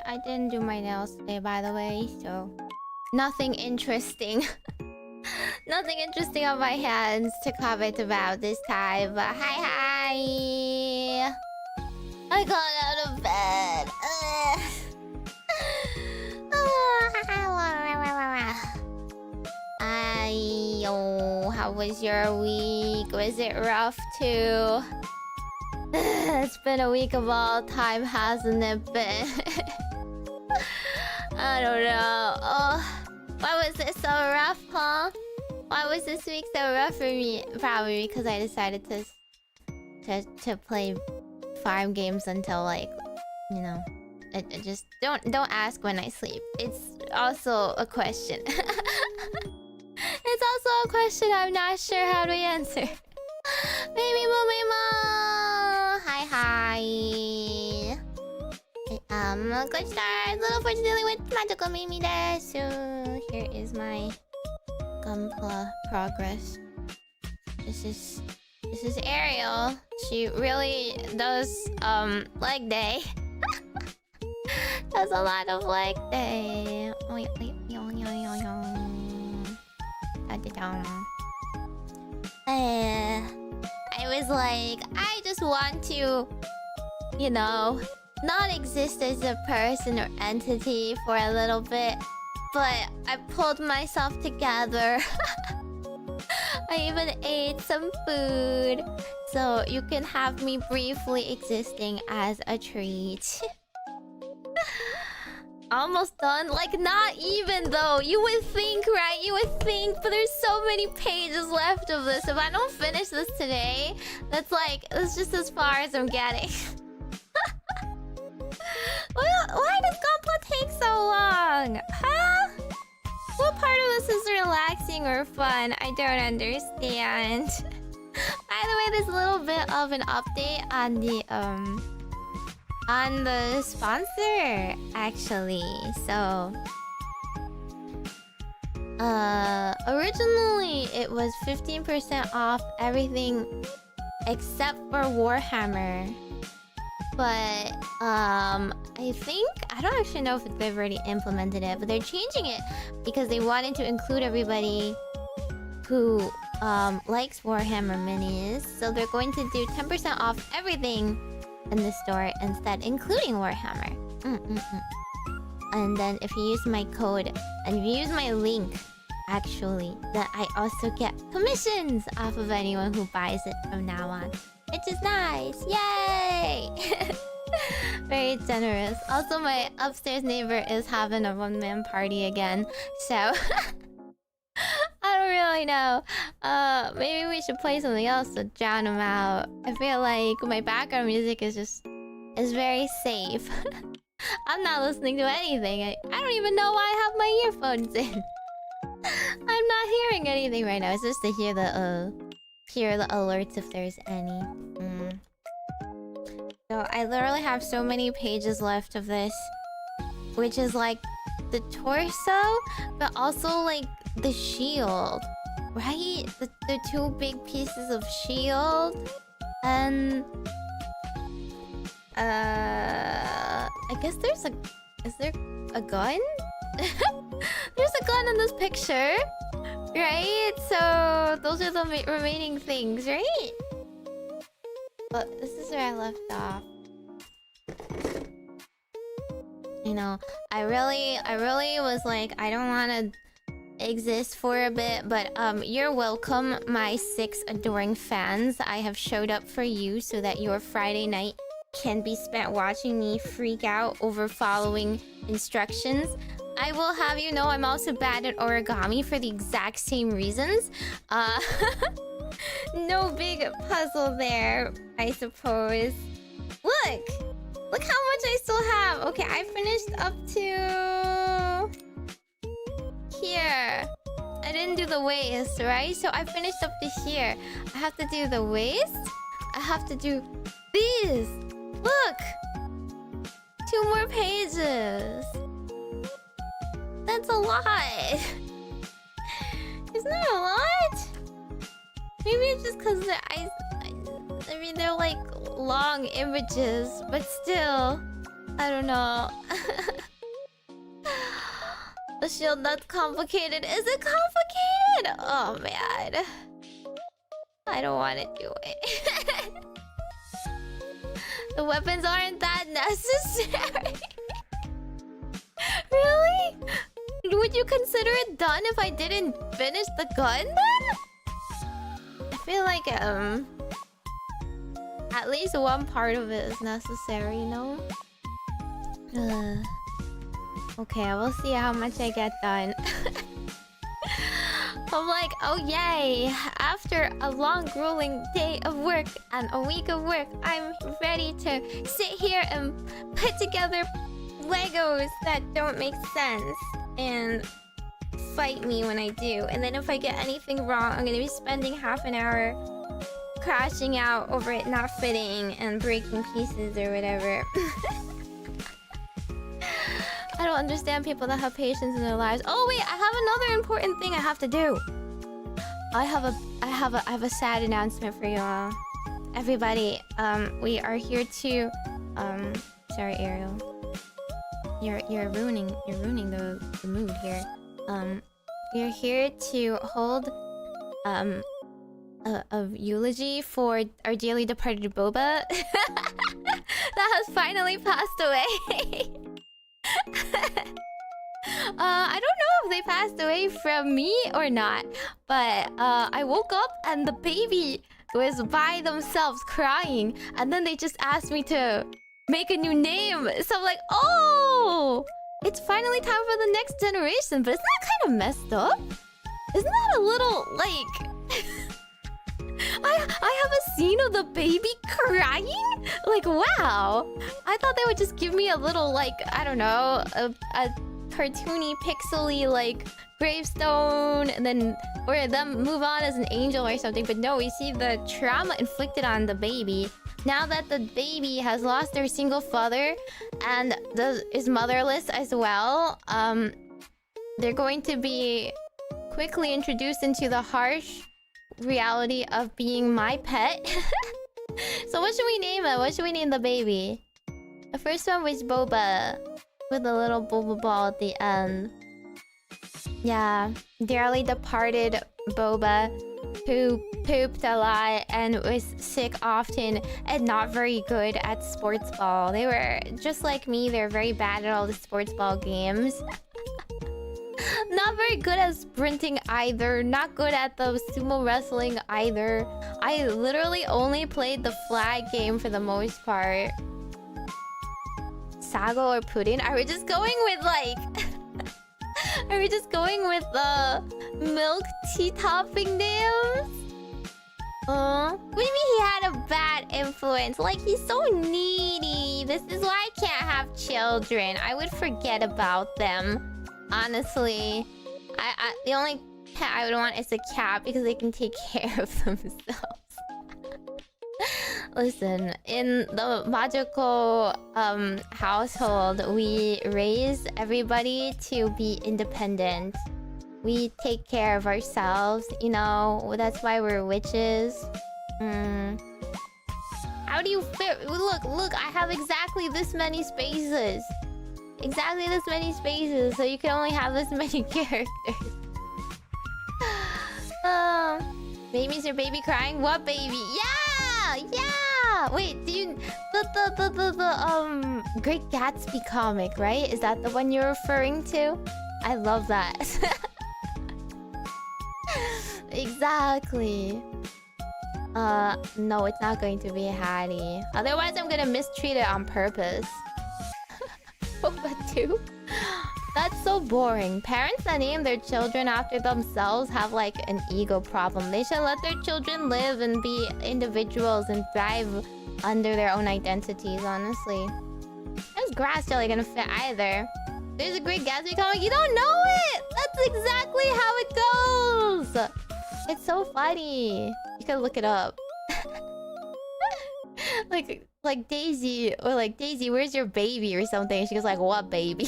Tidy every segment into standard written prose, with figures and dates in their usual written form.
I didn't do my nails today, by the way, so nothing interesting. Nothing interesting on my hands to comment about this time. But hi. I got out of bed. How was your week? Was it rough too? It's been a week of all time, hasn't it been? I don't know. Oh, why was it so rough, huh? Why was this week so rough for me? Probably because I decided to play farm games until, like, you know, I just don't ask when I sleep. It's also a question. It's also a question I'm not sure how to answer. Baby Mo. Hi. GlitchStars, little fortune dealing with Majokko Meimi desu. So here is my Gunpla progress. This is Ariel. She really does leg day. Does a lot of leg day. I was like, I just want to, you know, not exist as a person or entity for a little bit. But I pulled myself together. I even ate some food. So you can have me briefly existing as a treat. Almost done? Like, not even though. You would think, right? You would think, but there's so many pages left of this. If I don't finish this today, that's just as far as I'm getting. Why does Gunpla take so long? Huh? What part of this is relaxing or fun? I don't understand. By the way, there's a little bit of an update on the sponsor, actually. So originally it was 15% off everything except for Warhammer. But I think, I don't actually know if they've already implemented it, but they're changing it because they wanted to include everybody who likes Warhammer minis. So they're going to do 10% off everything in the store instead, including Warhammer. And then if you use my code and if you use my link, actually, then I also get commissions off of anyone who buys it from now on, which is nice. Yay! Very generous. Also, my upstairs neighbor is having a one-man party again, so I don't really know. Maybe we should play something else to drown him out. I feel like my background music is very safe. I'm not listening to anything. I don't even know why I have my earphones in. I'm not hearing anything right now. It's just to hear the alerts if there's any. So I literally have so many pages left of this, which is like the torso, but also like the shield, right? The two big pieces of shield, and I guess is there a gun? There's a gun in this picture, right? So those are the remaining things, right? But this is where I left off. You know, I really was like, I don't want to exist for a bit, but you're welcome, my 6 adoring fans. I have showed up for you so that your Friday night can be spent watching me freak out over following instructions. I will have you know I'm also bad at origami for the exact same reasons. No big puzzle there, I suppose. Look how much I still have. Okay, I finished up to here. I didn't do the waist, right? So I finished up to here. I have to do the waist. I have to do these. Look, 2 more pages. That's a lot. Isn't that a lot? Maybe it's just because I mean, they're like long images, but still. I don't know. The shield not complicated. Is it complicated? Oh man. I don't want to do it. The weapons aren't that necessary. Really? Would you consider it done if I didn't finish the gun then? I feel like at least one part of it is necessary, you know? Okay, we'll see how much I get done. I'm like, oh yay! After a long, grueling day of work and a week of work, I'm ready to sit here and put together Legos that don't make sense and fight me when I do. And then if I get anything wrong, I'm gonna be spending half an hour crashing out over it not fitting and breaking pieces or whatever. I don't understand people that have patience in their lives. Oh wait, I have another important thing I have to do. I have a sad announcement for you all. Everybody, we are here to sorry Ariel. You're ruining the mood here. We are here to hold a eulogy for our dearly departed Boba that has finally passed away. I don't know if they passed away from me or not, but I woke up and the baby was by themselves crying, and then they just asked me to make a new name. So I'm like, oh, it's finally time for the next generation. But isn't that kind of messed up? Isn't that a little like I have a scene of the baby crying? Like, wow. I thought they would just give me a little, like, I don't know, a cartoony, pixely, like, gravestone, and then, or them move on as an angel or something. But no, we see the trauma inflicted on the baby. Now that the baby has lost their single father and is motherless as well, they're going to be quickly introduced into the harsh reality of being my pet. So what should we name it? What should we name the baby? The first one was Boba, with a little Boba ball at the end. Yeah, dearly departed Boba, who pooped a lot and was sick often and not very good at sports ball. They were just like me, they're very bad at all the sports ball games. Not very good at sprinting either. Not good at the sumo wrestling either. I literally only played the flag game for the most part. Sago or pudding? Are we just going with like... Are we just going with the milk tea topping names? What do you mean he had a bad influence? Like, he's so needy. This is why I can't have children. I would forget about them. Honestly, the only pet I would want is a cat because they can take care of themselves. Listen, in the Majokko household, we raise everybody to be independent. We take care of ourselves, you know. That's why we're witches. How do you fit? Look, I have exactly this many spaces. Exactly this many spaces, so you can only have this many characters. Baby's your baby crying? What baby? Yeah! Wait, do you the Great Gatsby comic, right? Is that the one you're referring to? I love that. Exactly. No, it's not going to be Hattie. Otherwise, I'm gonna mistreat it on purpose. Boba 2? That's so boring. Parents that name their children after themselves have like an ego problem. They should let their children live and be individuals and thrive under their own identities, honestly. How's grass jelly gonna fit either? There's a Great Gatsby comic. You don't know it! That's exactly how it goes! It's so funny. You can look it up. like Daisy, or like, Daisy, where's your baby or something? She goes like, what baby?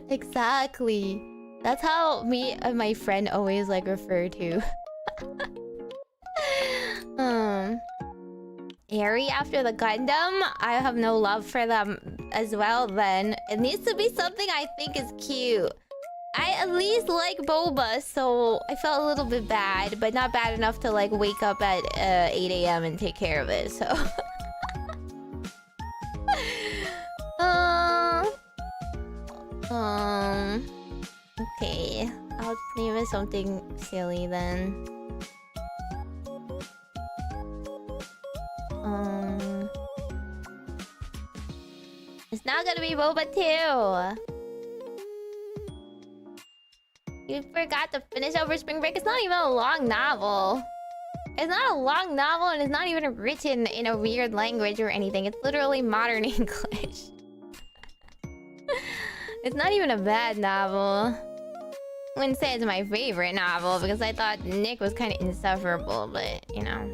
Exactly. That's how me and my friend always like refer to. airy after the Gundam, I have no love for them as well then. It needs to be something I think is cute. I at least like boba, so I felt a little bit bad, but not bad enough to like wake up at 8 a.m. and take care of it, so... Okay, I'll name it something silly then. It's not gonna be Boba 2! You forgot to finish over spring break. It's not even a long novel. It's not a long novel and it's not even written in a weird language or anything. It's literally modern English. It's not even a bad novel. I wouldn't say it's my favorite novel because I thought Nick was kind of insufferable, but you know.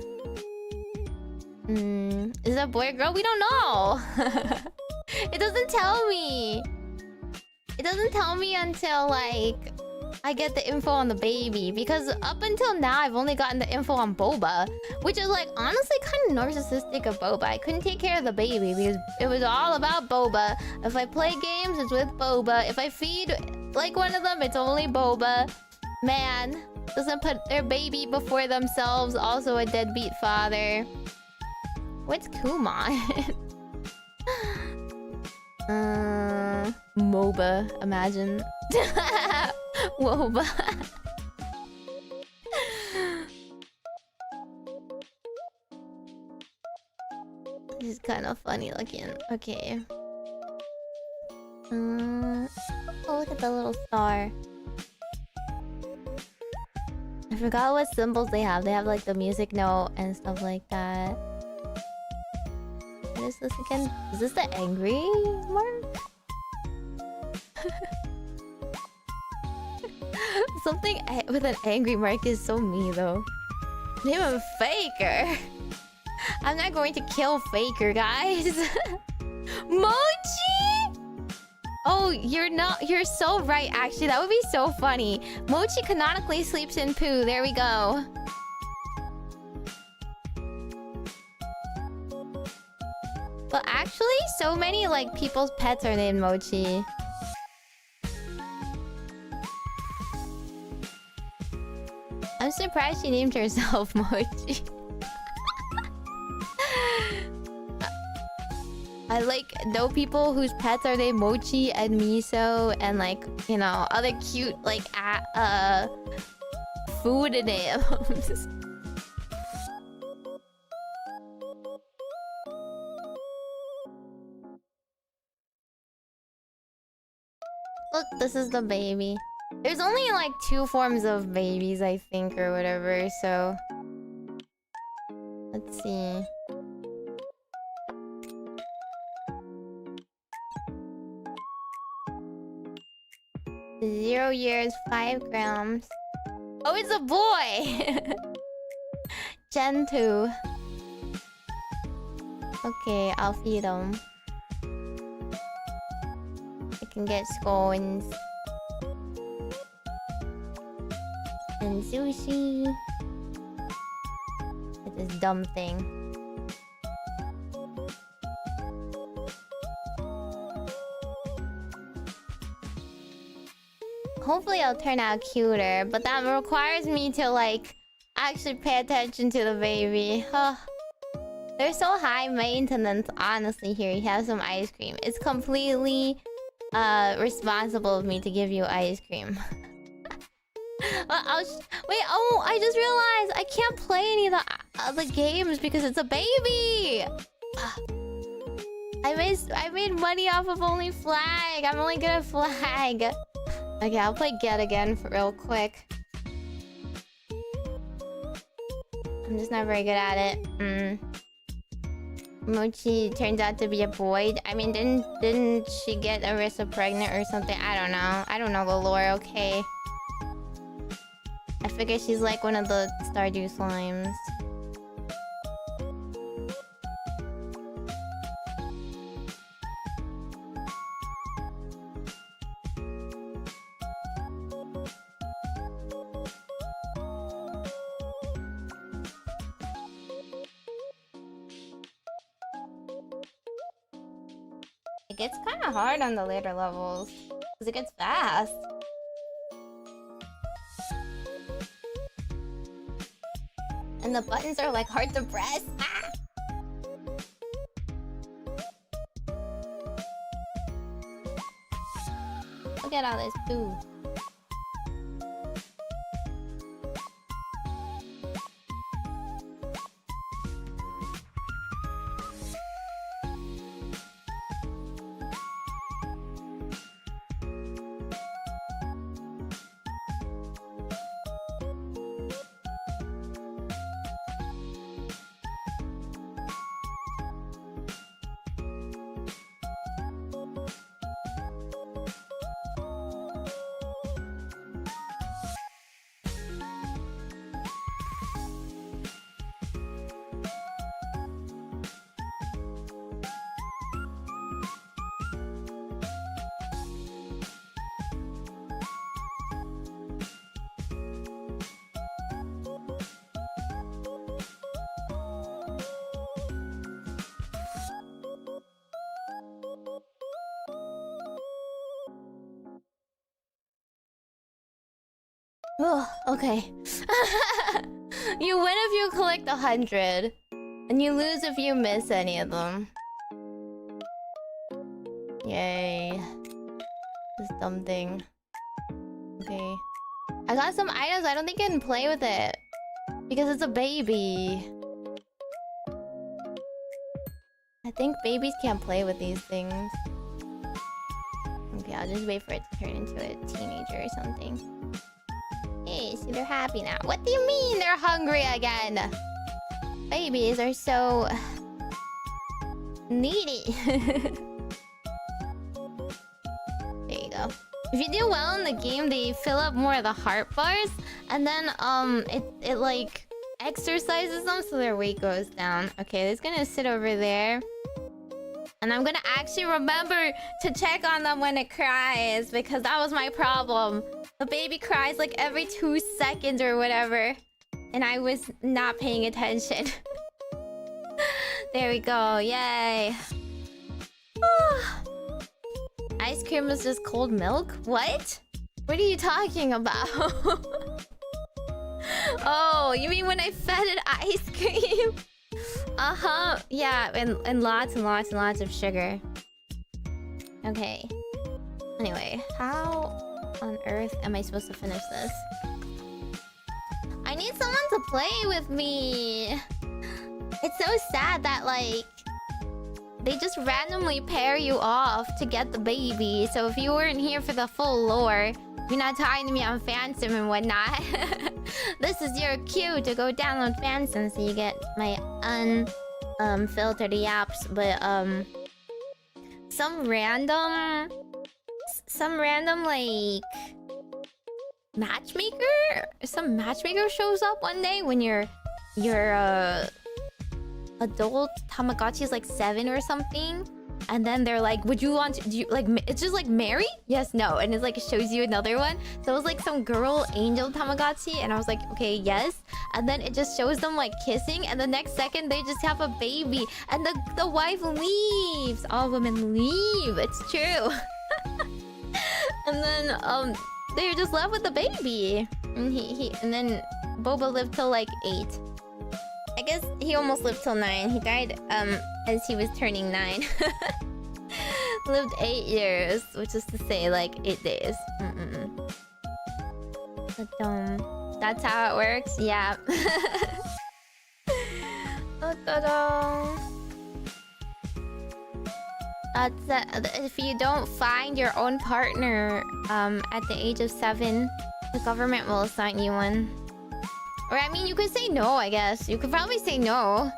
Is it a boy or girl? We don't know. It doesn't tell me. It doesn't tell me until like I get the info on the baby, because up until now I've only gotten the info on Boba, which is like honestly kind of narcissistic of Boba. I couldn't take care of the baby because it was all about Boba. If I play games, it's with Boba. If I feed like one of them, it's only Boba. Man doesn't put their baby before themselves. Also a deadbeat father. What's Kumon? MOBA, imagine. Woba. This is kind of funny looking. Okay. Oh, look at the little star. I forgot what symbols they have. They have like the music note and stuff like that. What is this again? Is this the angry mark? Something with an angry mark is so me though. Name him Faker. I'm not going to kill Faker, guys. Mochi! Oh, you're so right, actually. That would be so funny. Mochi canonically sleeps in poo. There we go. But actually, so many like people's pets are named Mochi. I'm surprised she named herself Mochi. I like know people whose pets are named Mochi and Miso and like, you know, other cute like food names. Look, this is the baby. There's only like 2 forms of babies, I think, or whatever, so... Let's see... 0 years, 5 grams. Oh, it's a boy! Gen 2. Okay, I'll feed him. I can get scones. And sushi. With this dumb thing. Hopefully it'll turn out cuter, but that requires me to like actually pay attention to the baby. They're so high maintenance, honestly. Here, you have some ice cream. It's completely responsible of me to give you ice cream. Wait, oh, I just realized I can't play any of the games because it's a baby. I made money off of only flag. I'm only good at flag. Okay, I'll play Get again for real quick. I'm just not very good at it. Mochi turns out to be a boy. I mean, didn't she get Arisa pregnant or something? I don't know. I don't know the lore, okay. I figure she's like one of the Stardew slimes. It gets kind of hard on the later levels. Because it gets fast. And the buttons are like hard to press. Ah! Look at all this poo. Oh, okay. You win if you collect 100. And you lose if you miss any of them. Yay. This dumb thing. Okay. I got some items. I don't think I can play with it. Because it's a baby. I think babies can't play with these things. Okay, I'll just wait for it to turn into a teenager or something. Hey, see, they're happy now. What do you mean they're hungry again? Babies are so needy. There you go. If you do well in the game, they fill up more of the heart bars, and then it like exercises them so their weight goes down. Okay, it's gonna sit over there. And I'm gonna actually remember to check on them when it cries, because that was my problem. The baby cries like every 2 seconds or whatever. And I was not paying attention. There we go, yay. Ice cream is just cold milk? What? What are you talking about? Oh, you mean when I fed it ice cream? Uh-huh, yeah, and lots and lots and lots of sugar. Okay. Anyway, how on earth am I supposed to finish this? I need someone to play with me. It's so sad that, like, they just randomly pair you off to get the baby. So if you weren't here for the full lore, you're not talking to me on Phantom and whatnot. This is your cue to go download Phantom so you get my unfiltered yaps. But some random like some matchmaker shows up one day when your adult Tamagotchi is like 7 or something. And then they're like, would you want to, do you like, it's just like Mary? Yes, no. And it's like, it shows you another one. So it was like some girl angel Tamagotchi. And I was like, okay, yes. And then it just shows them like kissing. And the next second, they just have a baby. And the wife leaves. All women leave. It's true. And then, they're just left with the baby. And and then Boba lived till like 8. I guess he almost lived till 9. He died, as he was turning 9. Lived 8 years, which is to say, like, 8 days. But, that's how it works? Yeah. If you don't find your own partner, at the age of 7, the government will assign you one. Or, I mean, you could say no, I guess. You could probably say no.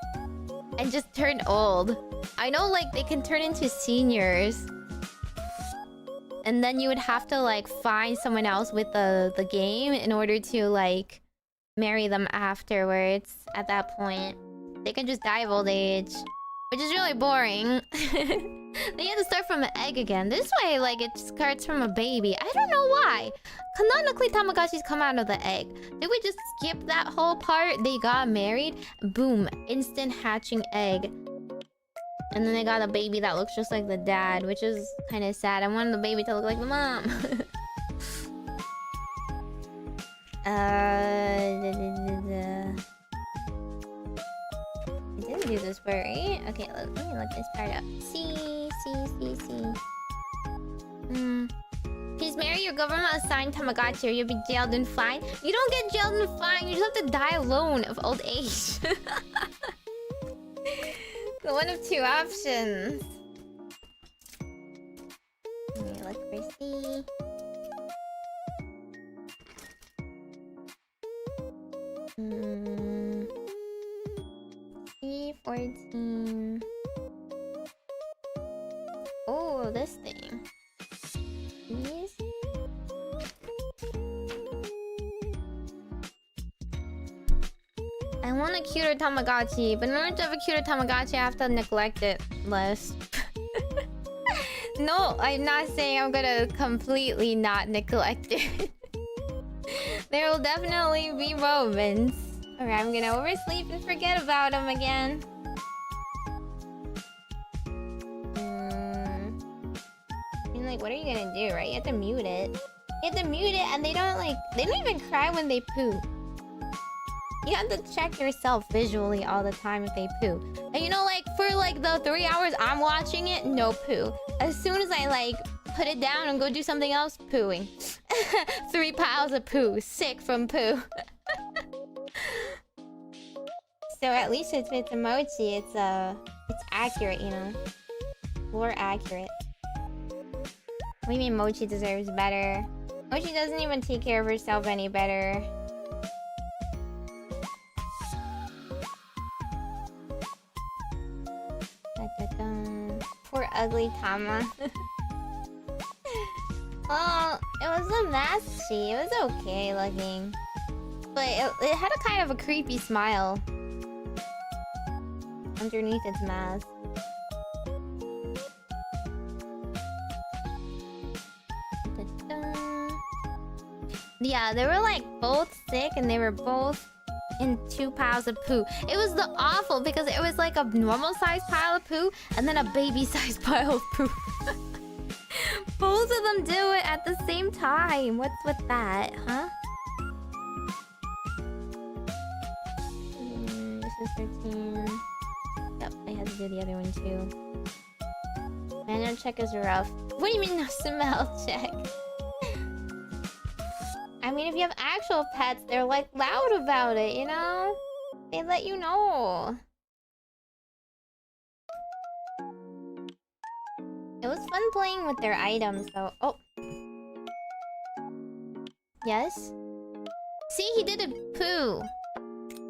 And just turn old. I know, like, they can turn into seniors. And then you would have to, like, find someone else with the game in order to, like, marry them afterwards at that point. They can just die of old age. Which is really boring. Then you have to start from an egg again. This way, like, it starts from a baby. I don't know why. Canonically, Tamagotchis come out of the egg. Did we just skip that whole part? They got married. Boom. Instant hatching egg. And then they got a baby that looks just like the dad, which is kind of sad. I wanted the baby to look like the mom. I didn't do this part, right? Okay, let me look this part up. See. Please marry your government-assigned Tamagotchi or you'll be jailed and fined. You don't get jailed and fined, you just have to die alone of old age. The one of two options. Let me look for C. C14. Oh, this thing. These. I want a cuter Tamagotchi, but in order to have a cuter Tamagotchi, I have to neglect it less. No, I'm not saying I'm gonna completely not neglect it. There will definitely be moments where I'm gonna oversleep and forget about him again. I mean, like, what are you gonna do, right? You have to mute it. You have to mute it, and they don't even cry when they poo. You have to check yourself visually all the time if they poo. And you know, like, for like the 3 hours I'm watching it, no poo. As soon as I like put it down and go do something else, pooing. 3 piles of poo, sick from poo. So at least if it's a mochi, it's accurate, you know. More accurate. What do you mean Mochi deserves better? Mochi doesn't even take care of herself any better. Poor ugly Tama. Well, it was a masky. It was okay looking. But it had a kind of a creepy smile underneath its mask. Yeah, they were like both sick and they were both in 2 piles of poo. It was the awful because it was like a normal sized pile of poo and then a baby sized pile of poo. Both of them do it at the same time. What's with that, huh? This is 13. Yep, I had to do the other one too. Manual check is rough. What do you mean no smell check? I mean, if you have actual pets, they're like loud about it, you know? They let you know. It was fun playing with their items, though. Oh. Yes? See, he did a poo.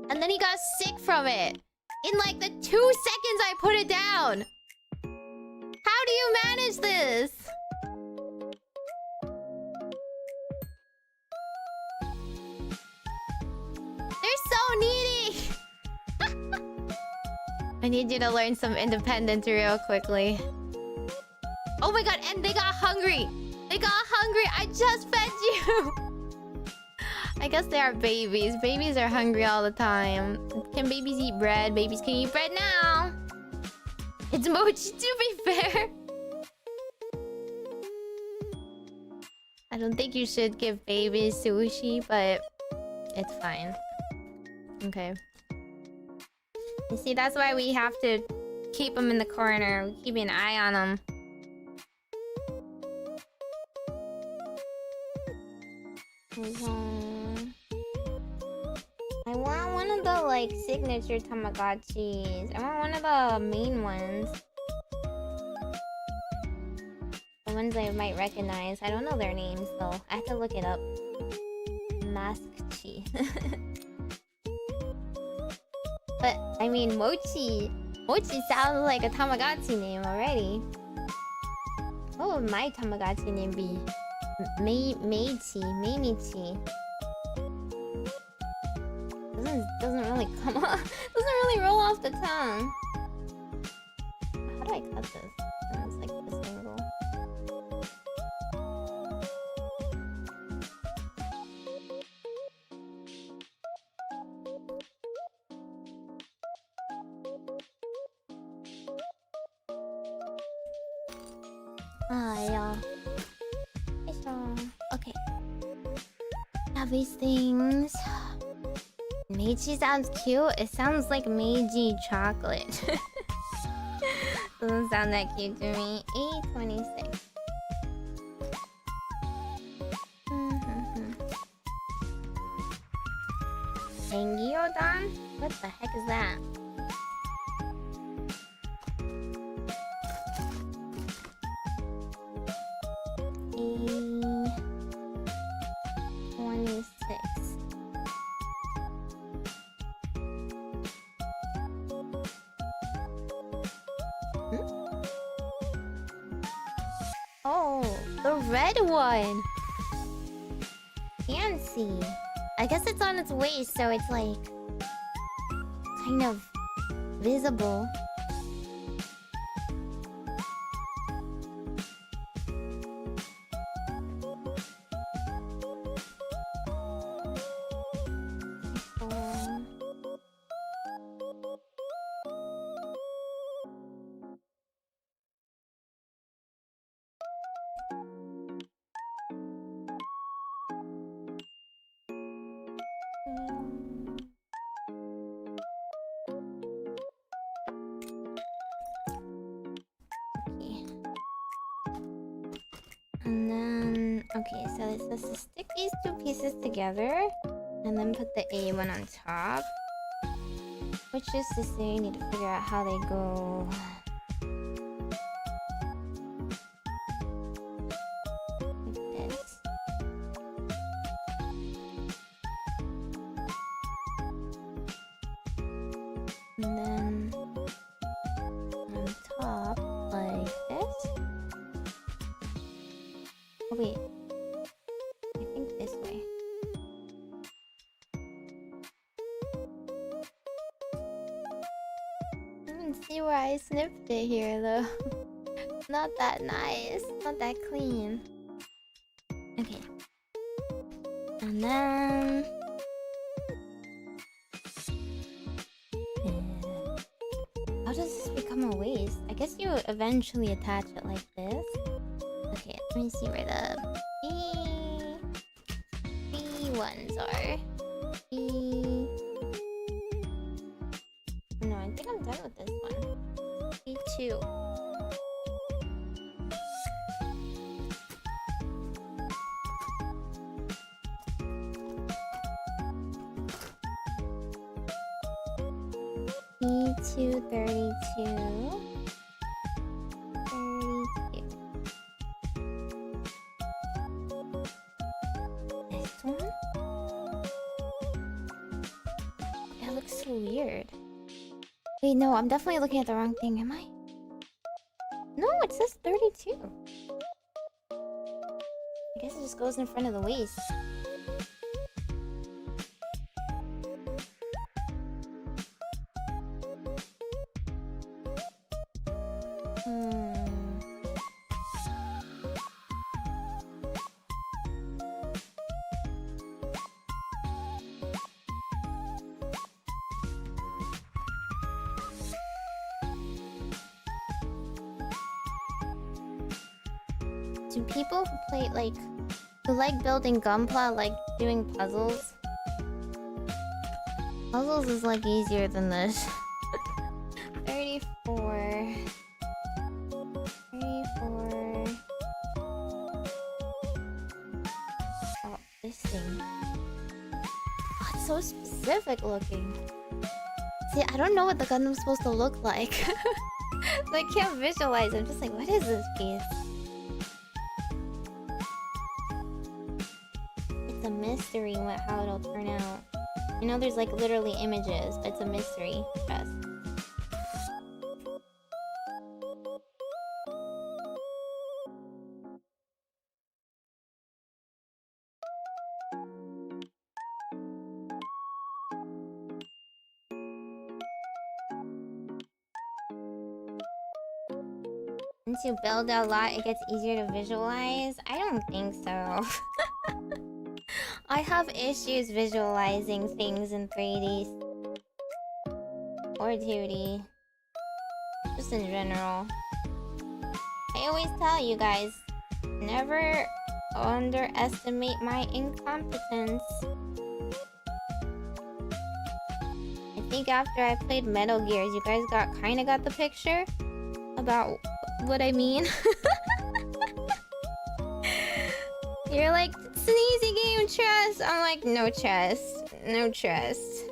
And then he got sick from it. In like the 2 seconds I put it down. How do you manage this? They're so needy! I need you to learn some independence real quickly. Oh my god, and they got hungry! They got hungry! I just fed you! I guess they are babies. Babies are hungry all the time. Can babies eat bread? Babies can eat bread now! It's Mochi, to be fair! I don't think you should give babies sushi, but it's fine. Okay. You see, that's why we have to keep them in the corner. We keep an eye on them. I want one of the, like, signature Tamagotchis. I want one of the main ones. The ones I might recognize. I don't know their names, though. I have to look it up. Maskchi. But, I mean, Mochi... Mochi sounds like a Tamagotchi name already. What would my Tamagotchi name be? Meimichi. Doesn't really come off. Doesn't really roll off the tongue. How do I cut this? It's like this angle. yeah. Okay. Have these things. Meiji sounds cute. It sounds like Meiji chocolate. Doesn't sound that cute to me. 826. Engyodon? What the heck is that? One. Fancy. I guess it's on its waist, so it's like kind of visible. Okay, so it says to stick these two pieces together and then put the A one on top. Which is to say, you need to figure out how they go. Like this. And then on top, like this. Oh, wait. I snipped it here though. Not that nice. Not that clean. Okay. And then... how does this become a waist? I guess you eventually attach it like this. Okay, let me see where the B ones are. No, I think I'm done with this one. B2. B2 32. 32. This one? That looks so weird. Wait, no, I'm definitely looking at the wrong thing, am I? No, it says 32. I guess it just goes in front of the waist. Do people who play, like, who like building Gunpla, like doing puzzles? Puzzles is, like, easier than this. 34. 34. Oh, this thing. Oh, it's so specific looking. See, I don't know what the Gundam's supposed to look like. So I can't visualize it. I'm just like, what is this piece? It's a mystery how it'll turn out. You know, there's like literally images, but it's a mystery. Trust. Once you build a lot, it gets easier to visualize? I don't think so. I have issues visualizing things in 3D or 2D. Just in general. I I always tell you guys, never underestimate my incompetence. I think after I played Metal Gears, you guys kinda got the picture about what I mean. You're like, it's an easy game, trust. I'm like, no trust. No trust.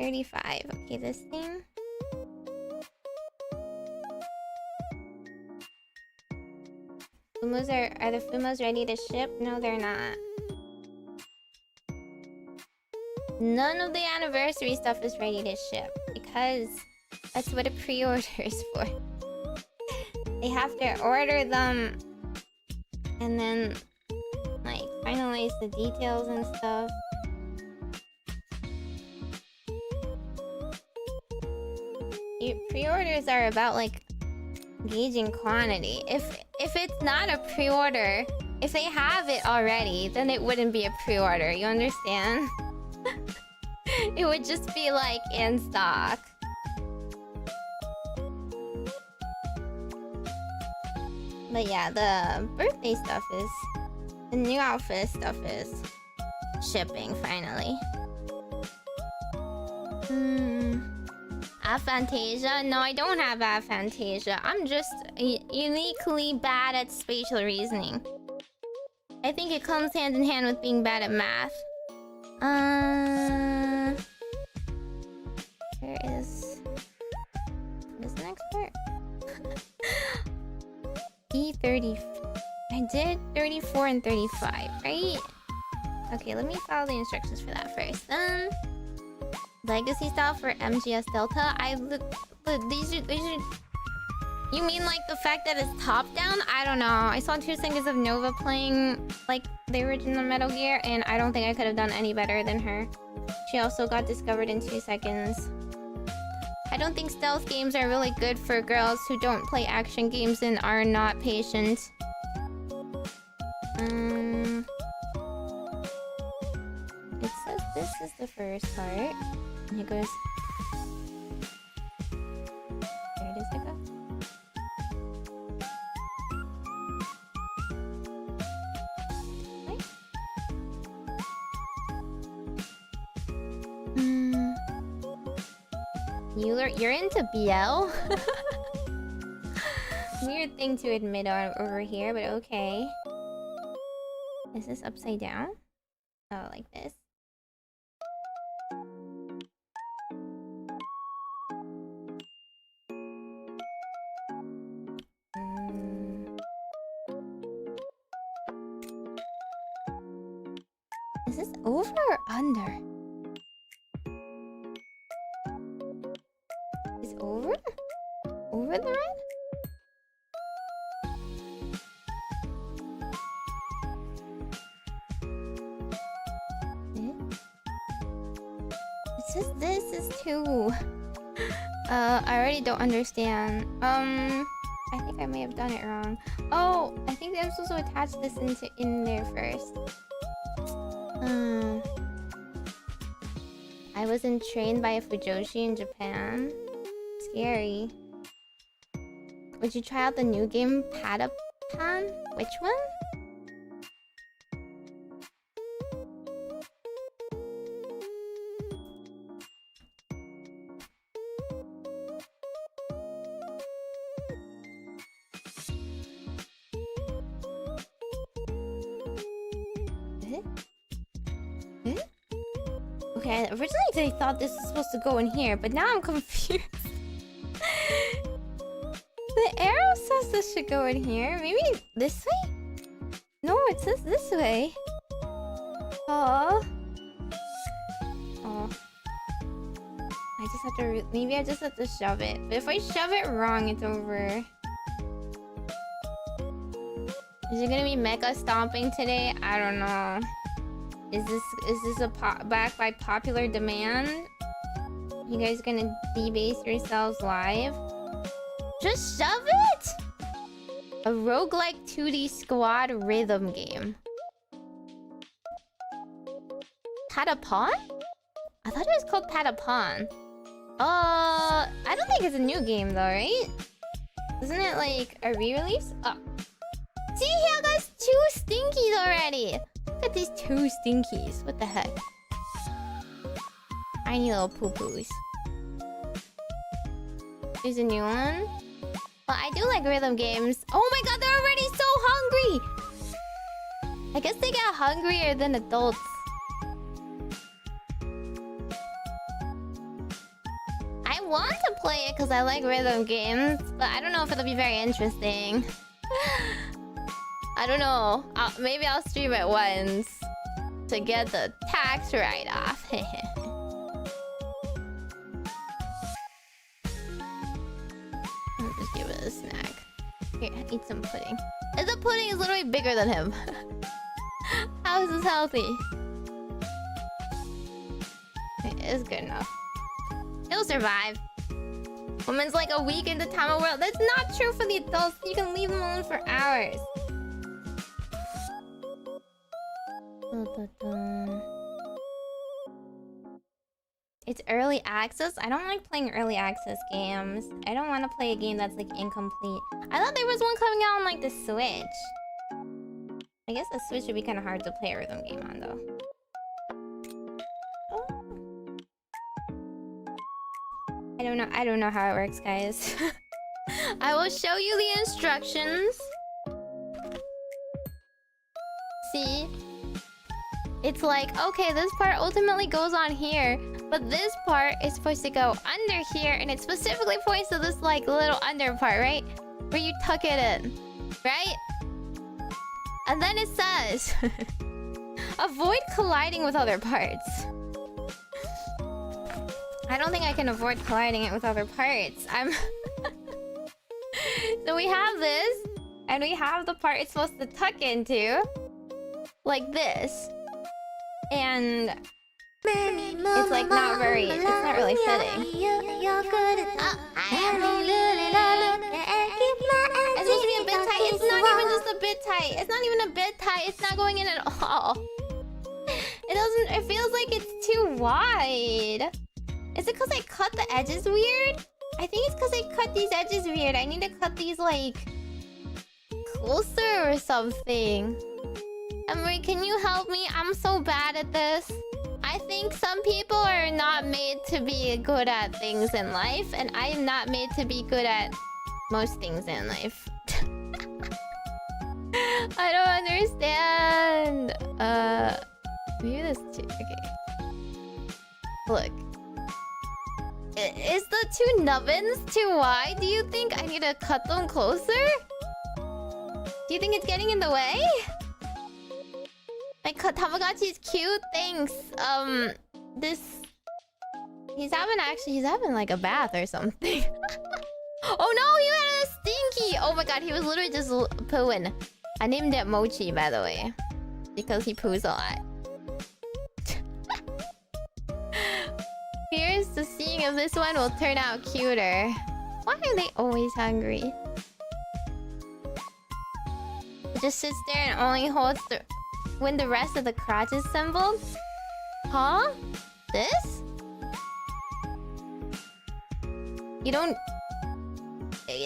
35. Okay, this thing. Fumos are the Fumos ready to ship? No, they're not. None of the anniversary stuff is ready to ship because that's what a pre-order is for. They have to order them and then like finalize the details and stuff. Pre-orders are about like gauging quantity. If it's not a pre-order, if they have it already, then it wouldn't be a pre-order. You understand? It would just be like in stock. But yeah, the birthday stuff is... the new outfit stuff is shipping finally. Aphantasia? No, I don't have aphantasia. I'm just uniquely bad at spatial reasoning. I think it comes hand in hand with being bad at math. Where is the next part? E30. I did 34 and 35, right? Okay, let me follow the instructions for that first. Legacy style for MGS Delta. These are... You mean like the fact that it's top down? I don't know. I saw 2 seconds of Nova playing like the original Metal Gear, and I don't think I could have done any better than her. She also got discovered in 2 seconds. I don't think stealth games are really good for girls who don't play action games and are not patient. It says this is the first part. And it goes... There it is, I go. You're into BL? Weird thing to admit over here, but okay. Is this upside down? Oh, like this. Is this over or under? Is over? Over the red? It says this is too. I already don't understand. I think I may have done it wrong. Oh, I think I'm supposed to attach this in there first. I wasn't trained by a Fujoshi in Japan. Scary. Would you try out the new game, Padapan? Which one? Okay, originally they thought this was supposed to go in here, but now I'm confused. The arrow says this should go in here. Maybe this way? No, it says this way. Oh. Oh. I just have to... Maybe I just have to shove it. But if I shove it wrong, it's over. Is it gonna be mega stomping today? I don't know. Is this back by popular demand? You guys gonna debase yourselves live? Just shove it! A roguelike 2D squad rhythm game. Padapan? I thought it was called Padapan. I don't think it's a new game though, right? Isn't it like a re-release? Oh. See, here goes 2 stinkies already. Look at these 2 stinkies. What the heck? Tiny little poo-poos. There's a new one. Well, I do like rhythm games. Oh my god, they're already so hungry! I guess they get hungrier than adults. I want to play it because I like rhythm games, but I don't know if it'll be very interesting. I don't know. Maybe I'll stream it once to get the tax write-off. I'll just give it a snack. Here, eat some pudding. The pudding is literally bigger than him. How is this healthy? It is good enough. He'll survive. Woman's like a week into Tama World. That's not true for the adults. You can leave them alone for hours. It's early access? I don't like playing early access games. I don't want to play a game that's like incomplete. I thought there was one coming out on like the Switch. I guess the Switch would be kind of hard to play a rhythm game on though. I don't know how it works, guys. I will show you the instructions. See? It's like, okay, this part ultimately goes on here, but this part is supposed to go under here, and it specifically points to this like little under part, right? Where you tuck it in, right? And then it says, avoid colliding with other parts. I don't think I can avoid colliding it with other parts. So we have this, and we have the part it's supposed to tuck into, like this, and it's like not really fitting. It's supposed to be a bit tight. It's not even just a bit tight. It's not even a bit tight. It's not going in at all. It feels like it's too wide. Is it because I cut the edges weird? I think it's because I cut these edges weird. I need to cut these, like, closer or something. Emery, can you help me? I'm so bad at this. I think some people are not made to be good at things in life, and I am not made to be good at most things in life. I don't understand. Maybe this too. Okay. Look. Is the 2 nubbins too wide? Do you think I need to cut them closer? Do you think it's getting in the way? Like, Tamagotchi is cute. Thanks. He's having like a bath or something. Oh no, he had a stinky. Oh my god, he was literally just pooing. I named it Mochi, by the way, because he poos a lot. Here's to seeing if this one will turn out cuter. Why are they always hungry? It just sits there and only holds when the rest of the crotch is assembled? Huh? This? You don't...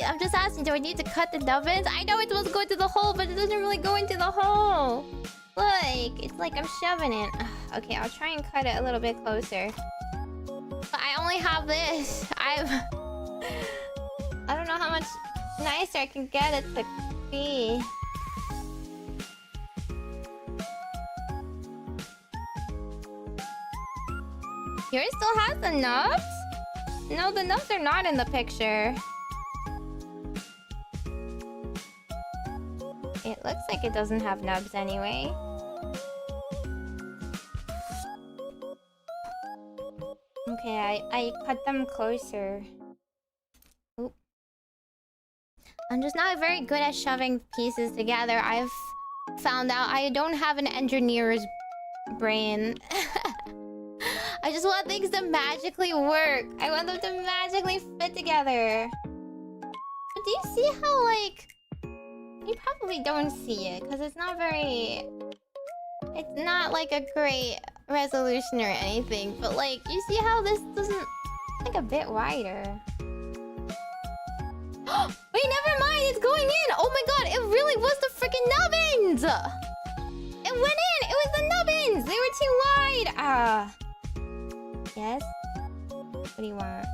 I'm just asking, do I need to cut the nubbins? I know it's supposed to go into the hole, but it doesn't really go into the hole. Look, it's like I'm shoving it. Ugh, okay, I'll try and cut it a little bit closer. But I only have this. I don't know how much nicer I can get it to be. Yours still has the nubs? No, the nubs are not in the picture. It looks like it doesn't have nubs anyway. Okay, I cut them closer. Oop. I'm just not very good at shoving pieces together. I've found out I don't have an engineer's brain. I just want things to magically work. I want them to magically fit together. But do you see how, like... You probably don't see it, because it's not very... It's not like a great resolution or anything, but like, you see how this doesn't... like a bit wider. We never it's going in! Oh my god, it really was the freaking nubbins! It went in! It was the nubbins! They were too wide! Yes? What do you want?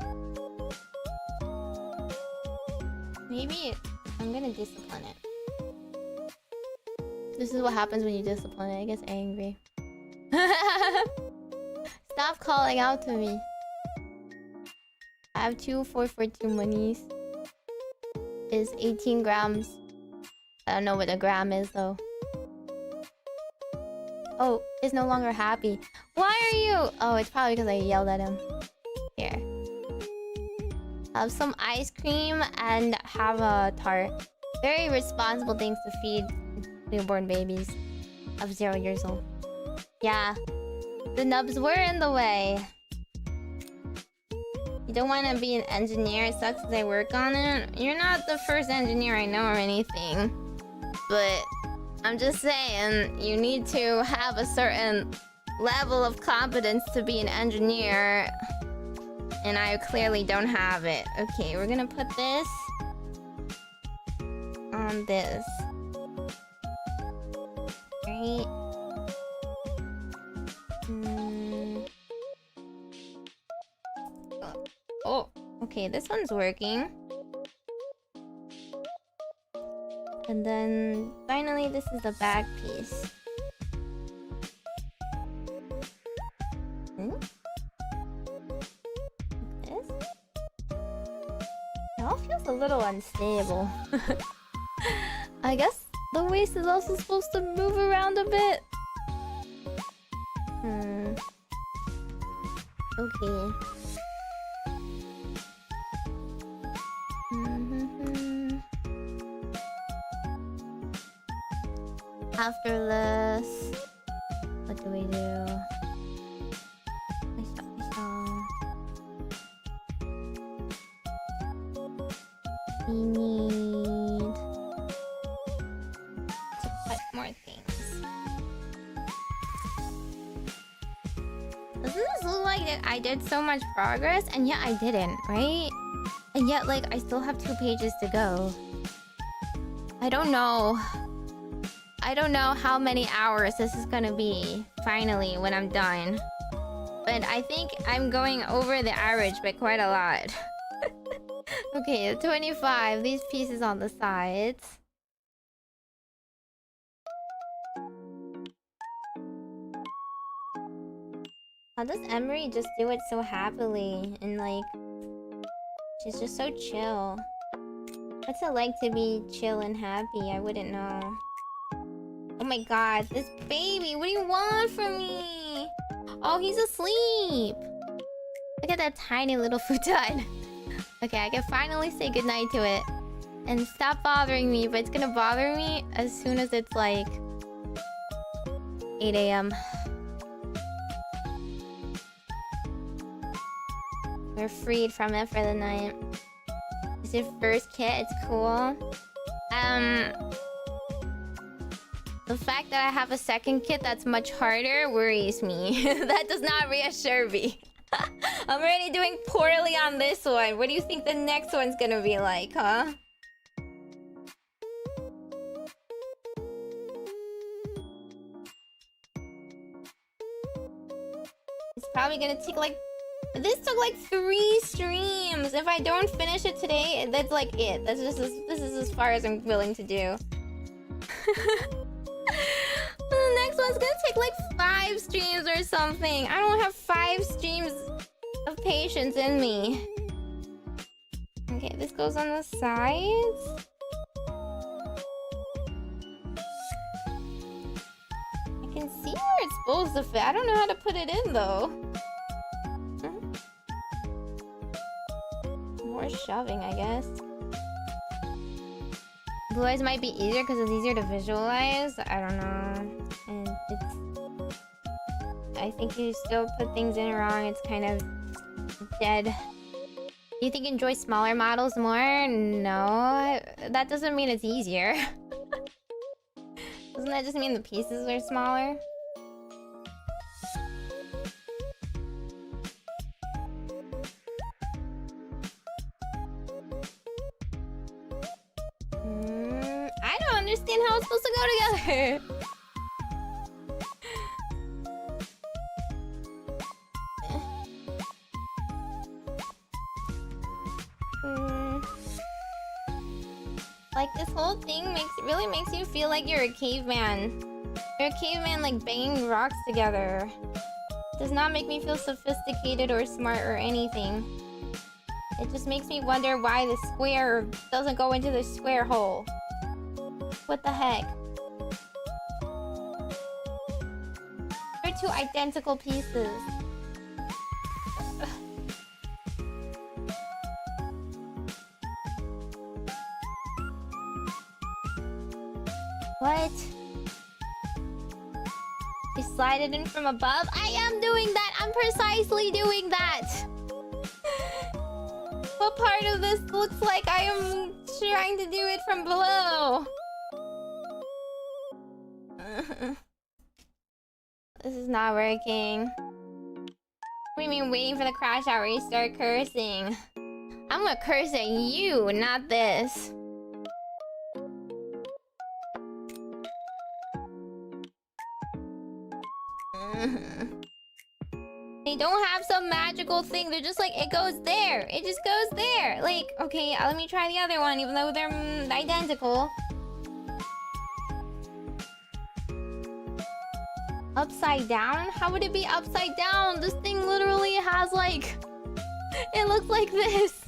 Maybe I'm gonna discipline it. This is what happens when you discipline it. It gets angry. Stop calling out to me. I have 2 442 monies. Is 18 grams. I don't know what a gram is though. Oh, it's no longer happy. Why are you? Oh, it's probably because I yelled at him. Here. Have some ice cream and have a tart. Very responsible things to feed newborn babies of 0 years old. Yeah. The nubs were in the way. You don't want to be an engineer. It sucks because I work on it. You're not the first engineer I know or anything. But I'm just saying, you need to have a certain level of competence to be an engineer. And I clearly don't have it. Okay, we're gonna put this on this. Right. Oh, okay, this one's working. And then finally, this is the back piece. This? It all feels a little unstable. I guess the waist is also supposed to move around a bit. Okay. After this, what do we do? We need to put more things. Doesn't this look like that I did so much progress? And yet I didn't, right? And yet, like, I still have 2 pages to go. I don't know. I don't know how many hours this is gonna be, finally, when I'm done. But I think I'm going over the average by quite a lot. Okay, 25. These pieces on the sides. How does Emery just do it so happily? And like, she's just so chill. What's it like to be chill and happy? I wouldn't know. Oh my god, this baby, what do you want from me? Oh, he's asleep. Look at that tiny little futon. Okay, I can finally say goodnight to it. And stop bothering me, but it's gonna bother me as soon as it's like 8 AM. We're freed from it for the night. It's your first kit, it's cool. The fact that I have a second kit that's much harder worries me. That does not reassure me. I'm already doing poorly on this one. What do you think the next one's gonna be like, huh? It's probably gonna take like... This took like 3 streams. If I don't finish it today, that's like it. That's just this is as far as I'm willing to do. The next one's gonna take like 5 streams or something. I don't have 5 streams of patience in me. Okay, this goes on the sides. I can see where it's supposed to fit. I don't know how to put it in though. More shoving, I guess. Blue eyes might be easier because it's easier to visualize. I don't know. And it's... I think you still put things in wrong. It's kind of dead. Do you think you enjoy smaller models more? No. That doesn't mean it's easier. Doesn't that just mean the pieces are smaller? understand how it's supposed to go together. Like, this whole thing really makes you feel like you're a caveman. You're a caveman, like, banging rocks together. Does not make me feel sophisticated or smart or anything. It just makes me wonder why the square doesn't go into the square hole. What the heck? They're two identical pieces. What? You slide it in from above? I am doing that! I'm precisely doing that! What part of this looks like I am trying to do it from below? This is not working. What do you mean waiting for the crash out where you start cursing? I'm gonna curse at you, not this. They don't have some magical thing. They're just like, it goes there. It just goes there. Like, okay, let me try the other one, even though they're identical. Upside down? How would it be upside down? This thing literally has like... It looks like this.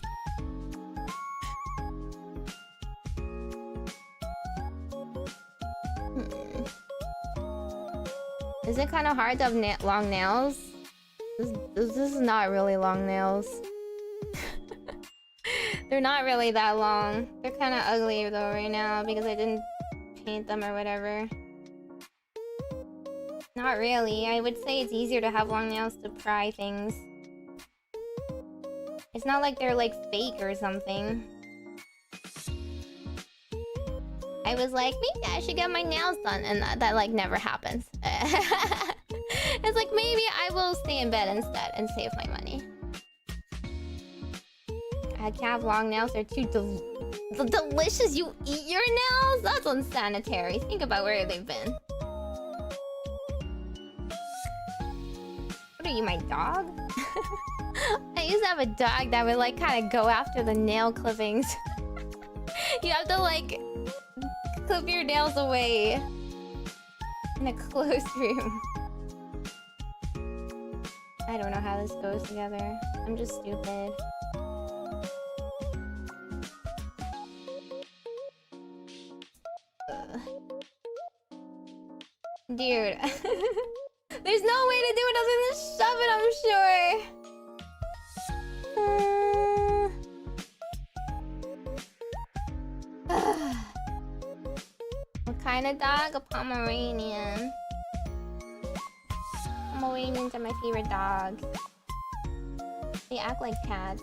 Is it kind of hard to have long nails? This is not really long nails. They're not really that long. They're kind of ugly though right now because I didn't paint them or whatever. Not really. I would say it's easier to have long nails to pry things. It's not like they're like fake or something. I was like, maybe I should get my nails done, and that like never happens. It's like, maybe I will stay in bed instead and save my money. I can't have long nails, they're too delicious. You eat your nails? That's unsanitary. Think about where they've been. What are you, my dog? I used to have a dog that would like kind of go after the nail clippings. You have to like clip your nails away in a closed room. I don't know how this goes together. I'm just stupid. Ugh. Dude. There's no way to do it other than shove it, I'm sure. What kind of dog? A Pomeranian. Pomeranians are my favorite dogs. They act like cats.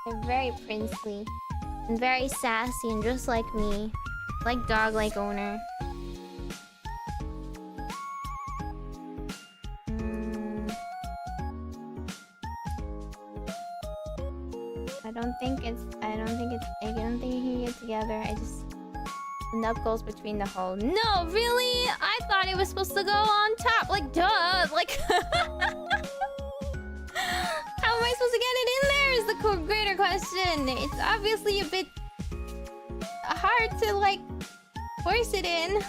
They're very princely and very sassy and just like me. Like dog-like owner. I don't think you can get together. The nub goes between the hole. No, really? I thought it was supposed to go on top. Like, duh. Like, how am I supposed to get it in there is the greater question. It's obviously a bit hard to, like, force it in.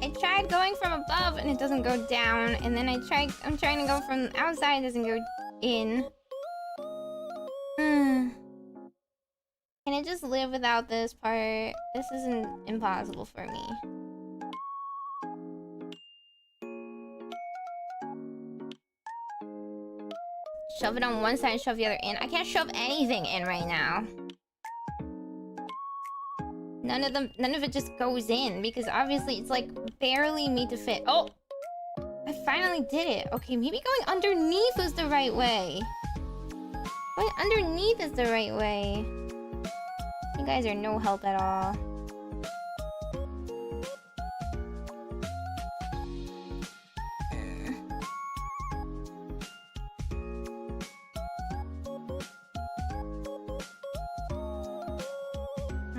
I tried going from above and it doesn't go down, and then I'm trying to go from outside, it doesn't go in. Can I just live without this part? This isn't impossible for me. Shove it on one side and shove the other in. I can't shove anything in right now. None of it just goes in, because obviously it's like barely made to fit. Oh! I finally did it. Okay, maybe going underneath was the right way. Going underneath is the right way. You guys are no help at all.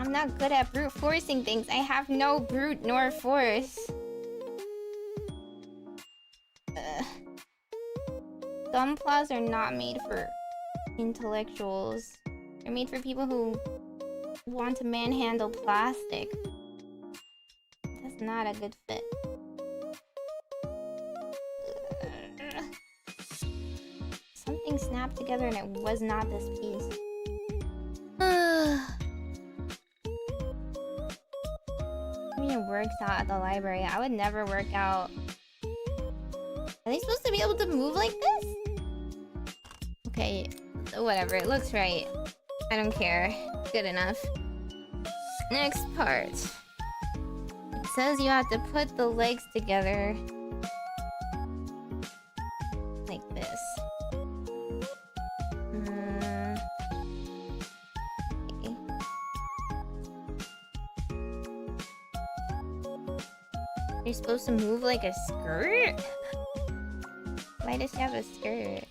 I'm not good at brute forcing things. I have no brute nor force. Gunplas are not made for intellectuals. They're made for people who want to manhandle plastic. That's not a good fit. Something snapped together and it was not this piece. I mean, it works out at the library. I would never work out. Are they supposed to be able to move like this? Okay, whatever. It looks right. I don't care. Good enough. Next part. It says you have to put the legs together. Like this. Okay. You're supposed to move like a skirt? Why does she have a skirt?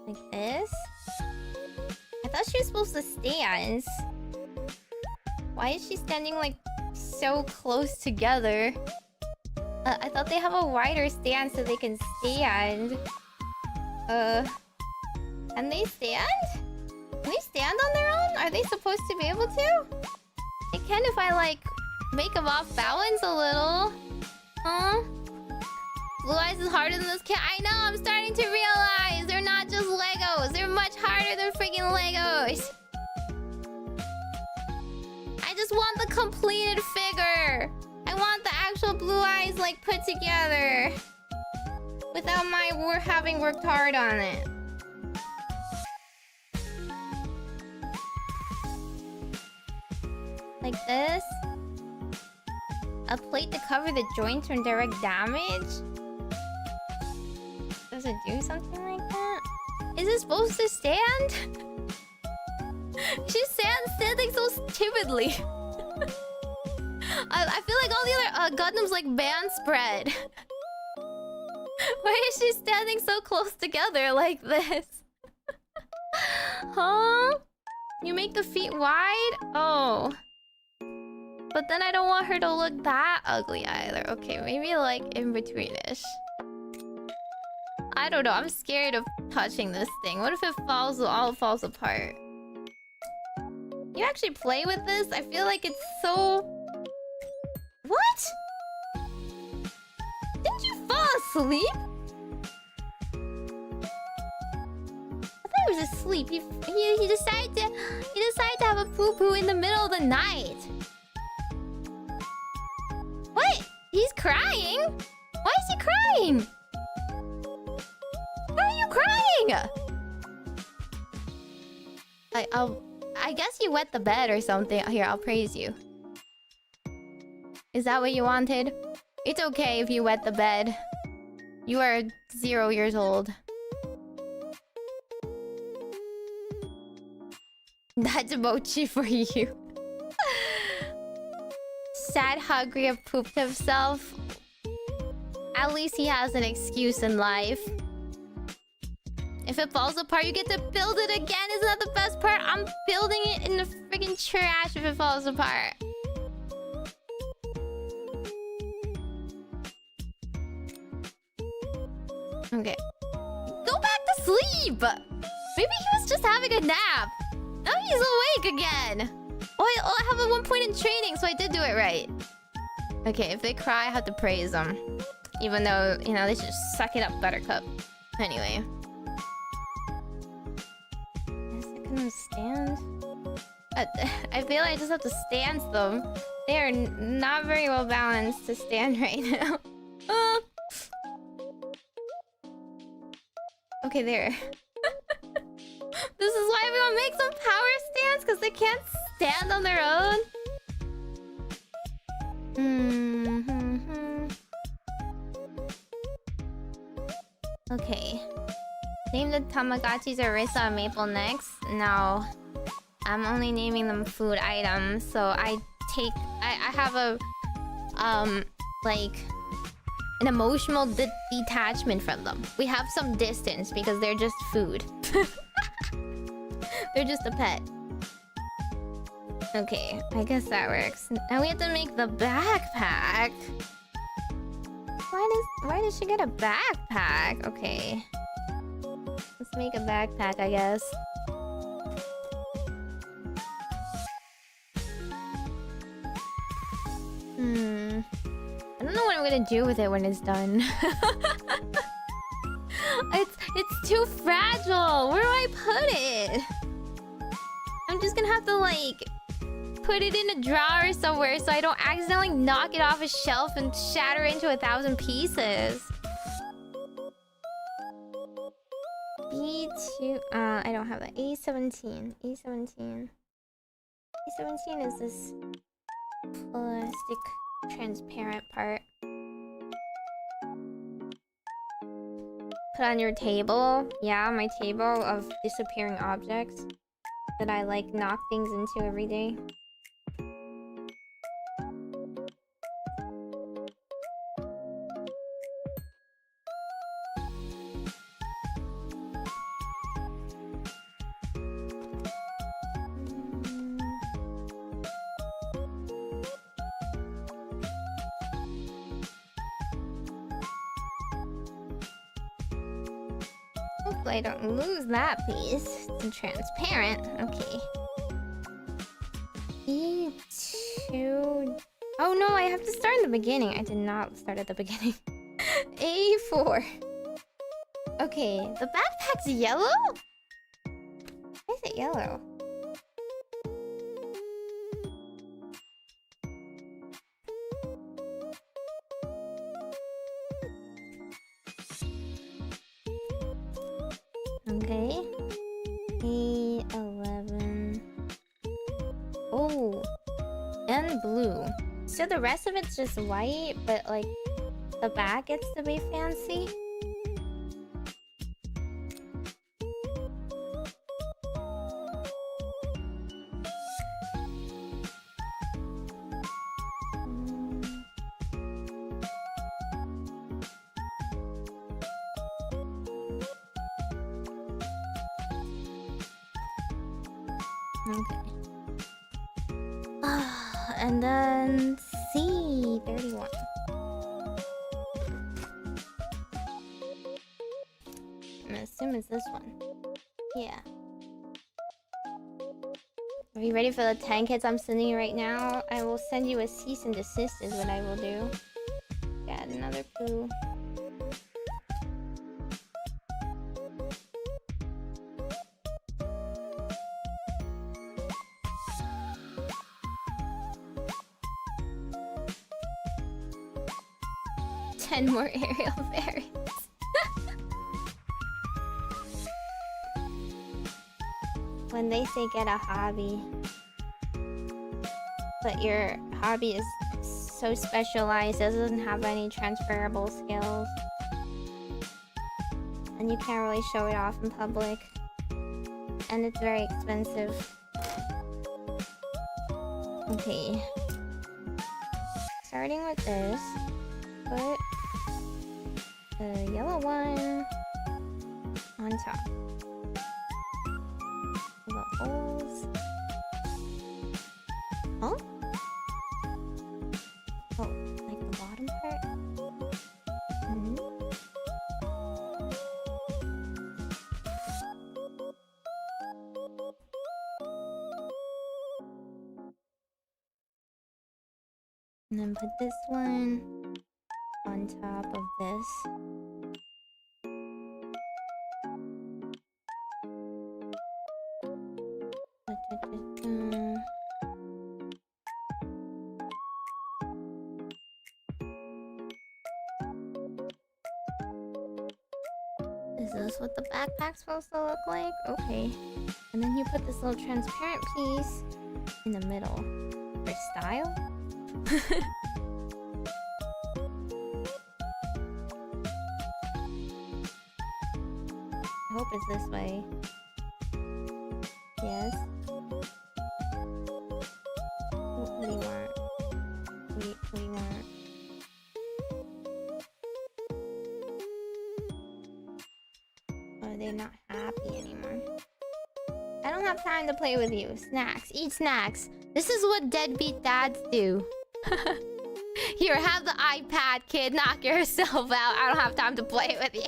Like this? I thought she was supposed to stand. Why is she standing like so close together? I thought they have a wider stance so they can stand. Can they stand? Can they stand on their own? Are they supposed to be able to? They can if I like make them off balance a little. Huh? Blue Eyes is harder than this kid. I know, I'm starting to realize they're not just Legos. They're much harder than freaking Legos. I just want the completed figure. I want the actual Blue Eyes like put together. Without my having worked hard on it. Like this. A plate to cover the joints from direct damage? Does it do something like that? Is it supposed to stand? She's standing so timidly. I feel like all the other Gundams like band spread. Why is she standing so close together like this? Huh? You make the feet wide? Oh. But then I don't want her to look that ugly either. Okay, maybe like in betweenish. I don't know. I'm scared of touching this thing. What if it all falls apart? You actually play with this? I feel like it's so... What? Didn't you fall asleep? I thought he was asleep. He decided to have a poo-poo in the middle of the night. What? He's crying? Why is he crying? Why are you crying? I guess you wet the bed or something. Here, I'll praise you. Is that what you wanted? It's okay if you wet the bed. You are 0 years old. That's mochi for you. Sad Hungry pooped himself. At least he has an excuse in life. If it falls apart, you get to build it again. Isn't that the best part? I'm building it in the freaking trash if it falls apart. Okay. Go back to sleep! Maybe he was just having a nap. Now he's awake again. Oh, I have a 1 point in training, so I did do it right. Okay, if they cry, I have to praise them. Even though, you know, they should just suck it up, Buttercup. Anyway. Yes, I couldn't stand. I feel like I just have to stance them. They are not very well balanced to stand right now. Okay, there. This is why everyone makes them power stance, because they can't stand on their own. Okay. Name the Tamagotchis Arisa and Maple next. No. I'm only naming them food items. So I have a like an emotional detachment from them. We have some distance because they're just food. They're just a pet. Okay, I guess that works. Now we have to make the backpack. Why does she get a backpack? Okay. Let's make a backpack, I guess. I don't know what I'm gonna do with it when it's done. It's too fragile. Where do I put it? I'm just gonna have to like put it in a drawer somewhere so I don't accidentally knock it off a shelf and shatter it into 1,000 pieces. B2. I don't have that. A17. A17. A17 is this plastic transparent part. Put on your table. Yeah, my table of disappearing objects that I like knock things into every day. Hopefully I don't lose that piece. It's transparent. Okay. E2... Oh no, I have to start in the beginning. I did not start at the beginning. A4. Okay, the backpack's yellow? Why is it yellow? Okay. A11. Oh. And blue. So the rest of it's just white, but like the back gets to be fancy. Okay. And then C31. I'm gonna assume it's this one. Yeah. Are you ready for the 10 kids I'm sending you right now? I will send you a cease and desist is what I will do. Got another poo. More aerial variants. When they say get a hobby, but your hobby is so specialized, it doesn't have any transferable skills, and you can't really show it off in public, and it's very expensive. Okay. Starting with this, put the yellow one on top. The holes. Oh? Oh, like the bottom part? And then put this one on top of this. Is this what the backpack's supposed to look like? Okay. And then you put this little transparent piece in the middle. For style? I hope it's this way. Yes. What do you want? What do you want? they're not happy anymore. I don't have time to play with you. Snacks. Eat snacks. This is what deadbeat dads do. Here, have the iPad, kid. Knock yourself out. I don't have time to play with you.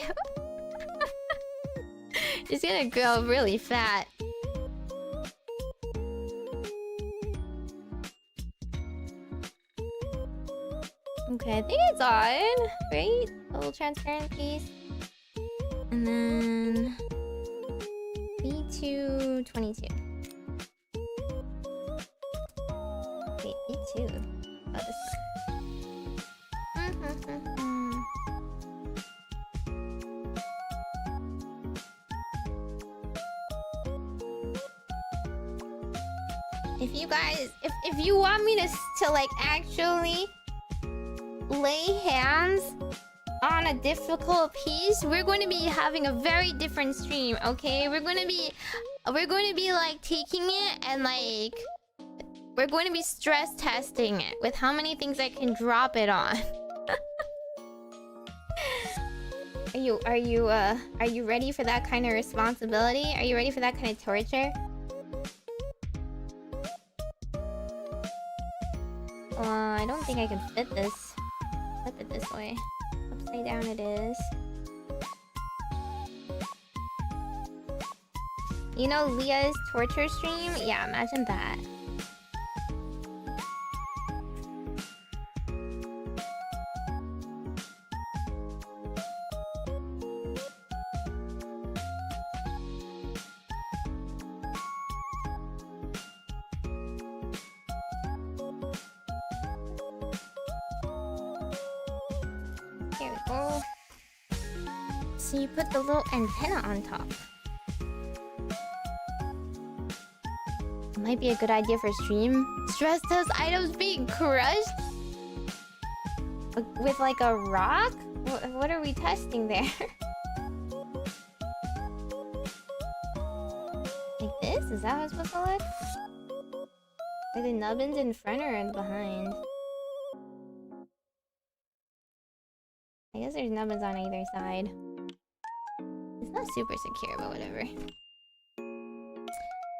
He's gonna grow really fat. Okay, I think it's on. Right? A little transparent piece. And then... B2, 22. Wait, B2? Oh, this one. If you guys... If you want me to like actually... lay hands on a difficult piece, we're going to be having a very different stream, okay? We're going to be like taking it and like we're going to be stress testing it with how many things I can drop it on. Are you ready for that kind of responsibility? Are you ready for that kind of torture? I don't think I can fit this. Flip it this way. Upside down it is. You know Leah's torture stream? Yeah, imagine that. There we go. So you put the little antenna on top. Might be a good idea for stream. Stress test items being crushed? With like a rock? What are we testing there? Like this? Is that how it's supposed to look? Are the nubbins in front or in behind? I guess there's nubbins on either side. It's not super secure, but whatever.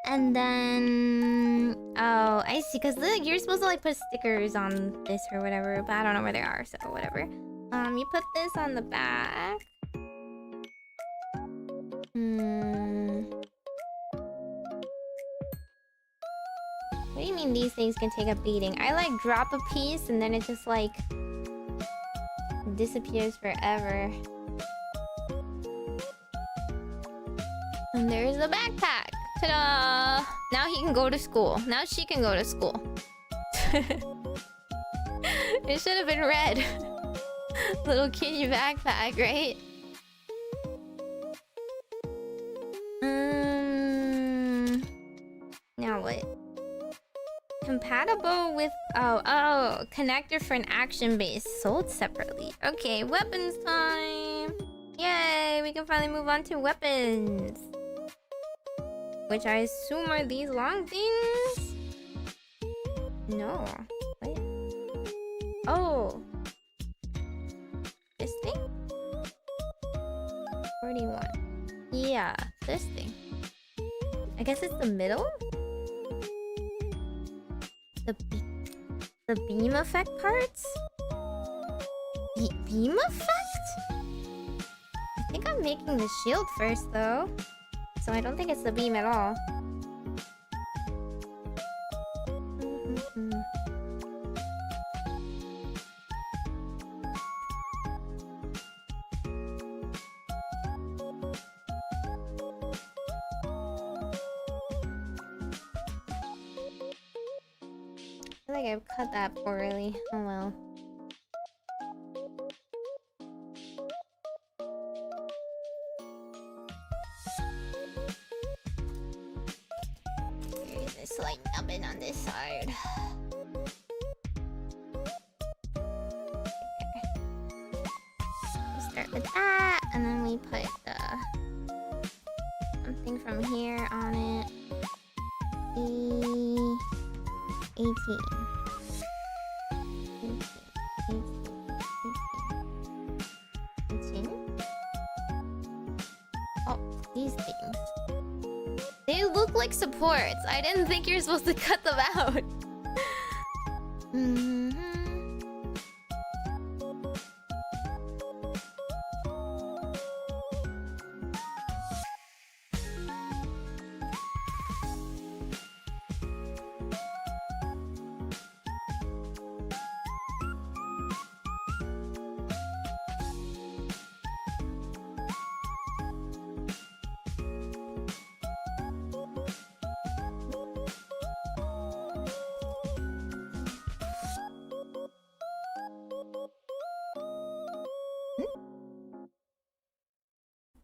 And then... oh, I see. Because you're supposed to like put stickers on this or whatever. But I don't know where they are, so whatever. You put this on the back. What do you mean these things can take a beating? I like drop a piece and then it just like... disappears forever. And there's the backpack. Ta-da! Now he can go to school. Now she can go to school. It should have been red. Little kitty backpack, right? Now what? Compatible with... oh, connector for an action base. Sold separately. Okay, weapons time! Yay! We can finally move on to weapons. Which I assume are these long things? No. Wait. Oh! This thing? 41. Yeah, this thing. I guess it's the middle? The beam effect parts? Beam effect? I think I'm making the shield first though. So I don't think it's the beam at all. I feel like I've cut that poorly. Oh well. There's this like nubbin on this side. We'll start with that, and then we put something from here on it. 18. look like supports. I didn't think you were supposed to cut them out.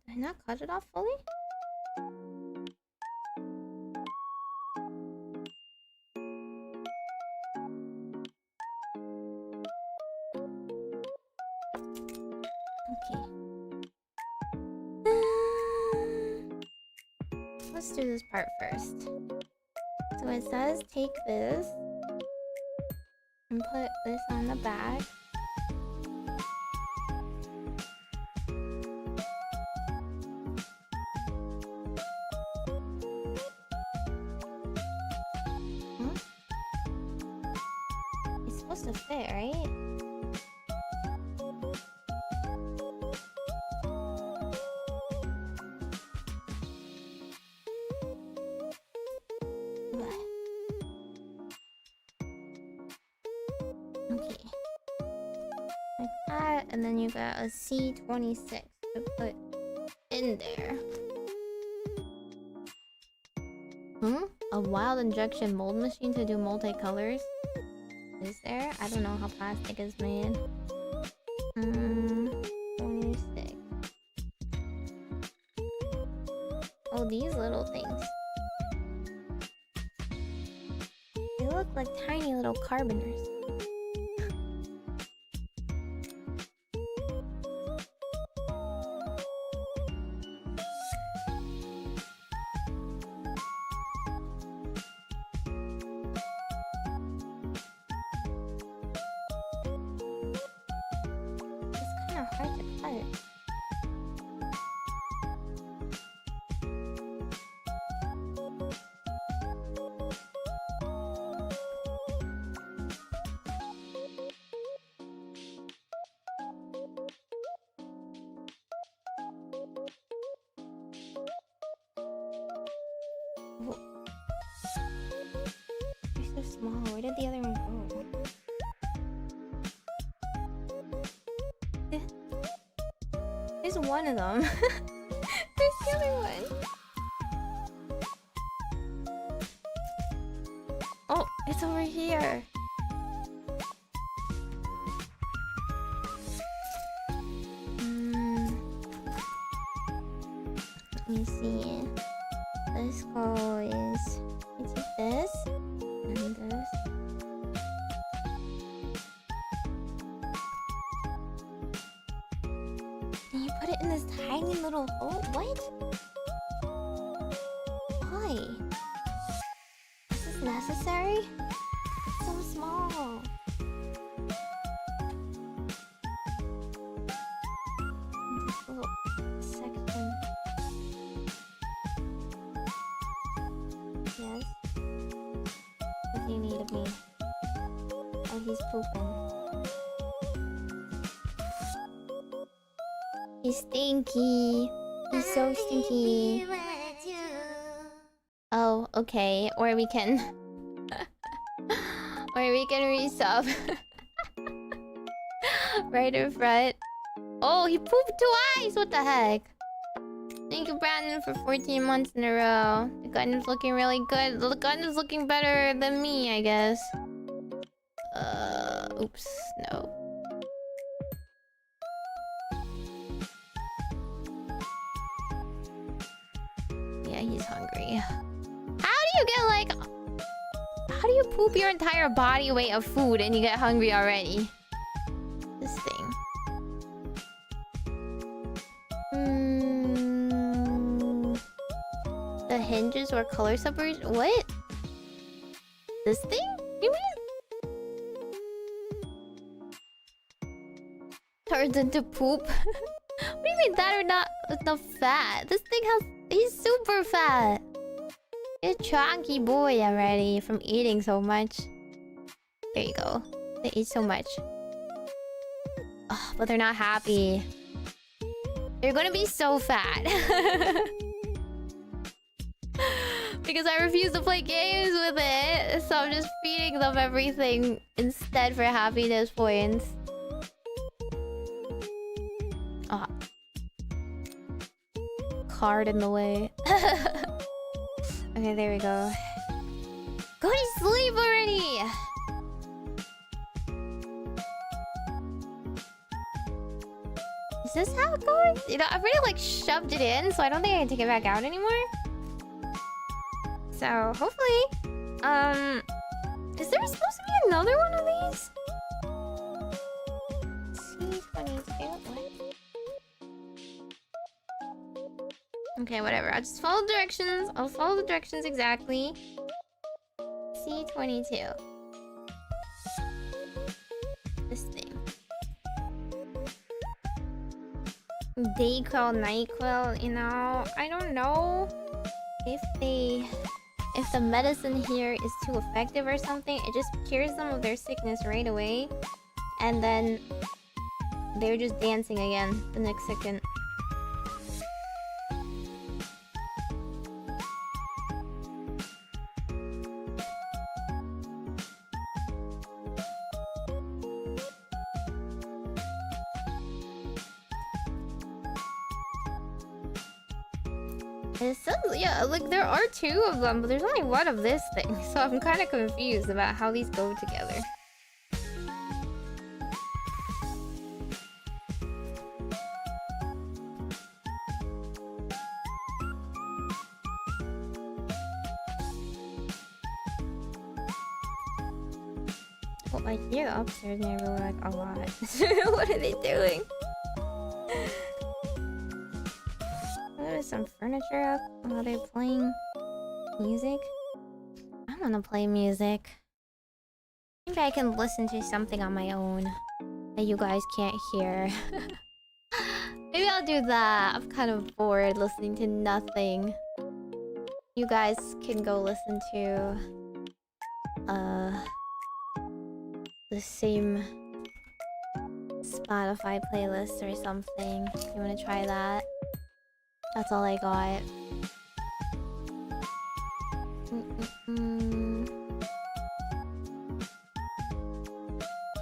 Did I not cut it off fully? Okay. Let's do this part first. So it says take this and put this on the back. It's supposed to fit, right? Okay. Like that, and then you got a C26 to put in there. A wild injection mold machine to do multicolors? Is there? I don't know how plastic is made. 26. Oh, these little things. They look like tiny little carboners. Hard to cut. Whoa. They're so small. Where did the other one go? There's one of them. There's the other one. Oh, it's over here. Let me see. This goal is it's this and this. And you put it in this tiny little hole? What? Why? Is this necessary? It's so small. This little section. Yes? What do you need of me? Oh, he's pooping. He's stinky. He's so stinky. Oh, okay. Or we can... or we can resub. Right in front. Oh, he pooped twice! What the heck? Thank you, Brandon, for 14 months in a row. The Gundam's looking really good. The Gundam's looking better than me, I guess. Oops. No. Yeah, he's hungry. How do you get, like... How do you poop your entire body weight of food and you get hungry already? This thing. The hinges or color separation? What? This thing? You mean? Turns into poop? What do you mean that or not enough fat? This thing has... He's super fat. He You're a chunky boy already from eating so much. There you go. They eat so much. Oh, but they're not happy. They're gonna be so fat. Because I refuse to play games with it. So I'm just feeding them everything instead for happiness points. Oh. Card in the way. Okay, there we go. Go to sleep already! Is this how it goes? You know, I've already like shoved it in, so I don't think I can take it back out anymore. So hopefully, is there supposed to be another one of these? C22. What? Okay, whatever. I'll just follow the directions. I'll follow the directions exactly. C22. This thing. Dayquil, NyQuil, you know, I don't know if the medicine here is too effective or something. It just cures them of their sickness right away. And then they're just dancing again the next second. It says, yeah, like there are 2 of them, but there's only 1 of this thing. So I'm kind of confused about how these go together. Oh, I hear the upstairs neighbor like a lot. What are they doing? There's some furniture up while they're playing music. I wanna play music. Maybe I can listen to something on my own that you guys can't hear. Maybe I'll do that. I'm kind of bored listening to nothing. You guys can go listen to the same Spotify playlist or something. If you wanna try that. That's all I got.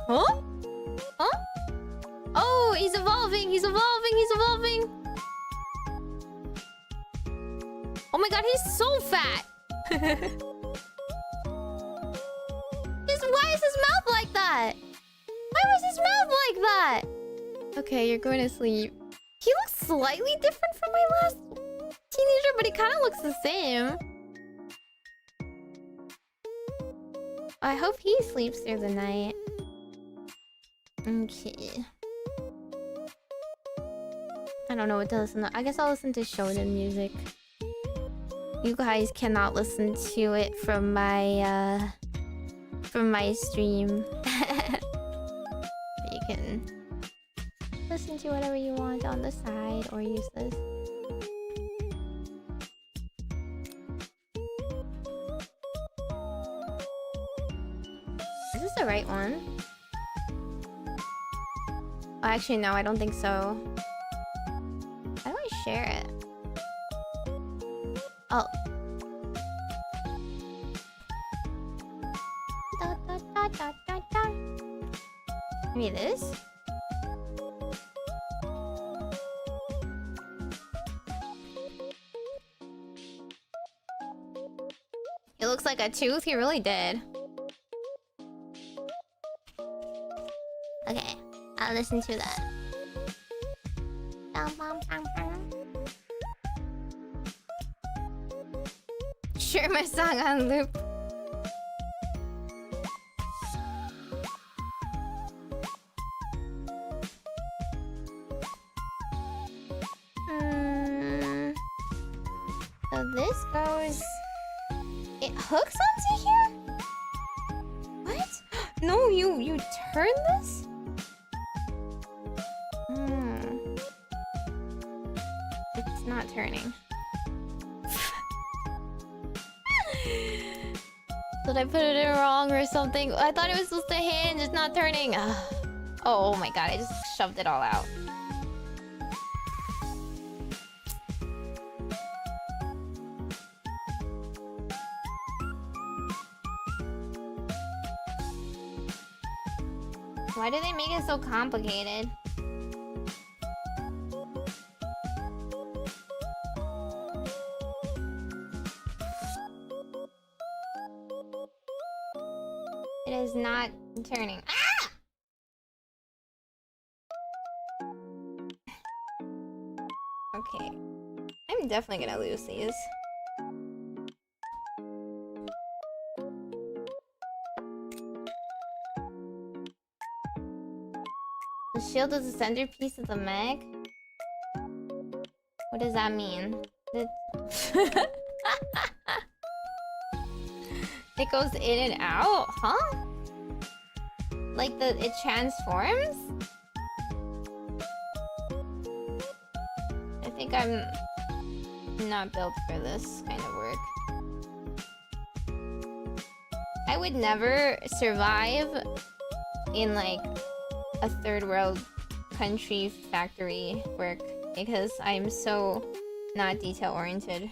Huh? Huh? Oh, he's evolving! He's evolving! He's evolving! Oh my god, he's so fat! Why is his mouth like that? Why was his mouth like that? Okay, you're going to sleep. He looks slightly different from my last teenager, but he kind of looks the same. I hope he sleeps through the night. Okay. I don't know what to listen to. I guess I'll listen to shonen music. You guys cannot listen to it from my stream. You can listen to whatever you want on the side or use this. Is this the right one? Oh, actually, no, I don't think so. How do I share it? Oh. Maybe this? It looks like a tooth. He really did. Okay, I'll listen to that. Share my song on loop. So this goes... It hooks onto here? What? No, you turn this? It's not turning. did I put it in wrong or something? I thought it was supposed to hinge. It's not turning. Oh my god, I just shoved it all out. Why do they make it so complicated? It is not turning. Ah! Okay. I'm definitely gonna lose these. The shield is the centerpiece of the mech? What does that mean? It goes in and out? Huh? Like it transforms? I think I'm not built for this kind of work. I would never survive in like a third world country factory work because I'm so not detail oriented.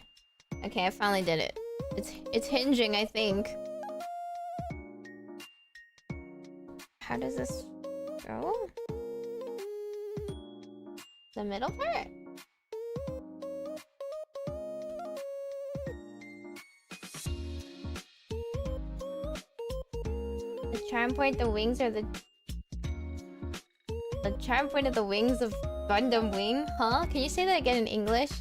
Okay, I finally did it. It's hinging, I think. How does this go? The middle part? The charm point, the wings are the charm point of the wings of Gundam wing? Huh? Can you say that again in English?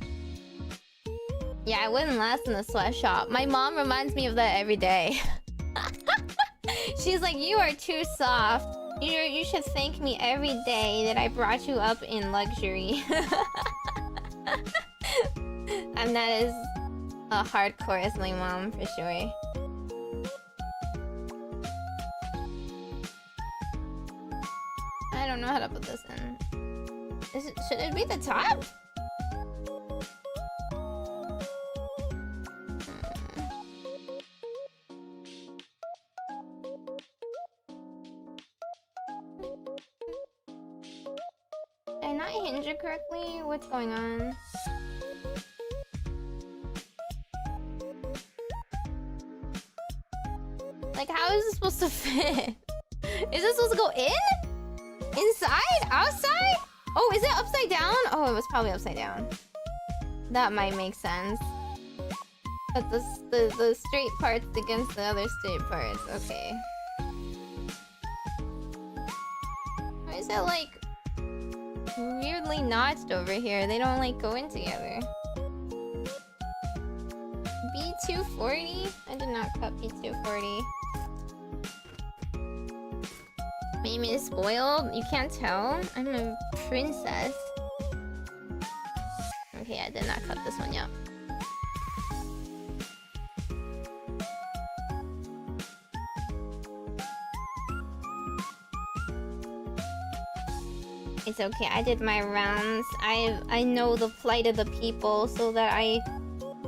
Yeah, I wouldn't last in the sweatshop. My mom reminds me of that every day. She's like, you are too soft. You should thank me every day that I brought you up in luxury. I'm not as hardcore as my mom, for sure. I don't know how to put this in. Should it be the top? Did I not hinge it correctly? What's going on? Like, how is this supposed to fit? Is this supposed to go in? Inside? Outside? Oh, is it upside down? Oh, it was probably upside down. That might make sense. But the straight parts against the other straight parts. Okay. Why is it like weirdly notched over here? They don't like go in together. B240? I did not cut B240. Meimi is spoiled? You can't tell? I'm a princess. Okay, I did not cut this one yet. It's okay, I did my rounds. I know the plight of the people so that I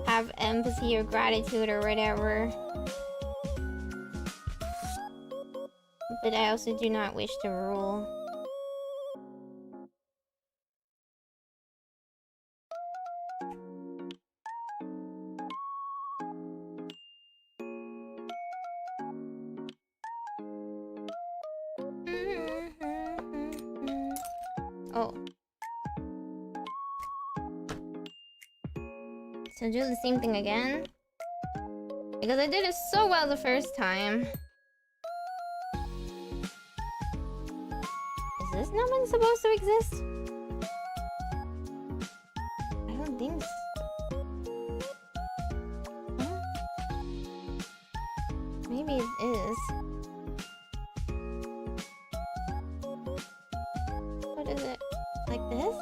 have empathy or gratitude or whatever. But I also do not wish to rule. Oh. So do the same thing again? Because I did it so well the first time. Is this not one supposed to exist? I don't think so. Huh? Maybe it is. What is it? Like this?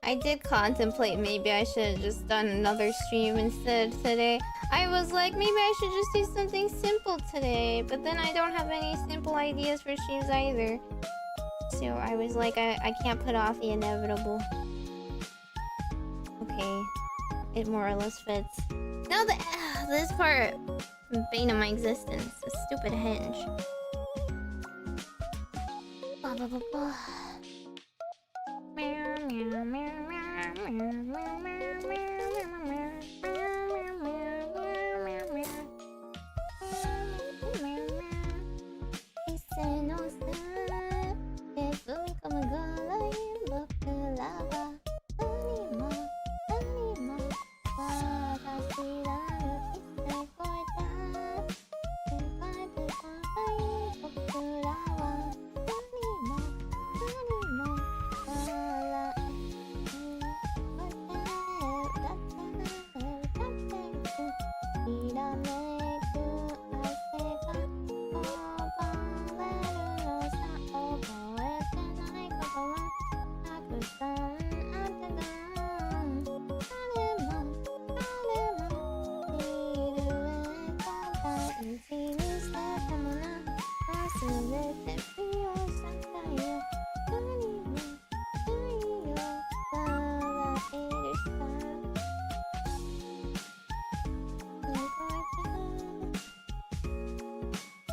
I did contemplate maybe I should have just done another stream instead today. I was like, maybe I should just do something simple today, but then I don't have any simple ideas for streams either. So I was like, I can't put off the inevitable. Okay, it more or less fits. Now this part, bane of my existence, a stupid hinge. Blah, blah, blah, blah.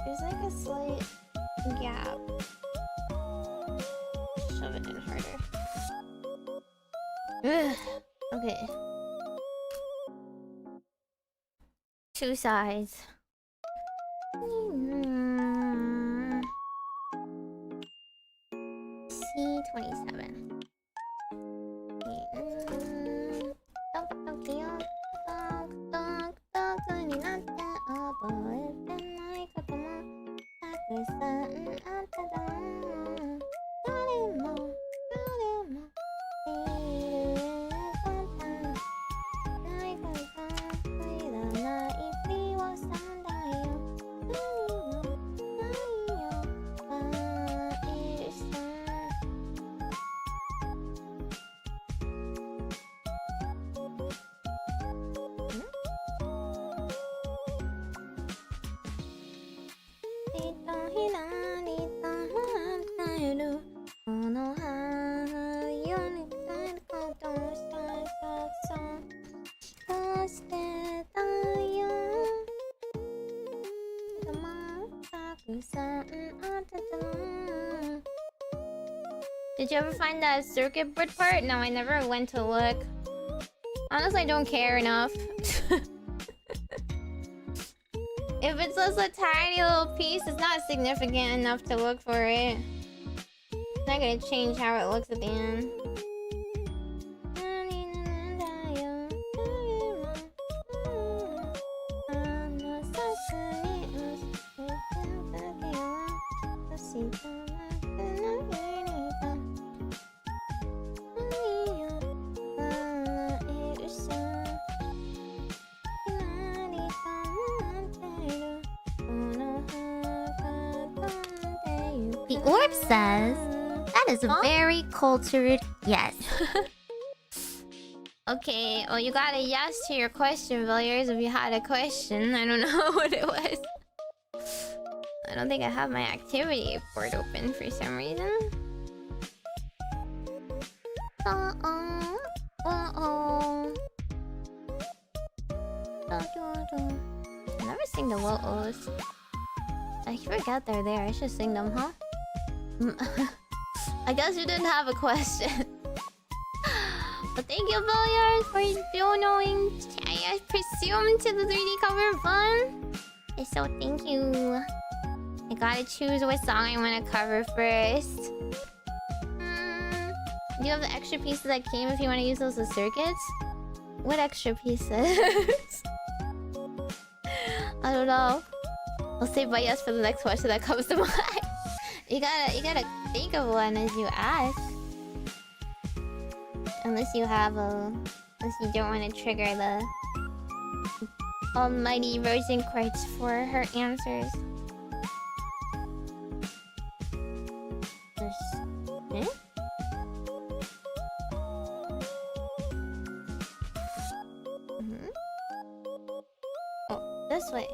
There's like a slight gap. Shove it in harder. Ugh. Okay. Two sides. C27. Did you ever find that circuit board part? No, I never went to look. Honestly, I don't care enough. If it's just a tiny little piece, it's not significant enough to look for it. It's not gonna change how it looks at the end. The orb says that is a very cultured yes. Okay, well you got a yes to your question, Villiers, if you had a question. I don't know what it was. I don't think I have my activity board open for some reason. Uh-oh. Uh-oh. I never sing the whoa-ohs. I forgot they're there. I should sing them, huh? I guess you didn't have a question. But thank you, Villiers, for donating, I presume, to the 3D cover fun. So thank you. I gotta choose what song I want to cover first. Do you have the extra pieces that came if you want to use those as circuits? What extra pieces? I don't know. I'll save my yes for the next question that comes to mind. You gotta think of one as you ask. Unless you don't want to trigger the almighty Virgin Quartz for her answers. this way.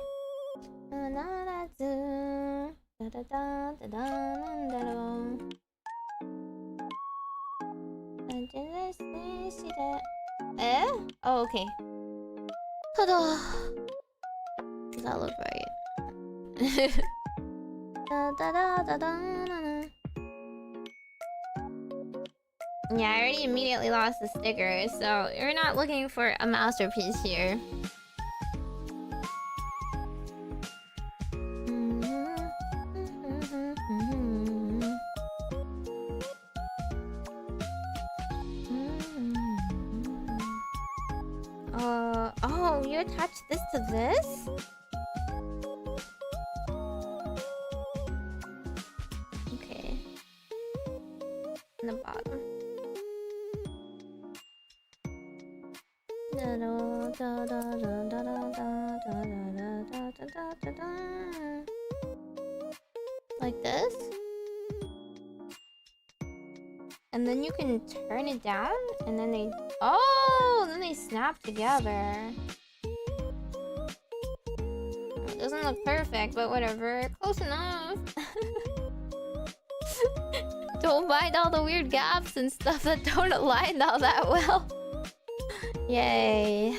Eh? Oh, okay. Does that look right? Yeah, I already immediately lost the sticker, so you're not looking for a masterpiece here. Oh, you attached this to this? Okay. In the bottom. Like this? And then you can turn it down, and then they... Oh! Then they snap together. It doesn't look perfect, but whatever. Close enough. Don't mind all the weird gaps and stuff that don't align all that well. Yay.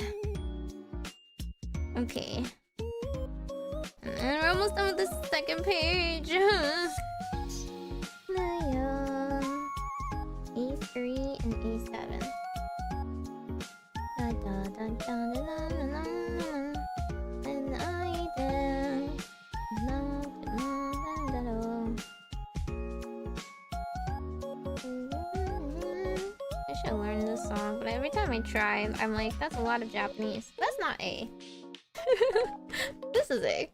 Okay. And we're almost done with the second page. A3 and A7. And I should learn this song, but every time I try, I'm like, that's a lot of Japanese. That's not A. This is A.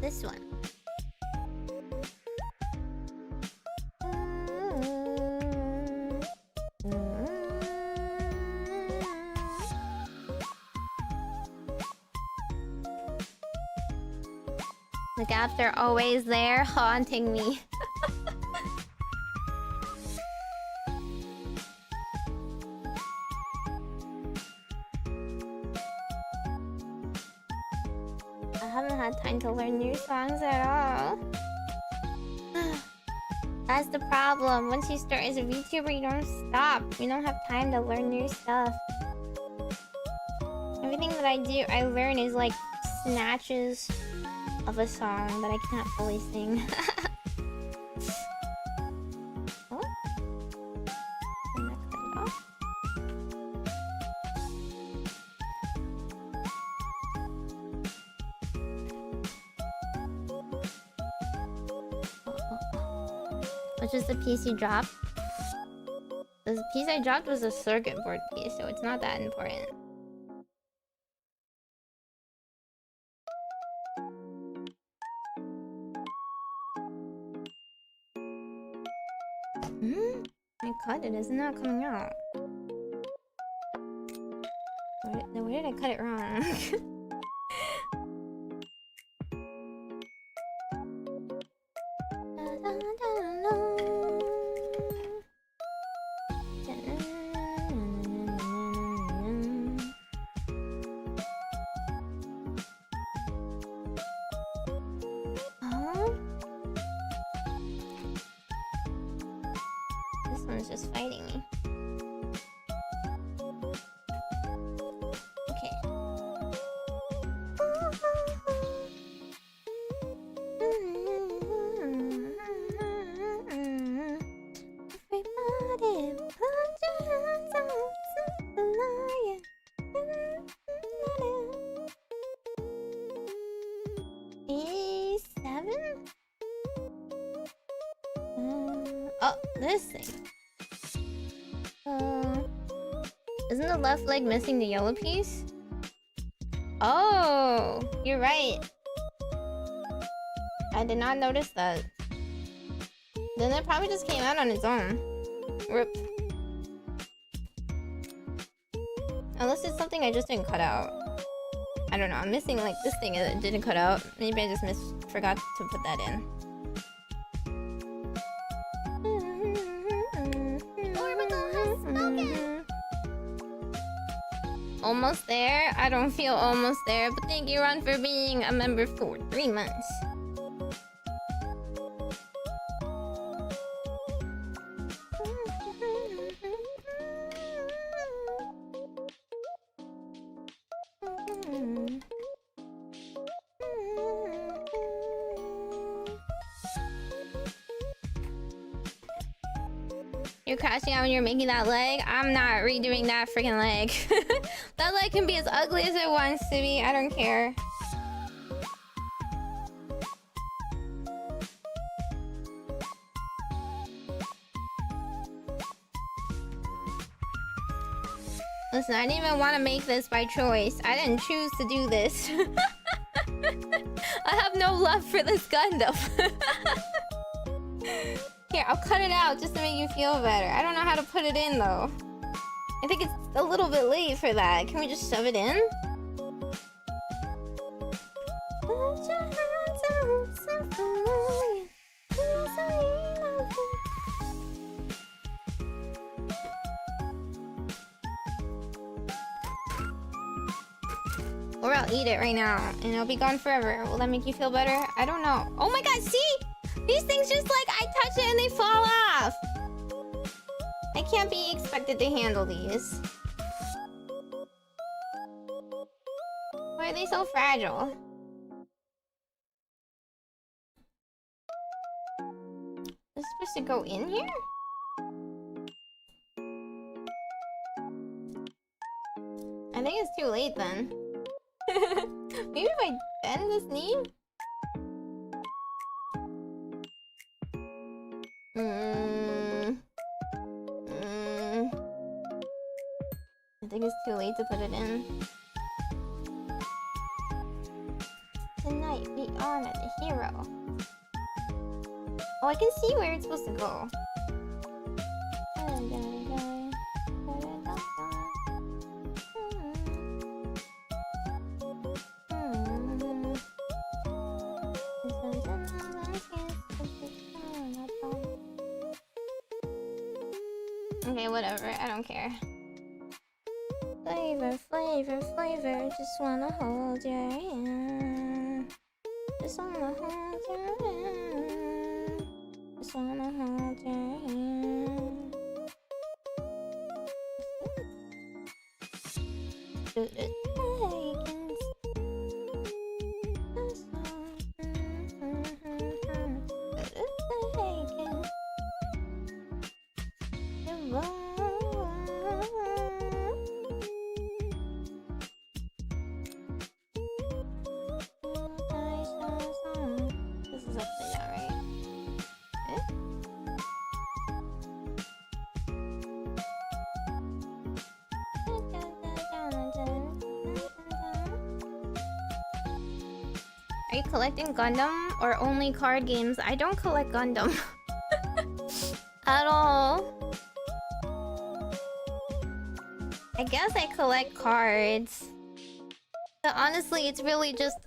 This one. The gaps are always there, haunting me. I haven't had time to learn new songs at all. That's the problem. Once you start as a VTuber, you don't stop. You don't have time to learn new stuff. Everything that I do, I learn is like snatches of a song that I can't fully sing. Oh? Can I cut it off? Which is the piece you dropped? The piece I dropped was a circuit board piece, so it's not that important. I cut it, it's not coming out. Where did I cut it wrong? This one's just fighting me. Okay. Everybody put your hands up to the lion. A7? Oh, this thing. Isn't the left leg missing the yellow piece? Oh, you're right. I did not notice that. Then it probably just came out on its own. Rip. Unless it's something I just didn't cut out. I don't know, I'm missing like this thing that didn't cut out. Maybe I just forgot to put that in. almost there? I don't feel almost there, but thank you, Ron, for being a member for 3 months. You're crashing out when you're making that leg? I'm not redoing that freaking leg. That leg can be as ugly as it wants to be. I don't care. Listen, I didn't even want to make this by choice. I didn't choose to do this. I have no love for this Gundam. Here, I'll cut it out just to make you feel better. I don't know how to put it in, though. I think it's a little bit late for that. Can we just shove it in? Or I'll eat it right now, and it'll be gone forever. Will that make you feel better? I don't know. Oh my god, see? These things just like, I touch it and they fall off. I can't be expected to handle these. Why are they so fragile? Is this supposed to go in here? I think it's too late then. Maybe if I bend this knee? I think it's too late to put it in. Tonight we honor the hero. Oh, I can see where it's supposed to go. Okay, whatever. I don't care. Flavor, flavor, flavor. Just wanna hold your hand. Just wanna hold your hand. Just wanna hold your hand. Are you collecting Gundam or only card games? I don't collect Gundam. At all. I guess I collect cards. But honestly, it's really just...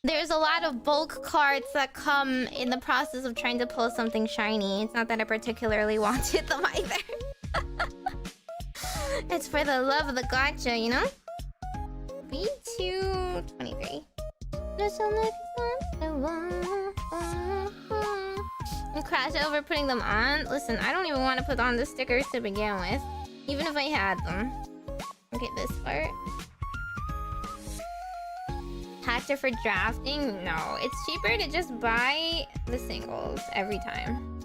There's a lot of bulk cards that come in the process of trying to pull something shiny. It's not that I particularly wanted them either. It's for the love of the gacha, you know? B223. And crash over putting them on? Listen, I don't even want to put on the stickers to begin with. Even if I had them. Okay, this part. Hatcher for drafting? No. It's cheaper to just buy the singles every time.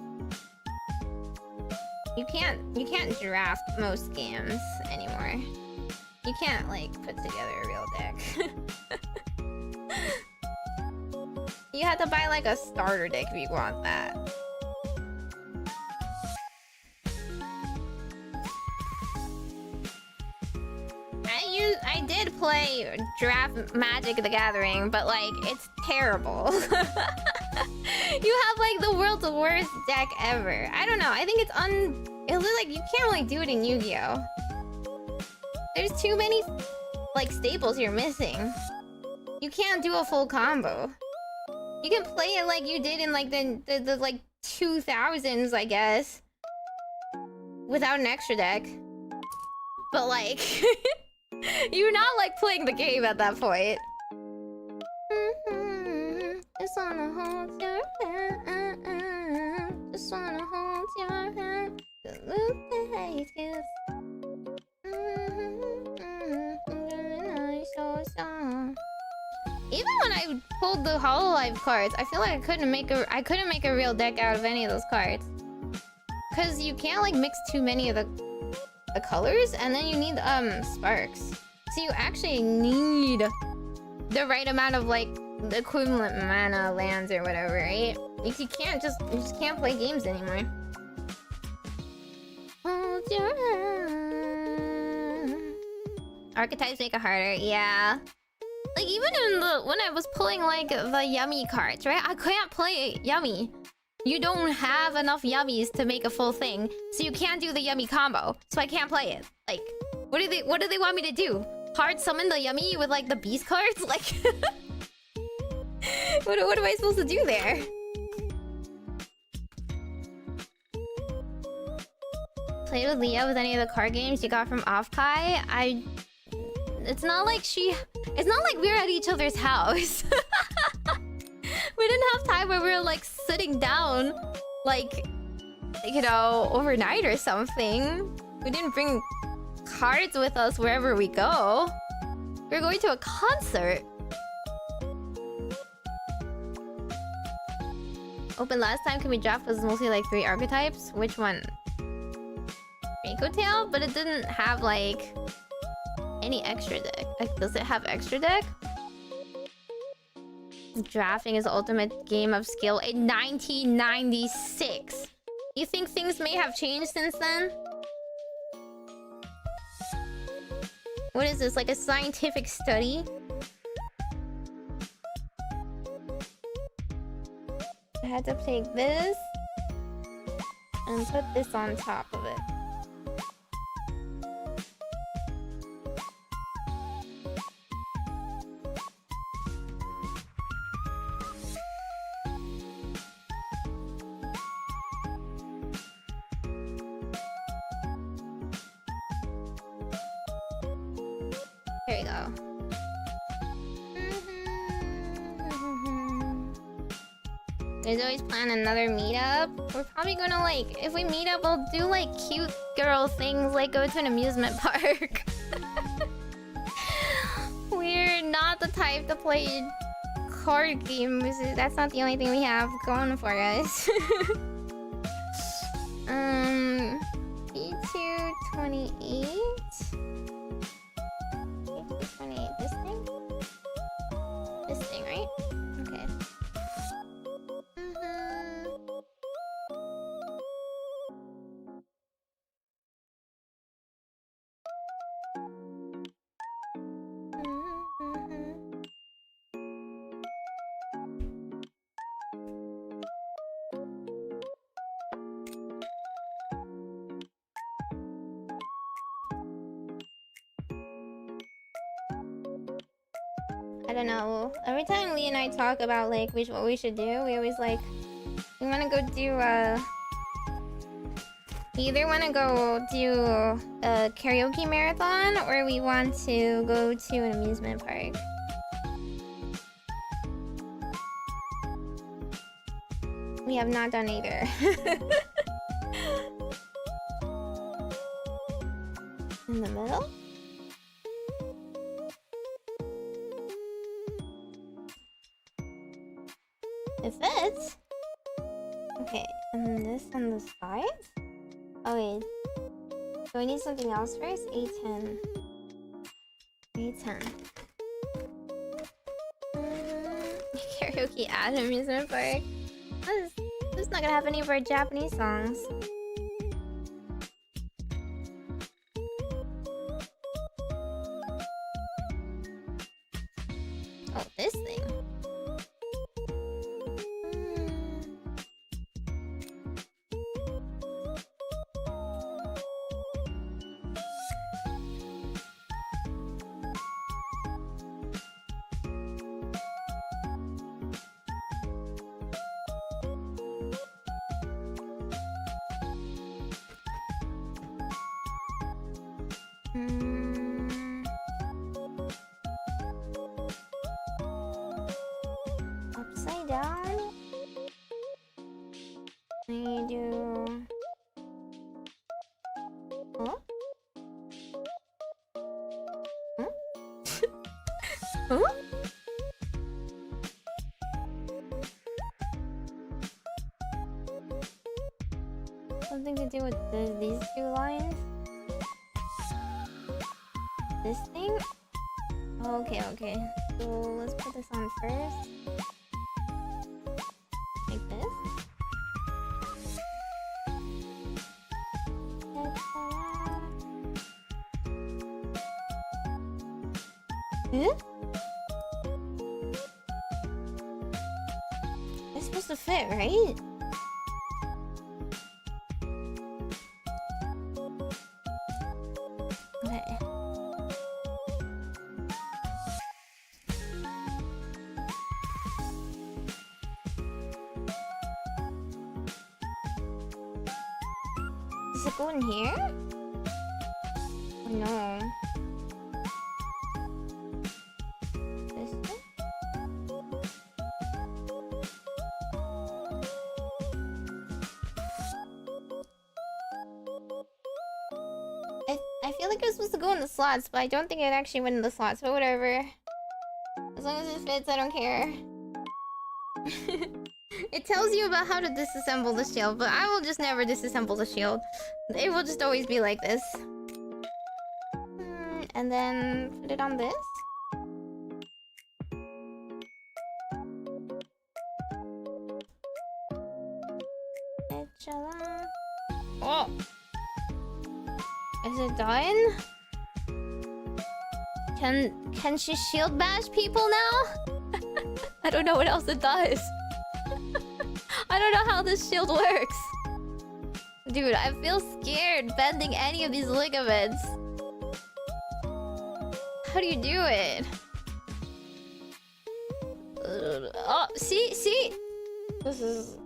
You can't draft most games anymore. You can't, like, put together a real deck. You have to buy, like, a starter deck if you want that. I did play Draft Magic the Gathering, but, like, it's terrible. You have, like, the world's worst deck ever. I don't know. I think it's like, you can't really do it in Yu-Gi-Oh! There's too many, like, staples you're missing. You can't do a full combo. You can play it like you did in, like, the like, 2000s, I guess. Without an extra deck. But, like... You're not like playing the game at that point. Just wanna hold your hand. Just wanna hold your hand. The look that kiss. Even when I pulled the Hololive cards, I feel like I couldn't make a real deck out of any of those cards. Cause you can't like mix too many of the colors, and then you need sparks. So you actually need the right amount of like the equivalent mana lands or whatever, right? Like you just can't play games anymore. Hold your hand. Archetypes make it harder, yeah. Like even in when I was pulling like the yummy cards, right? I can't play yummy. You don't have enough yummies to make a full thing, so you can't do the yummy combo. So I can't play it. Like, what do they want me to do? Hard summon the yummy with like the beast cards? Like, what am I supposed to do there? Played with Leah with any of the card games you got from Offkai? It's not like we were at each other's house. We didn't have time where we were like sitting down, like, you know, overnight or something. We didn't bring cards with us wherever we go. We were going to a concert. Open last time can we draft was mostly like 3 archetypes. Which one? Rico Tail? But it didn't have like any extra deck. Like, does it have extra deck? Drafting is the ultimate game of skill in 1996. You think things may have changed since then? What is this, like a scientific study? I had to take this and put this on top of it. Here we go. There's always plan another meetup. We're probably gonna like, if we meet up, we'll do like cute girl things, like go to an amusement park. We're not the type to play card games. That's not the only thing we have going for us. P228. 28. This thing? This thing, right? Okay. I don't know. Every time Lee and I talk about like what we should do, we always like we want to go do we either want to go do a karaoke marathon or we want to go to an amusement park. We have not done either. In the middle? It fits. Okay, and then this on the sides? Oh wait. So we need something else first? A10. A10. Karaoke at an amusement park. This is not gonna have any of our Japanese songs. Oh, this thing. Huh? Something to do with these two lines? This thing? Okay, okay. So let's put this on first. Like this. Huh? It's supposed to fit, right? Okay. Does it go in here? Oh, no. This one? I feel like it was supposed to go in the slots, but I don't think it actually went in the slots, but whatever. As long as it fits, I don't care. It tells you about how to disassemble the shield, but I will just never disassemble the shield. It will just always be like this. And then put it on this. Oh! Is it done? Can she shield bash people now? I don't know what else it does. I don't know how this shield works. Dude, I feel scared bending any of these ligaments. How do you do it? Oh, see? This is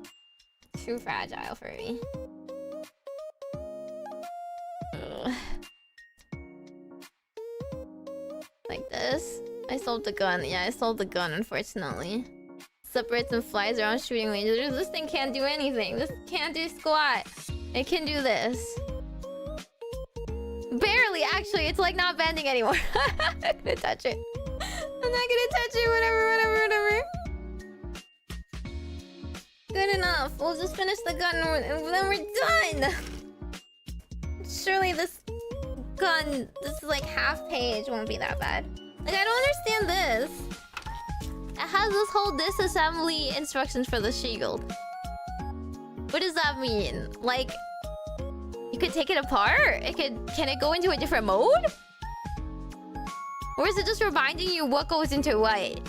too fragile for me. Like this. I sold the gun. Yeah, I sold the gun, unfortunately. Separates and flies around shooting ranges. This thing can't do anything. This can't do squat. It can do this. Barely, actually. It's like not bending anymore. I'm not gonna touch it. I'm not gonna touch it. Whatever. Good enough. We'll just finish the gun and then we're done. Surely this gun, this is like half page, won't be that bad. Like, I don't understand this. It has this whole disassembly instructions for the shield. What does that mean? Like, you could take it apart? Can it go into a different mode? Or is it just reminding you what goes into what?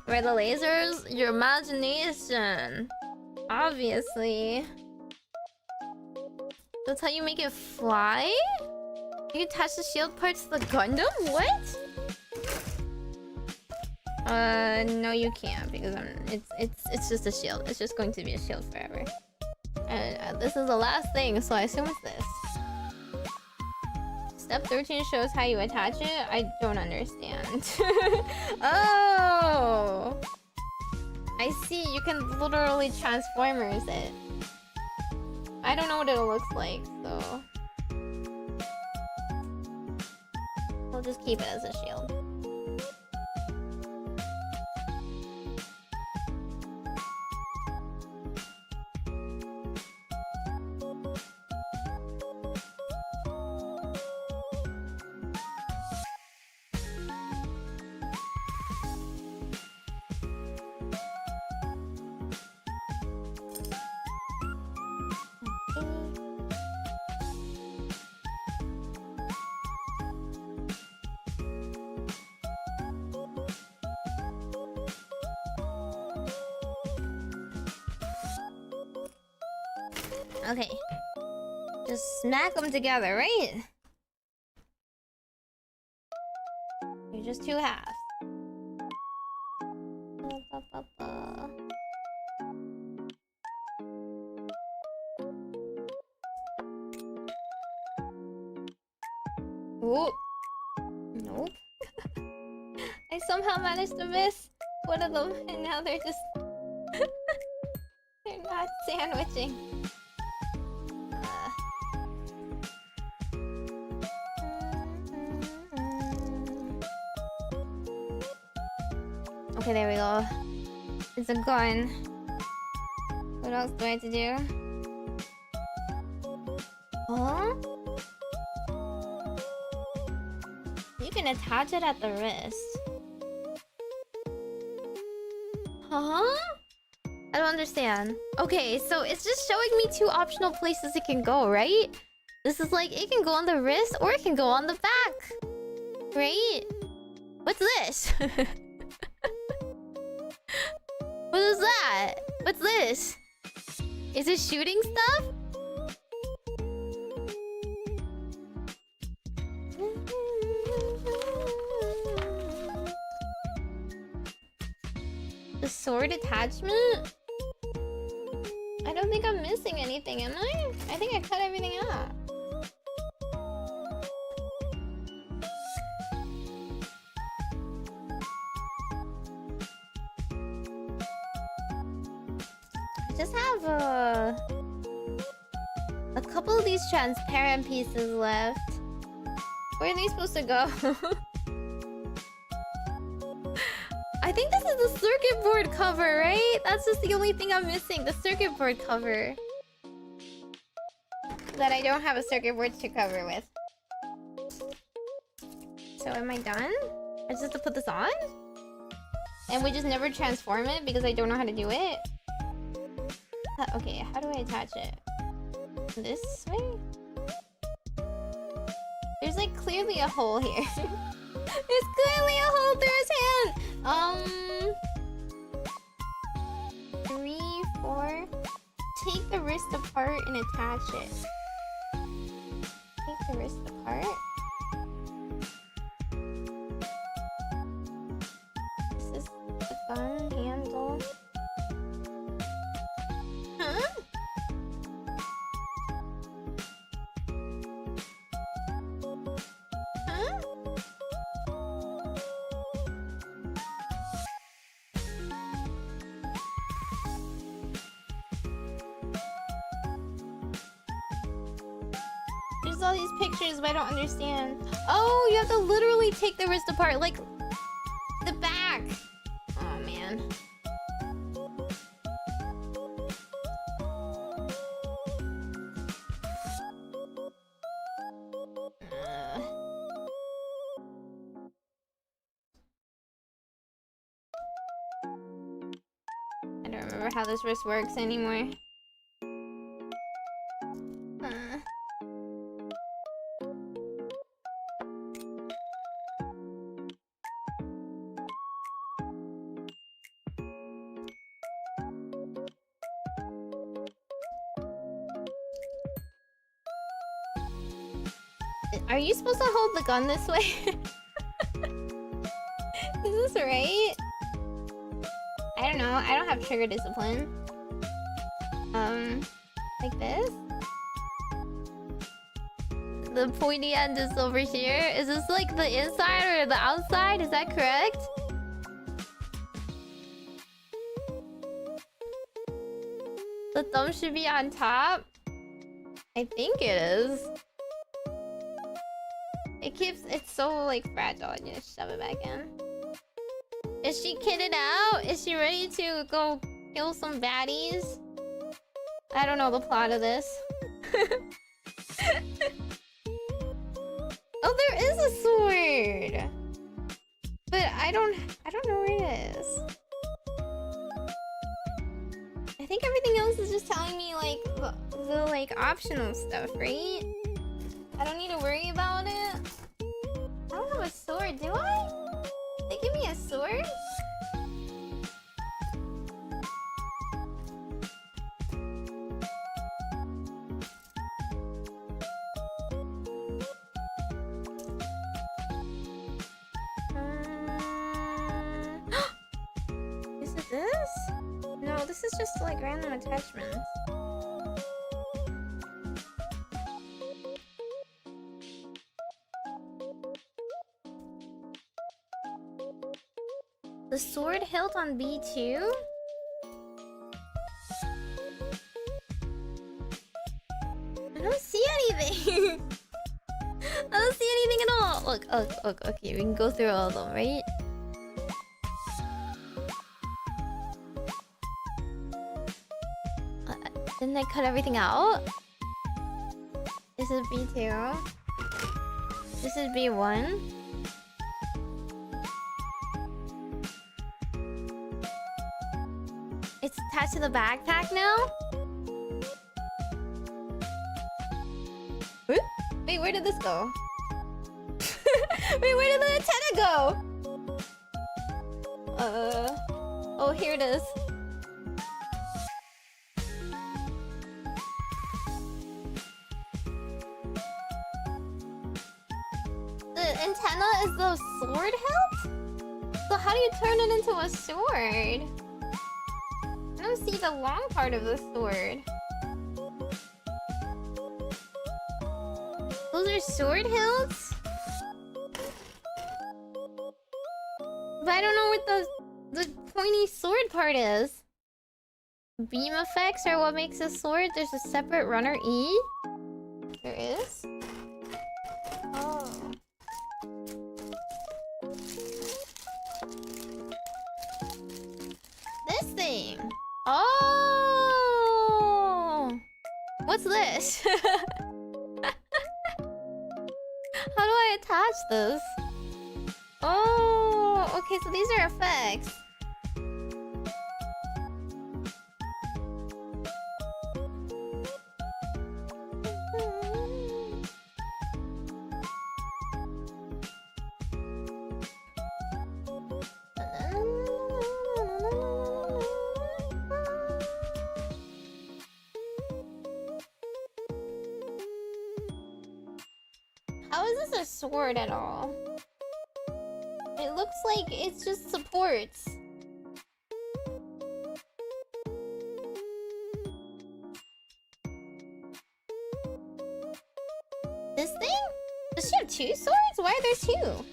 Where the lasers? Your imagination. Obviously. That's how you make it fly? You attach the shield parts to the Gundam? What? No, you can't because it's just a shield. It's just going to be a shield forever. And this is the last thing, so I assume it's this. Step 13 shows how you attach it. I don't understand. Oh! I see. You can literally Transformers it. I don't know what it looks like, so we'll just keep it as a shield. Okay. Just smack them together, right? You're just two halves. Whoop. Nope. I somehow managed to miss one of them, and now they're just... they're not sandwiching. Okay, there we go. It's a gun. What else do I have to do? Huh? You can attach it at the wrist. Huh? I don't understand. Okay, so it's just showing me 2 optional places it can go, right? This is like, it can go on the wrist or it can go on the back. Right? What's this? What is that? What's this? Is it shooting stuff? The sword attachment? I don't think I'm missing anything, am I? I think I cut everything out. I just have a couple of these transparent pieces left. Where are they supposed to go? I think this is the circuit board cover, right? That's just the only thing I'm missing. The circuit board cover. That I don't have a circuit board to cover with. So am I done? I just have to put this on? And we just never transform it because I don't know how to do it? Okay, how do I attach it? This way? There's like clearly a hole here. There's clearly a hole through his hand! 3, 4. Take the wrist apart and attach it. Take the wrist apart. This is the gun handle. Huh? Huh? There's all these pictures, but I don't understand. Oh, you have to literally take the wrist apart, like the back. Oh man. I don't remember how this wrist works anymore. Are you supposed to hold the gun this way? Is this right? I don't know. I don't have trigger discipline. Like this? The pointy end is over here. Is this like the inside or the outside? Is that correct? The thumb should be on top? I think it is. It's so like fragile. I need to shove it back in. Is she kitted out? Is she ready to go kill some baddies? I don't know the plot of this. Oh, there is a sword! But I don't know where it is. I think everything else is just telling me like the like optional stuff, right? I don't need to worry about it. I don't have a sword, do I? They give me a sword? Is it this? No, this is just like random attachments. The sword hilt on B2? I don't see anything! I don't see anything at all! Look, okay, we can go through all of them, right? I cut everything out? This is B2. This is B1. It's attached to the backpack now? Wait, where did this go? Wait, where did the antenna go? Oh, here it is. The antenna is the sword hilt? So how do you turn it into a sword? I don't see the long part of the sword. Those are sword hilts? But I don't know what the pointy sword part is. Beam effects are what makes a sword. There's a separate runner E. There is. Oh. This thing. Oh. What's this? How do I attach this? Oh, okay, so these are effects. How is this a sword at all? It looks like it's just supports. This thing? Does she have two swords? Why are there two?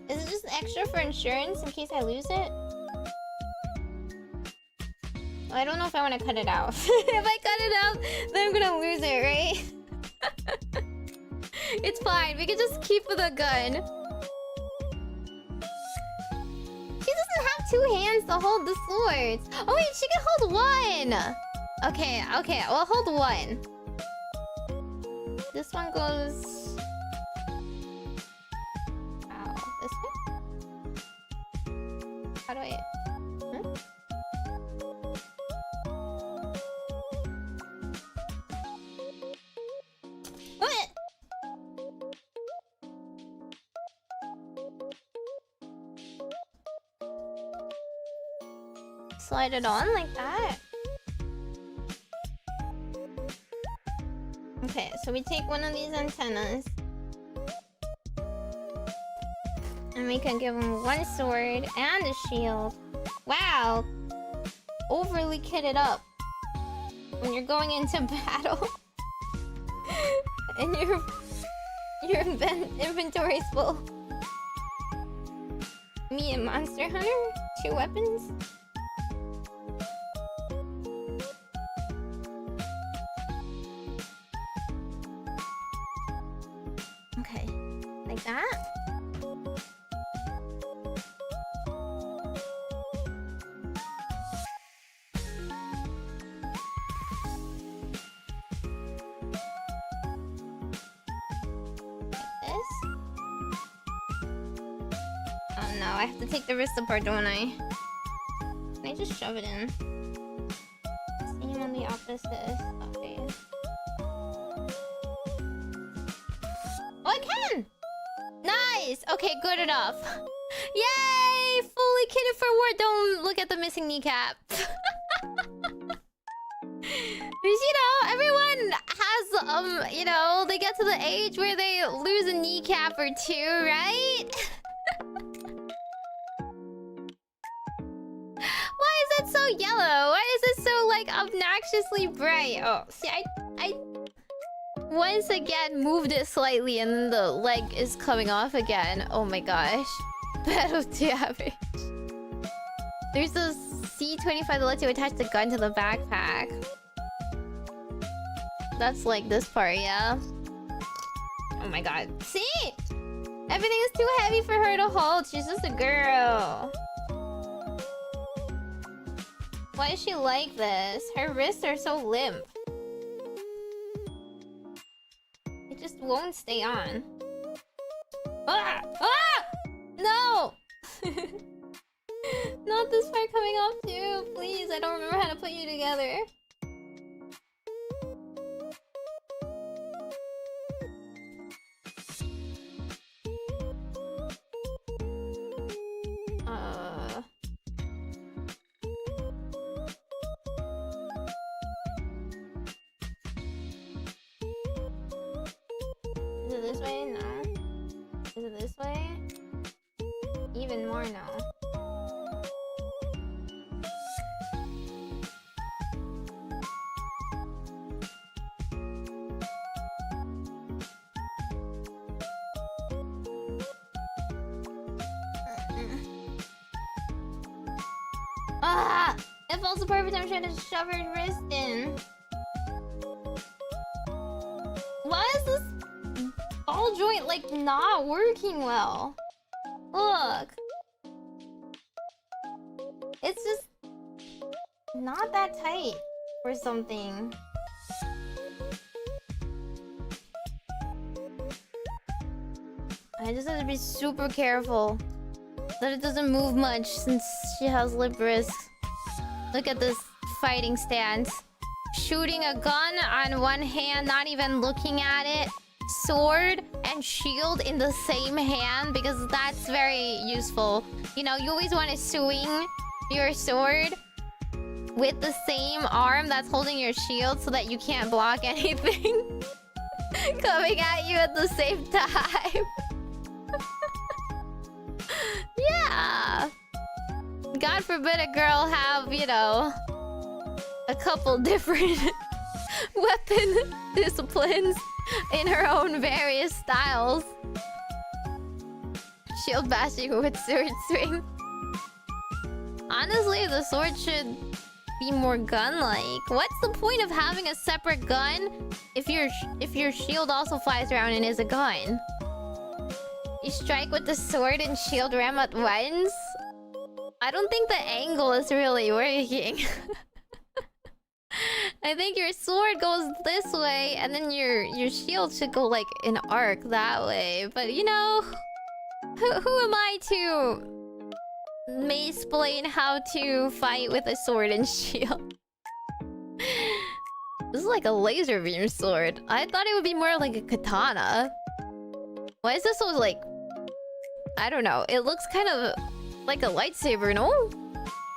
Is it just extra for insurance in case I lose it? I don't know if I want to cut it out. If I cut it out, then I'm gonna lose it, right? It's fine. We can just keep the gun. She doesn't have two hands to hold the swords. Oh wait, she can hold one. Okay, okay. Well, hold one. This one goes... Ow. This way? How do I... Huh? What? Slide it on like that. Okay, so we take one of these antennas. And we can give him one sword and a shield. Wow! Overly kitted up. When you're going into battle. And your inventory's full. Me and Monster Hunter? 2 weapons? Okay, like that. Oh no, I have to take the wrist apart, don't I? Can I just shove it in? Same on the opposite. Okay. Oh, I can! Nice! Okay, good enough. Yay! Fully kitted for war. Don't look at the missing kneecap. Because, you know, everyone has, you know, they get to the age where they lose a kneecap or two, right? Why is it so yellow? Why is it so, like, obnoxiously bright? Oh, see, I once again moved it slightly and then the leg is coming off again. Oh my gosh. Battle damage. There's a C25 that lets you attach the gun to the backpack. That's like this part, yeah? Oh my god. See? Everything is too heavy for her to hold. She's just a girl. Why is she like this? Her wrists are so limp. It just won't stay on. Ah! Ah! No! Not this part coming off too. Please, I don't remember how to put you together. Is it this way? No. Is it this way? Even more no. Ah! It falls apart every time I try to shove her wrist in. Why is this ball joint like not working well? Look. It's just not that tight or something. I just have to be super careful that it doesn't move much since she has lip wrists. Look at this fighting stance. Shooting a gun on one hand, not even looking at it. Sword and shield in the same hand because that's very useful. You know, you always want to swing your sword with the same arm that's holding your shield so that you can't block anything coming at you at the same time. Yeah. God forbid a girl have, you know, a couple different weapon disciplines in her own various styles. Shield bashing with sword swing. Honestly, the sword should be more gun-like. What's the point of having a separate gun if your shield also flies around and is a gun? You strike with the sword and shield ram at once? I don't think the angle is really working. I think your sword goes this way, and then your shield should go like an arc that way. But you know, who am I to mansplain how to fight with a sword and shield? This is like a laser beam sword. I thought it would be more like a katana. Why is this so like... I don't know. It looks kind of like a lightsaber, no?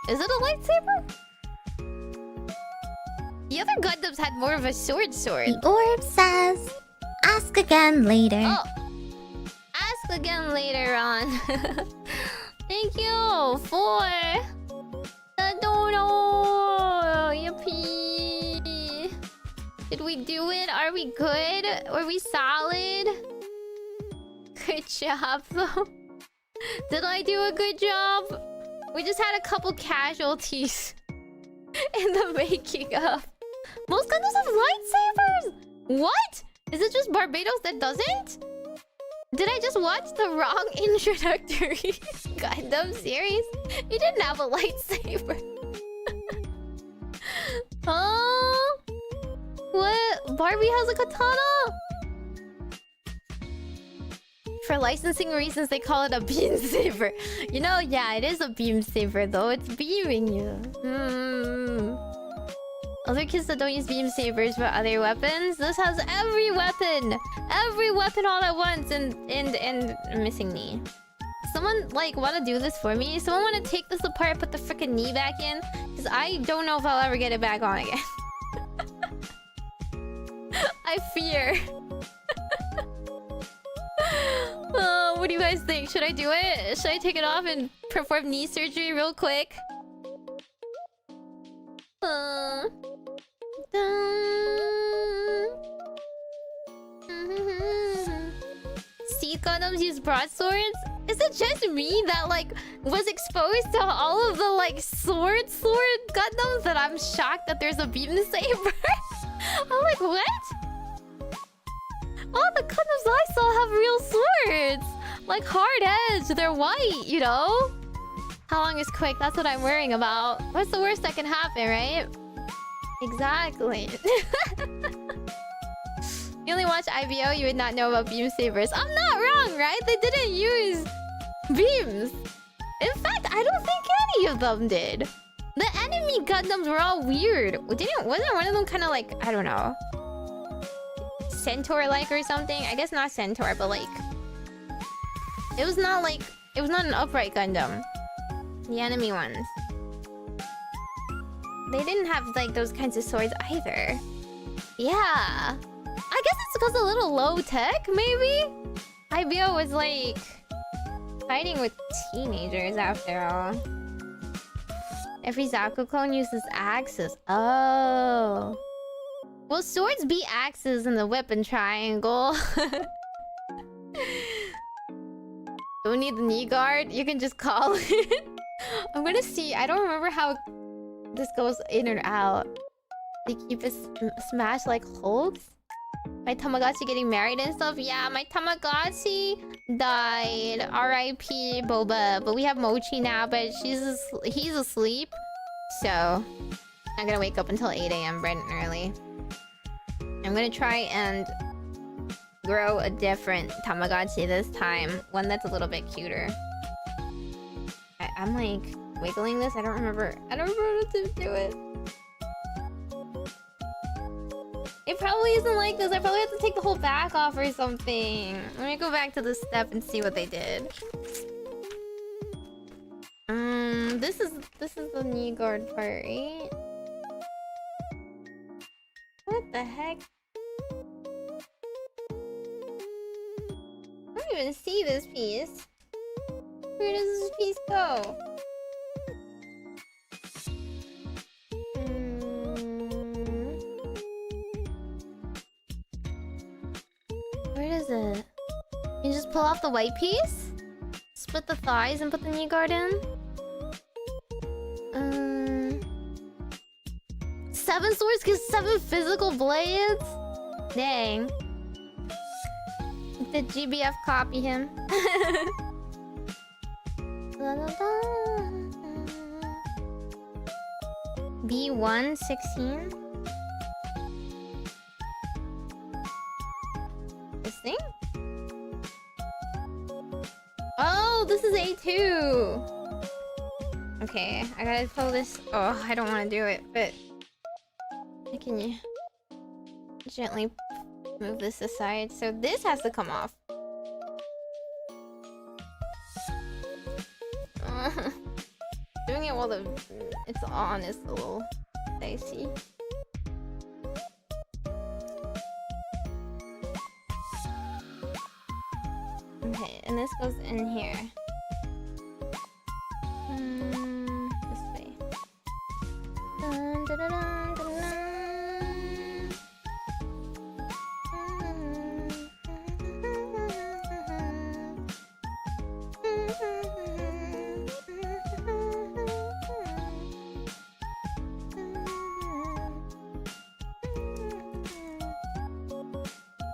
Is it a lightsaber? The other Gundams had more of a sword. The orb says, ask again later. Oh. Ask again later on. Thank you for the dono. Yippee. Did we do it? Are we good? Are we solid? Good job, though. Did I do a good job? We just had a couple casualties in the making of. Most Gundams have lightsabers! What? Is it just Barbados that doesn't? Did I just watch the wrong introductory Gundam series? You didn't have a lightsaber. Oh, what? Barbie has a katana? For licensing reasons, they call it a beam saber. You know, yeah, it is a beam saber though. It's beaming you. Other kids that don't use beam sabers for other weapons. This has every weapon all at once, and missing knee. Someone like want to do this for me? Someone want to take this apart, put the freaking knee back in? Because I don't know if I'll ever get it back on again. I fear. What do you guys think? Should I do it? Should I take it off and perform knee surgery real quick? Seed Gundams use broadswords? Is it just me that like was exposed to all of the like sword Gundams that I'm shocked that there's a beam saber? I'm like, what? All the Gundams I saw have real swords! Like hard edge, they're white, you know? How long is quick? That's what I'm worrying about. What's the worst that can happen, right? Exactly. You only watch IBO, you would not know about beam sabers. I'm not wrong, right? They didn't use beams. In fact, I don't think any of them did. The enemy Gundams were all weird. Wasn't one of them kind of like, I don't know, Centaur-like or something? I guess not Centaur, but like... It was not an upright Gundam. The enemy ones. They didn't have like those kinds of swords either. Yeah. I guess it's because a little low tech, maybe? IBO was like fighting with teenagers after all. Every Zaku clone uses axes. Oh. Will swords be axes in the weapon triangle? Don't need the knee guard. You can just call it. I'm gonna see. I don't remember how this goes in or out. They keep it smashed like Hulks? My Tamagotchi getting married and stuff? Yeah, my Tamagotchi died. R.I.P. Boba. But we have Mochi now, but he's asleep. So, I'm gonna wake up until 8 AM bright and early. I'm gonna try and grow a different Tamagotchi this time. One that's a little bit cuter. I'm like wiggling this. I don't remember how to do it. It probably isn't like this. I probably have to take the whole back off or something. Let me go back to the step and see what they did. This is the knee guard part, right? What the heck? I don't even see this piece. Where does this piece go? Where does it? You just pull off the white piece? Split the thighs and put the knee guard in? 7 swords get 7 physical blades? Dang. Did GBF copy him? B1 16. This thing? Oh, this is A2. Okay, I gotta pull this. Oh, I don't want to do it, but can you gently move this aside? So this has to come off. Doing it while it's on is a little dicey. Okay, and this goes in here. This way. Dun, dun, dun, dun, dun, dun.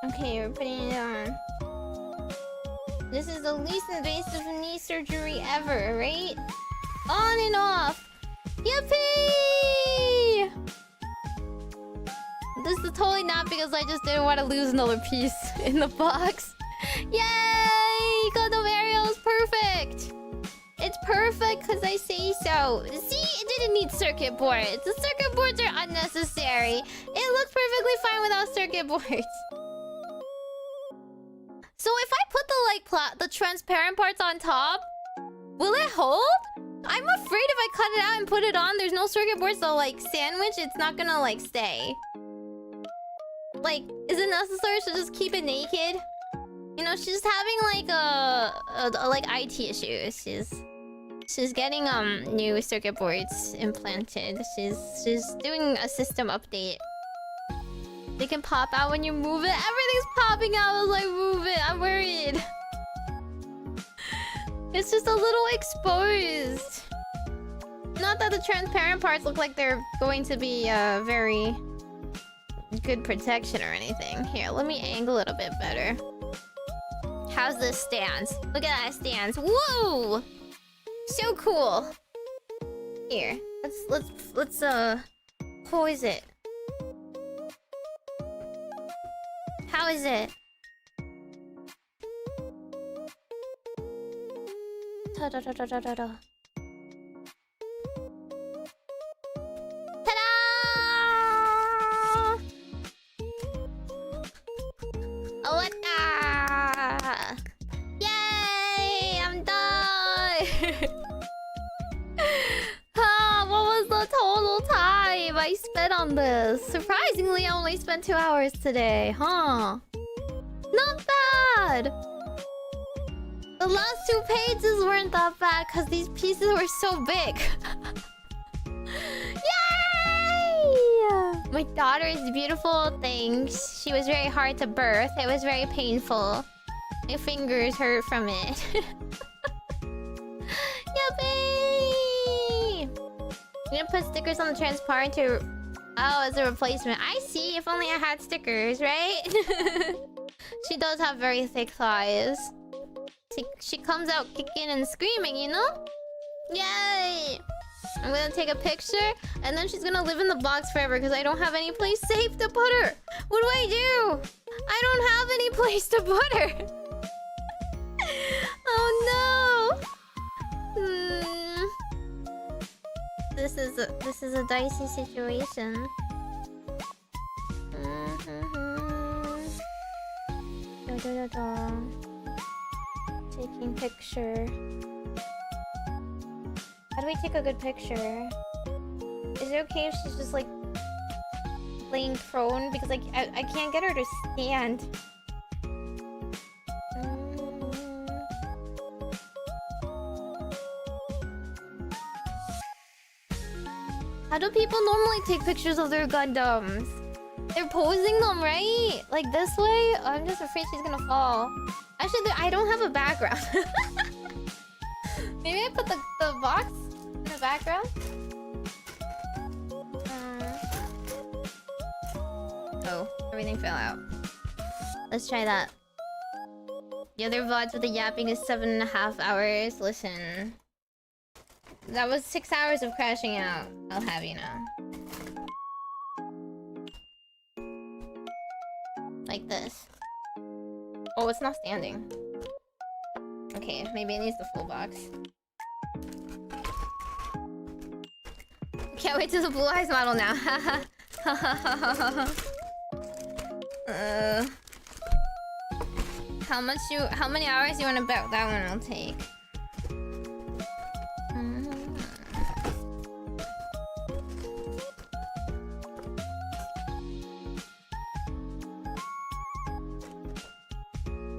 Okay, we're putting it on. This is the least invasive knee surgery ever, right? On and off. Yippee! This is totally not because I just didn't want to lose another piece in the box. Yay! Gundam Aerial is perfect! It's perfect because I say so. See, it didn't need circuit boards. The circuit boards are unnecessary. It looks perfectly fine without circuit boards. So if I put the transparent parts on top, will it hold? I'm afraid if I cut it out and put it on, there's no circuit boards, so like sandwich, it's not gonna like stay. Like, is it necessary to just keep it naked? You know, she's having like like IT issues. She's getting new circuit boards implanted. She's doing a system update. They can pop out when you move it. Everything's popping out as I move it. I'm worried. It's just a little exposed. Not that the transparent parts look like they're going to be very good protection or anything. Here, let me angle it a bit better. How's this stance? Look at that stance. Whoa! So cool. Here, let's who is it? How is it? Ta da da da da da da. Ta-da! Oh, what the? Yay! I'm done. What was the total time I spent on this? Surprisingly, I only spent 2 hours today, huh? Not bad! The last 2 pages weren't that bad because these pieces were so big. Yay! My daughter is beautiful, thanks. She was very hard to birth. It was very painful. My fingers hurt from it. Yippee! I'm gonna put stickers on the transparent to... Oh, as a replacement. I see. If only I had stickers, right? She does have very thick thighs. She comes out kicking and screaming, you know? Yay! I'm gonna take a picture, and then she's gonna live in the box forever because I don't have any place safe to put her. What do I do? I don't have any place to put her. Oh no! This is a dicey situation. Taking picture. How do we take a good picture? Is it okay if she's just like laying prone? Because like I can't get her to stand. How do people normally take pictures of their Gundams? They're posing them, right? Like this way? I'm just afraid she's gonna fall. Actually, I don't have a background. Maybe I put the box in the background? Oh, everything fell out. Let's try that. The other VODs with the yapping is 7.5 hours. Listen. That was 6 hours of crashing out. I'll have you know. Like this. Oh, it's not standing. Okay, maybe it needs the full box. Can't wait to the blue eyes model now. How many hours you want to bet that one will take?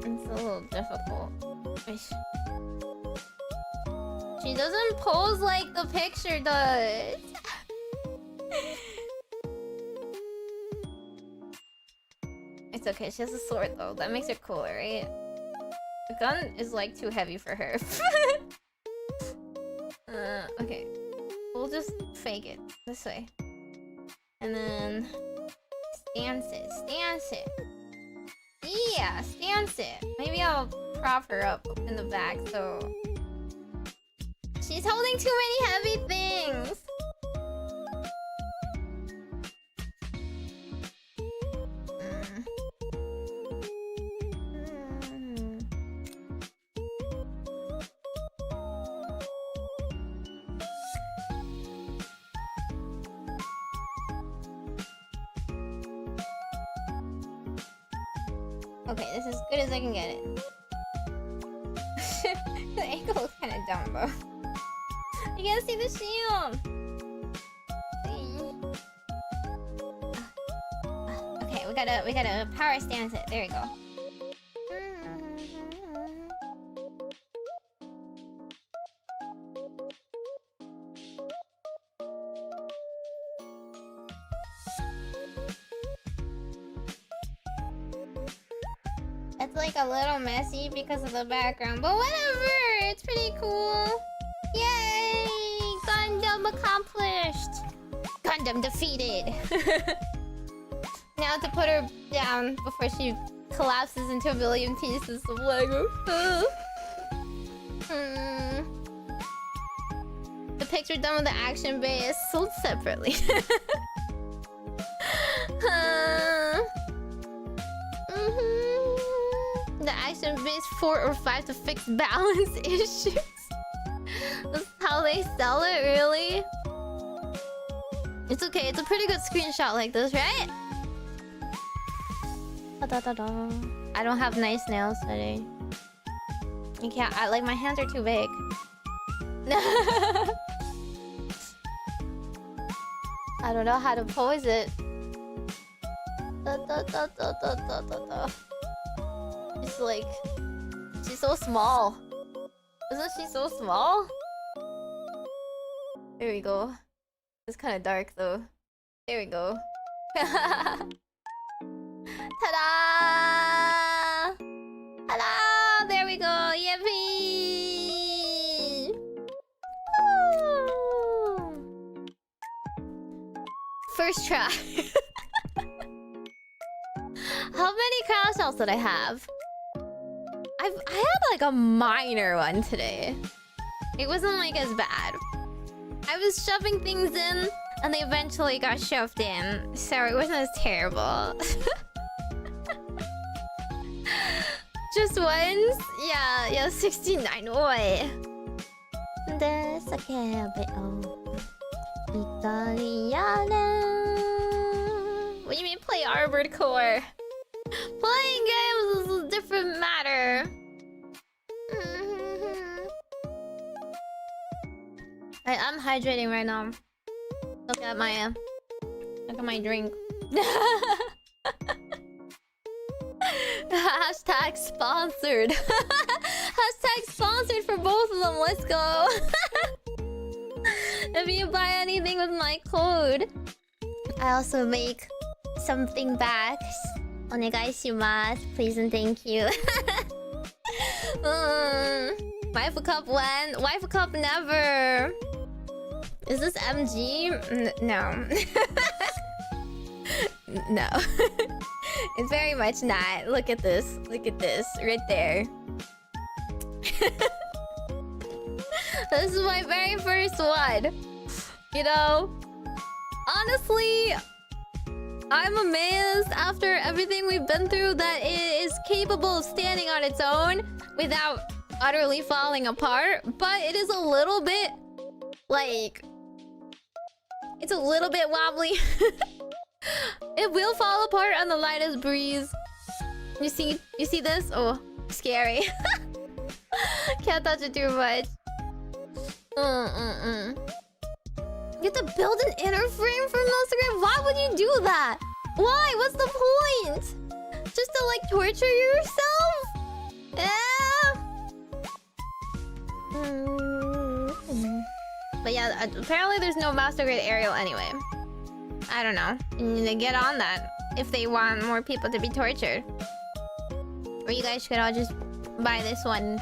It's a little difficult. She doesn't pose like the picture does. It's okay, she has a sword though. That makes her cooler, right? The gun is like too heavy for her. Okay. We'll just fake it this way. And then stance it. Yeah, stance it. Maybe I'll prop her up in the back so she's holding too many heavy things. Okay, this is as good as I can get it. The ankle looks kind of dumb, though. You can't see the shield. Okay, we gotta power stance it. There we go. It's like a little messy because of the background, but whatever! It's pretty cool! Yay! Gundam accomplished! Gundam defeated! Now to put her down before she collapses into a billion pieces of Lego. picture done with the action bay is sold separately. The action bay is 4 or 5 to fix balance issues. That's how they sell it, really? It's okay, it's a pretty good screenshot like this, right? I don't have nice nails today. You can't, like my hands are too big. I don't know how to pose it. It's like... She's so small. Isn't she so small? There we go. It's kind of dark though. There we go. Ta-da! Ta-da! There we go! Yippee! Woo! First try. How many crown shells did I have? I had like a minor one today. It wasn't like as bad. I was shoving things in and they eventually got shoved in. So it wasn't as terrible. Just once? Yeah, 69. Oi. That's okay, what do you mean play Armored Core? Playing games is a different matter. I'm hydrating right now. Look at my drink. Hashtag sponsored. Hashtag sponsored for both of them. Let's go. If you buy anything with my code, I also make something back. Onegaishimasu. Please and thank you. Waifu cup when? Waifu cup never. Is this MG? No. No. It's very much not. Look at this. Look at this. Right there. This is my very first one. You know? Honestly, I'm amazed after everything we've been through that it is capable of standing on its own without utterly falling apart. But it is a little bit... like... it's a little bit wobbly. It will fall apart on the lightest breeze. You see this? Oh, scary. Can't touch it too much. You have to build an inner frame for Instagram? Why would you do that? Why? What's the point? Just to like torture yourself? Yeah. But yeah, apparently there's no master grade aerial anyway. I don't know. You need to get on that if they want more people to be tortured. Or you guys could all just buy this one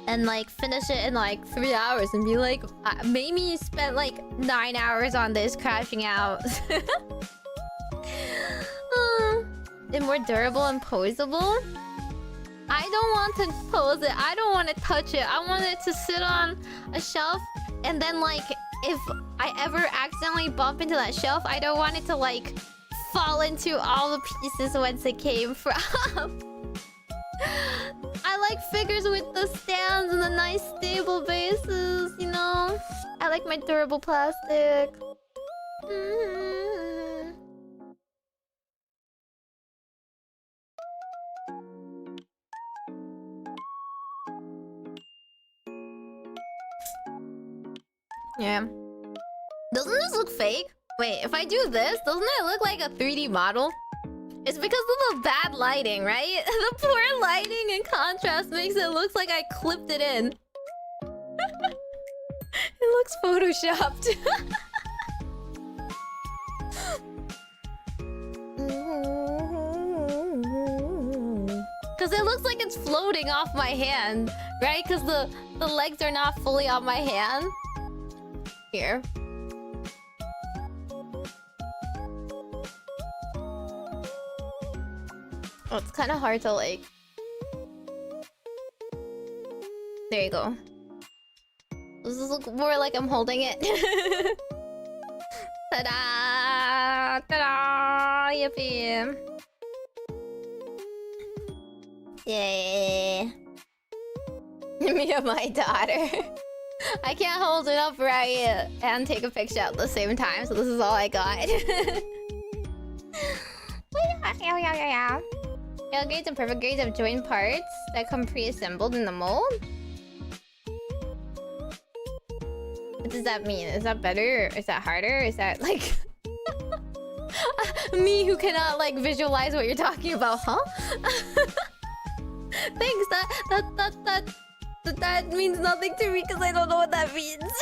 and like finish it in like 3 hours and be like, Meimi spent like 9 hours on this crashing out. And more durable and posable. I don't want to pose it. I don't want to touch it. I want it to sit on a shelf and then like if I ever accidentally bump into that shelf, I don't want it to like fall into all the pieces whence it came from. I like figures with the stands and the nice stable bases, you know? I like my durable plastic. Yeah. Doesn't this look fake? Wait, if I do this, doesn't it look like a 3D model? It's because of the bad lighting, right? The poor lighting and contrast makes it look like I clipped it in. It looks photoshopped. Because it looks like it's floating off my hand, right? Because the legs are not fully on my hand. Here. Oh, it's kind of hard to like... There you go. Does this look more like I'm holding it? Ta-da! Ta-da! Yippee! Yay! Me and my daughter. I can't hold it up right and take a picture at the same time, so this is all I got. Grades and perfect grades of joint parts that come pre-assembled in the mold? What does that mean? Is that better? Is that harder? Is that like... Me who cannot like visualize what you're talking about, huh? Thanks, that means nothing to me because I don't know what that means.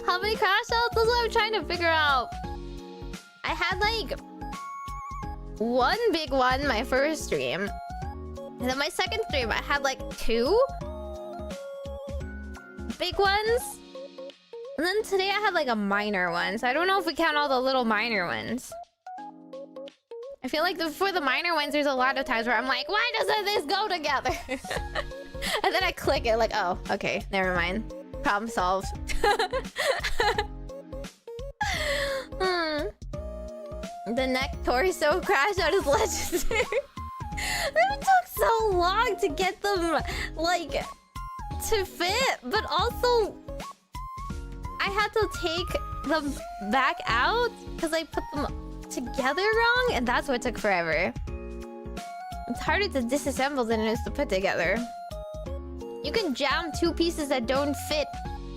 How many crash outs? That's what I'm trying to figure out. I had like one big one my first stream. And then my second stream I had like 2 big ones. And then today I had like a minor one. So I don't know if we count all the little minor ones. I feel like for the minor ones there's a lot of times where I'm like, why doesn't this go together? And then I click it like, oh, okay, never mind. Problem solved. The neck torso crash out is legendary. It took so long to get them like to fit, but also I had to take them back out because I put them together wrong, and that's what took forever. It's harder to disassemble than it is to put together. You can jam 2 pieces that don't fit,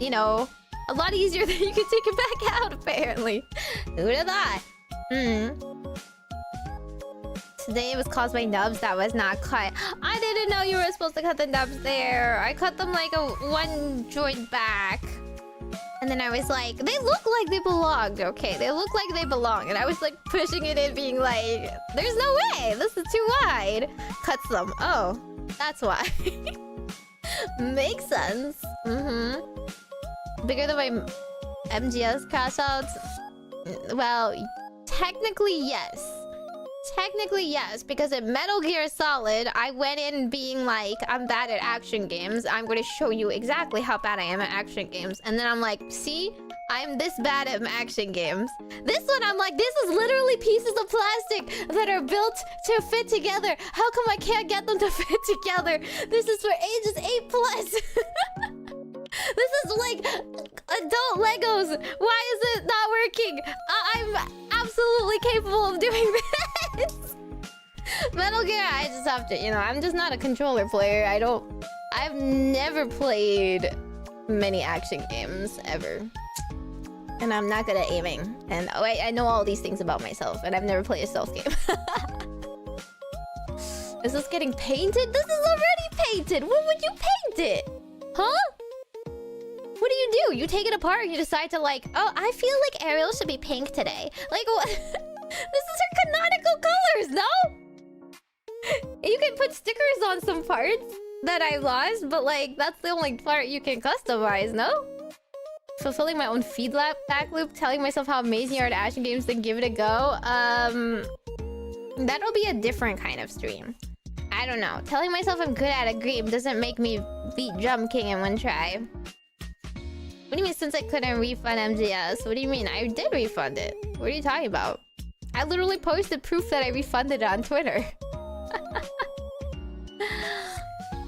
you know, a lot easier than you can take it back out, apparently. Who'd have thought? Today it was caused by nubs that was not cut. I didn't know you were supposed to cut the nubs there. I cut them like one joint back. And then I was like, they look like they belonged, okay? They look like they belong. And I was like pushing it in, being like, there's no way, this is too wide. Cuts them. Oh, that's why. Makes sense. Bigger than my MGS crash outs? Well, technically yes. Technically yes, because in Metal Gear Solid, I went in being like, I'm bad at action games. I'm going to show you exactly how bad I am at action games. And then I'm like, see? I'm this bad at action games. This one, I'm like, this is literally pieces of plastic that are built to fit together. How come I can't get them to fit together? This is for ages 8+. This is like adult Legos. Why is it not working? I'm absolutely capable of doing this. Metal Gear, I just have to, you know, I'm just not a controller player. I've never played many action games ever. And I'm not good at aiming. And oh, I know all these things about myself, and I've never played a stealth game. Is this getting painted? This is already painted. When would you paint it? Huh? What do? You take it apart and you decide to like, oh, I feel like Ariel should be pink today. Like what? This is her canonical colors, no? You can put stickers on some parts that I lost, but like that's the only part you can customize, no? Fulfilling my own feedback loop, telling myself how amazing you are at action games, then give it a go. That'll be a different kind of stream. I don't know. Telling myself I'm good at a game doesn't make me beat Drum King in one try. What do you mean since I couldn't refund MGS? What do you mean? I did refund it. What are you talking about? I literally posted proof that I refunded it on Twitter.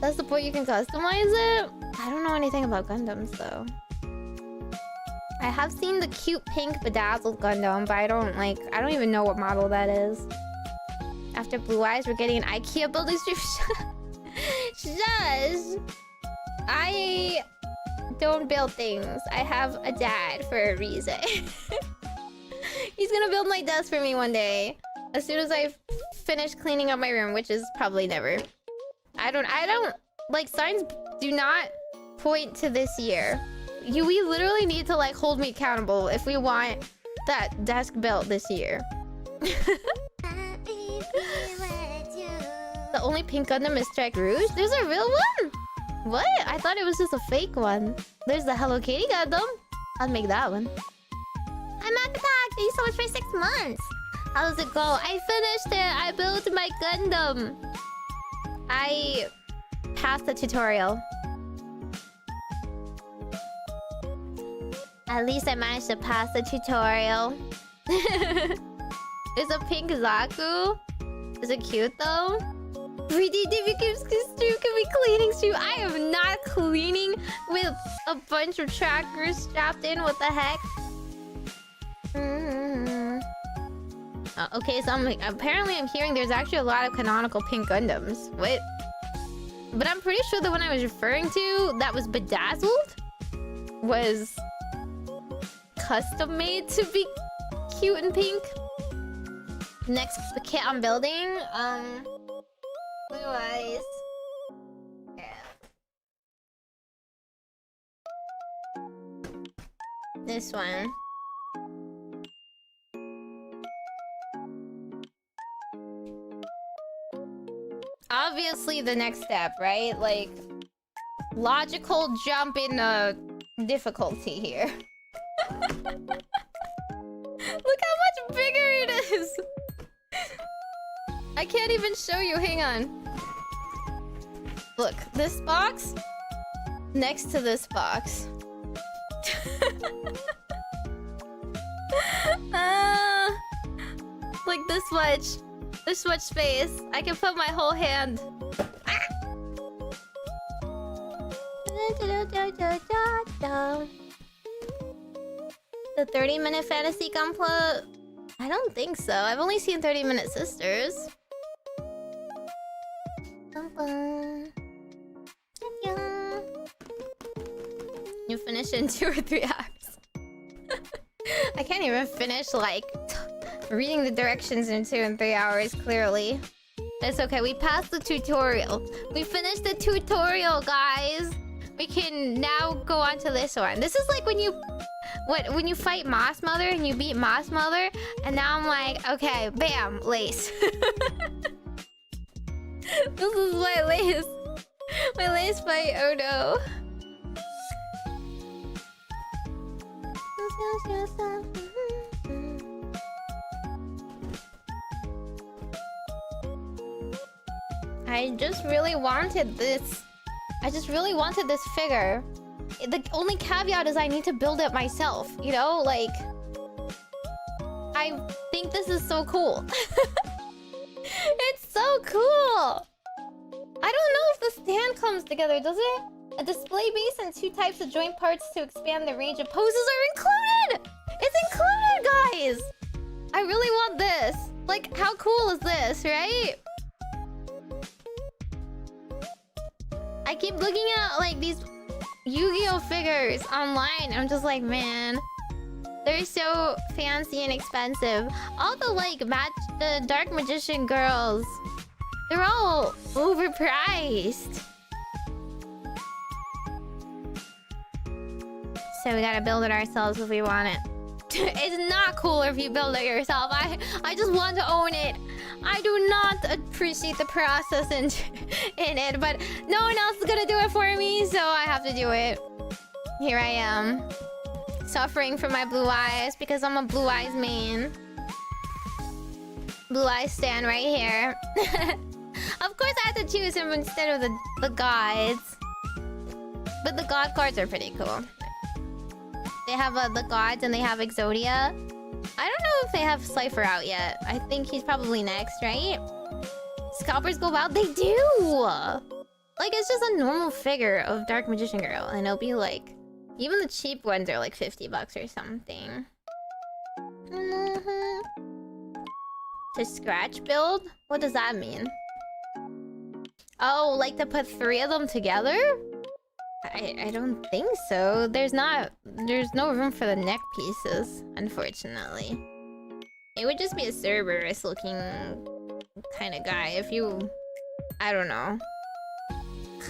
That's the point, you can customize it? I don't know anything about Gundams though. I have seen the cute pink bedazzled Gundam, but I don't even know what model that is. After Blue Eyes, we're getting an IKEA building stream. Shush! I don't build things. I have a dad for a reason. He's gonna build my desk for me one day. As soon as I finish cleaning up my room, which is probably never. I don't like, signs do not point to this year. We literally need to like hold me accountable if we want that desk built this year. The only pink Gundam is Strike Rouge? There's a real one? What? I thought it was just a fake one. There's the Hello Kitty Gundam. I'll make that one. I'm Akatak. Thank you so much for 6 months. How does it go? I finished it. I built my Gundam. I passed the tutorial. At least I managed to pass the tutorial. It's a pink Zaku. Is it cute though? 3D DV stream can be cleaning stream. I am not cleaning with a bunch of trackers strapped in. What the heck? Okay, so apparently I'm hearing there's actually a lot of canonical pink Gundams. What? But I'm pretty sure the one I was referring to that was bedazzled was custom made to be cute and pink. Next, the kit I'm building. Blue eyes. Yeah. This one. Obviously the next step, right? Like, logical jump in difficulty here. Look how much bigger it is! I can't even show you, hang on. Look, this box next to this box. Like this much space. I can put my whole hand. The 30-minute fantasy Gunpla? I don't think so. I've only seen 30-minute sisters. You finish in 2 or 3 hours. I can't even finish like reading the directions in 2 and 3 hours, clearly. It's okay, we passed the tutorial. We finished the tutorial, guys. We can now go on to this one. This is like when you fight Moss Mother and you beat Moss Mother, and now I'm like, okay, bam, lace. This is my lace. My lace fight, oh no. I just really wanted this. I just really wanted this figure. The only caveat is I need to build it myself, you know? Like, I think this is so cool. It's so cool! I don't know if the stand comes together, does it? A display base and 2 types of joint parts to expand the range of poses are included! It's included, guys! I really want this. Like, how cool is this, right? I keep looking at, like, these Yu-Gi-Oh figures online. I'm just like, man, they're so fancy and expensive. All the, like, the Dark Magician girls, they're all overpriced. So we gotta build it ourselves if we want it. It's not cool if you build it yourself. I just want to own it. I do not appreciate the process in it, but no one else is gonna do it for me, so I have to do it. Here I am, suffering from my blue eyes because I'm a blue eyes main. Blue eyes stand right here. Of course I had to choose him instead of the gods. But the god cards are pretty cool. They have the gods and they have Exodia. I don't know if they have Cypher out yet. I think he's probably next, right? Scalpers go wild? They do! Like, it's just a normal figure of Dark Magician Girl. And it'll be like... Even the cheap ones are like 50 bucks or something. To scratch build? What does that mean? Oh, like to put 3 of them together? I don't think so. There's no room for the neck pieces, unfortunately. It would just be a Cerberus looking kind of guy if you, I don't know,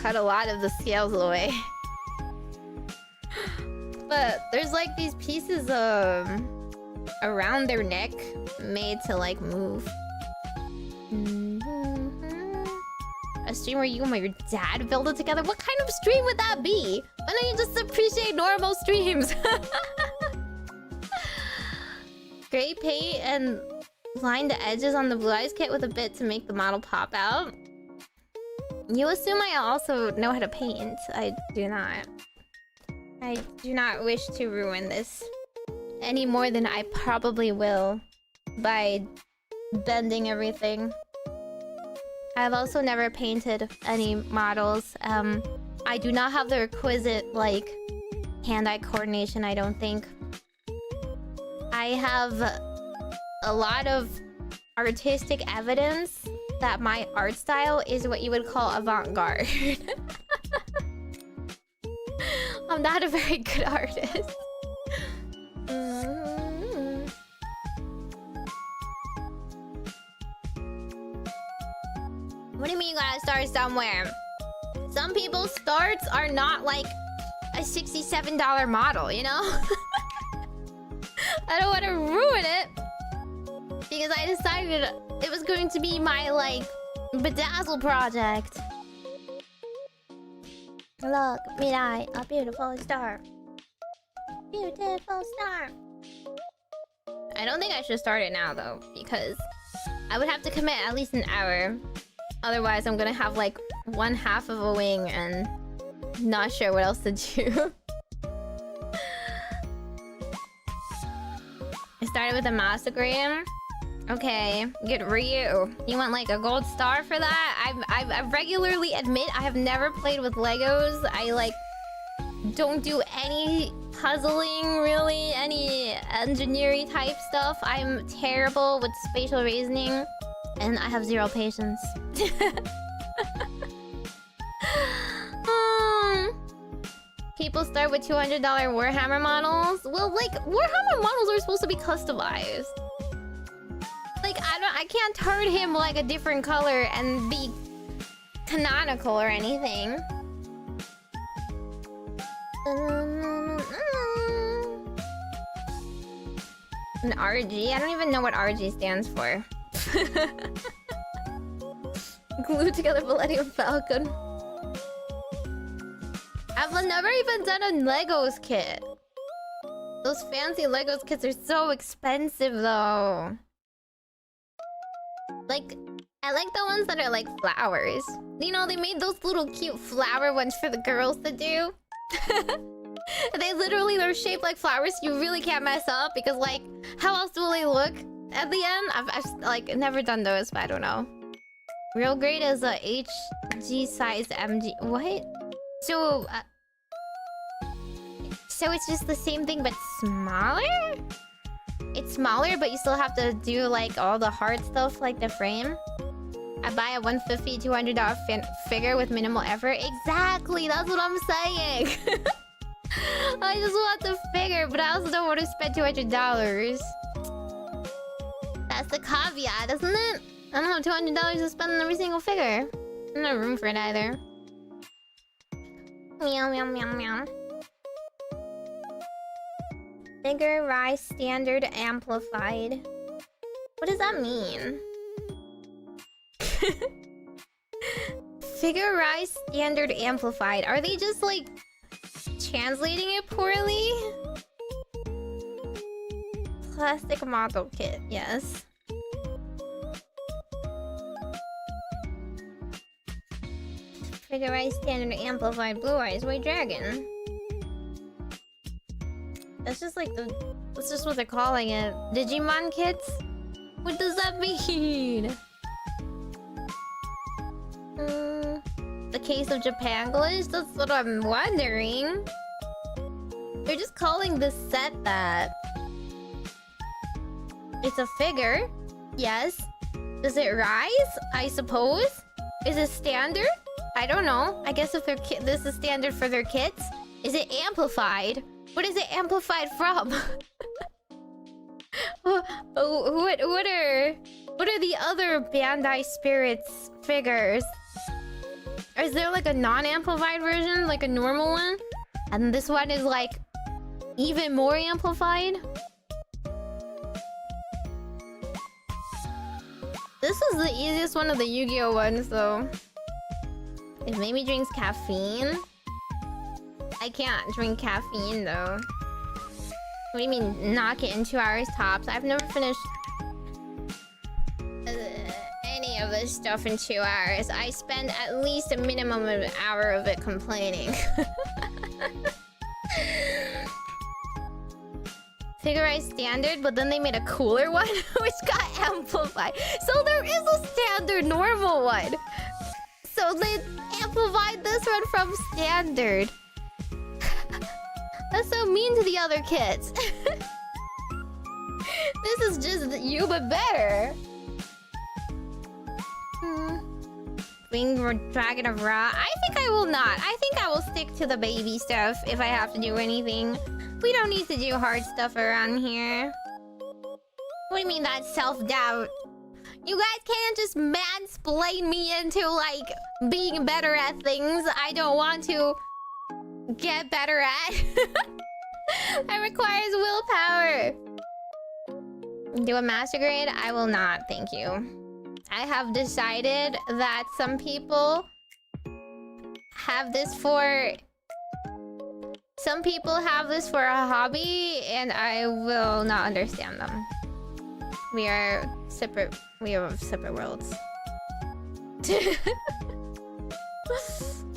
cut a lot of the scales away. But there's like these pieces around their neck made to like move. A stream where you and your dad build it together? What kind of stream would that be? Why don't you just appreciate normal streams? Gray paint and line the edges on the Blue Eyes kit with a bit to make the model pop out. You assume I also know how to paint. I do not. I do not wish to ruin this any more than I probably will by bending everything. I've also never painted any models. I do not have the requisite, like, hand-eye coordination, I don't think. I have a lot of artistic evidence that my art style is what you would call avant-garde. I'm not a very good artist. What do you mean you gotta start somewhere? Some people's starts are not like a $67 model, you know? I don't want to ruin it because I decided it was going to be my, like, bedazzle project. Look, Mirai, a beautiful star. Beautiful star. I don't think I should start it now, though, because I would have to commit at least an hour. Otherwise, I'm gonna have, like, one half of a wing and not sure what else to do. I started with a mastogram. Okay, get Ryu. You want like a gold star for that? I regularly admit I have never played with Legos. I like don't do any puzzling, really, any engineering type stuff. I'm terrible with spatial reasoning, and I have zero patience. People start with $200 Warhammer models. Well, like, Warhammer models are supposed to be customized. Like, I can't turn him like a different color and be canonical or anything. An RG? I don't even know what RG stands for. Glue together Millennium Falcon. I've never even done a Legos kit. Those fancy Legos kits are so expensive though. Like, I like the ones that are like flowers. You know, they made those little cute flower ones for the girls to do. They literally are shaped like flowers. You really can't mess up because, like, how else will they look at the end? I've like never done those, but I don't know. Real great is a HG size MG. What? So it's just the same thing but smaller? It's smaller, but you still have to do like all the hard stuff like the frame. I buy a $150, $200 figure with minimal effort. Exactly, that's what I'm saying. I just want the figure, but I also don't want to spend $200. That's the caveat, isn't it? I don't have $200 to spend on every single figure. There's no room for it either. Meow, meow, meow, meow. Figure rise standard amplified. What does that mean? Figure rise standard amplified. Are they just like translating it poorly? Plastic model kit, yes. Figure rise standard amplified blue eyes white dragon. That's just like that's just what they're calling it. Digimon kits? What does that mean? The case of Japanglish? That's what I'm wondering. They're just calling this set that. It's a figure. Yes. Does it rise? I suppose. Is it standard? I don't know. I guess if their this is standard for their kits. Is it amplified? What is it amplified from? What are the other Bandai Spirits figures? Is there like a non-amplified version, like a normal one? And this one is like even more amplified? This is the easiest one of the Yu-Gi-Oh ones though. If Meimi drinks caffeine? I can't drink caffeine though. What do you mean knock it in 2 hours tops? I've never finished any of this stuff in 2 hours. I spend at least a minimum of an hour of it complaining. figurized standard, but then they made a cooler one, which got amplified. So there is a standard normal one. So they amplified this one from standard. That's so mean to the other kids. This is just you, but better. Winged Dragon of Ra. I think I will not. I think I will stick to the baby stuff if I have to do anything. We don't need to do hard stuff around here. What do you mean that's self-doubt? You guys can't just mansplain me into, like, being better at things I don't want to get better at. That requires willpower. Do a master grade? I will not, thank you. I have decided that some people have this for... Some people have this for a hobby, and I will not understand them. We are separate... We are of separate worlds.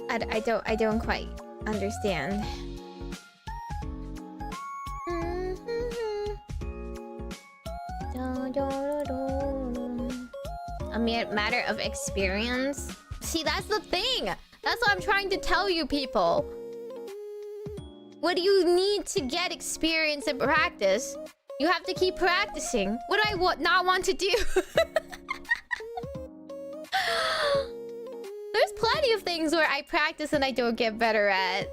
I don't quite understand. A mere matter of experience. See, that's the thing. That's what I'm trying to tell you people. What do you need to get experience and practice? You have to keep practicing. What do I not want to do? There's plenty of things where I practice and I don't get better at.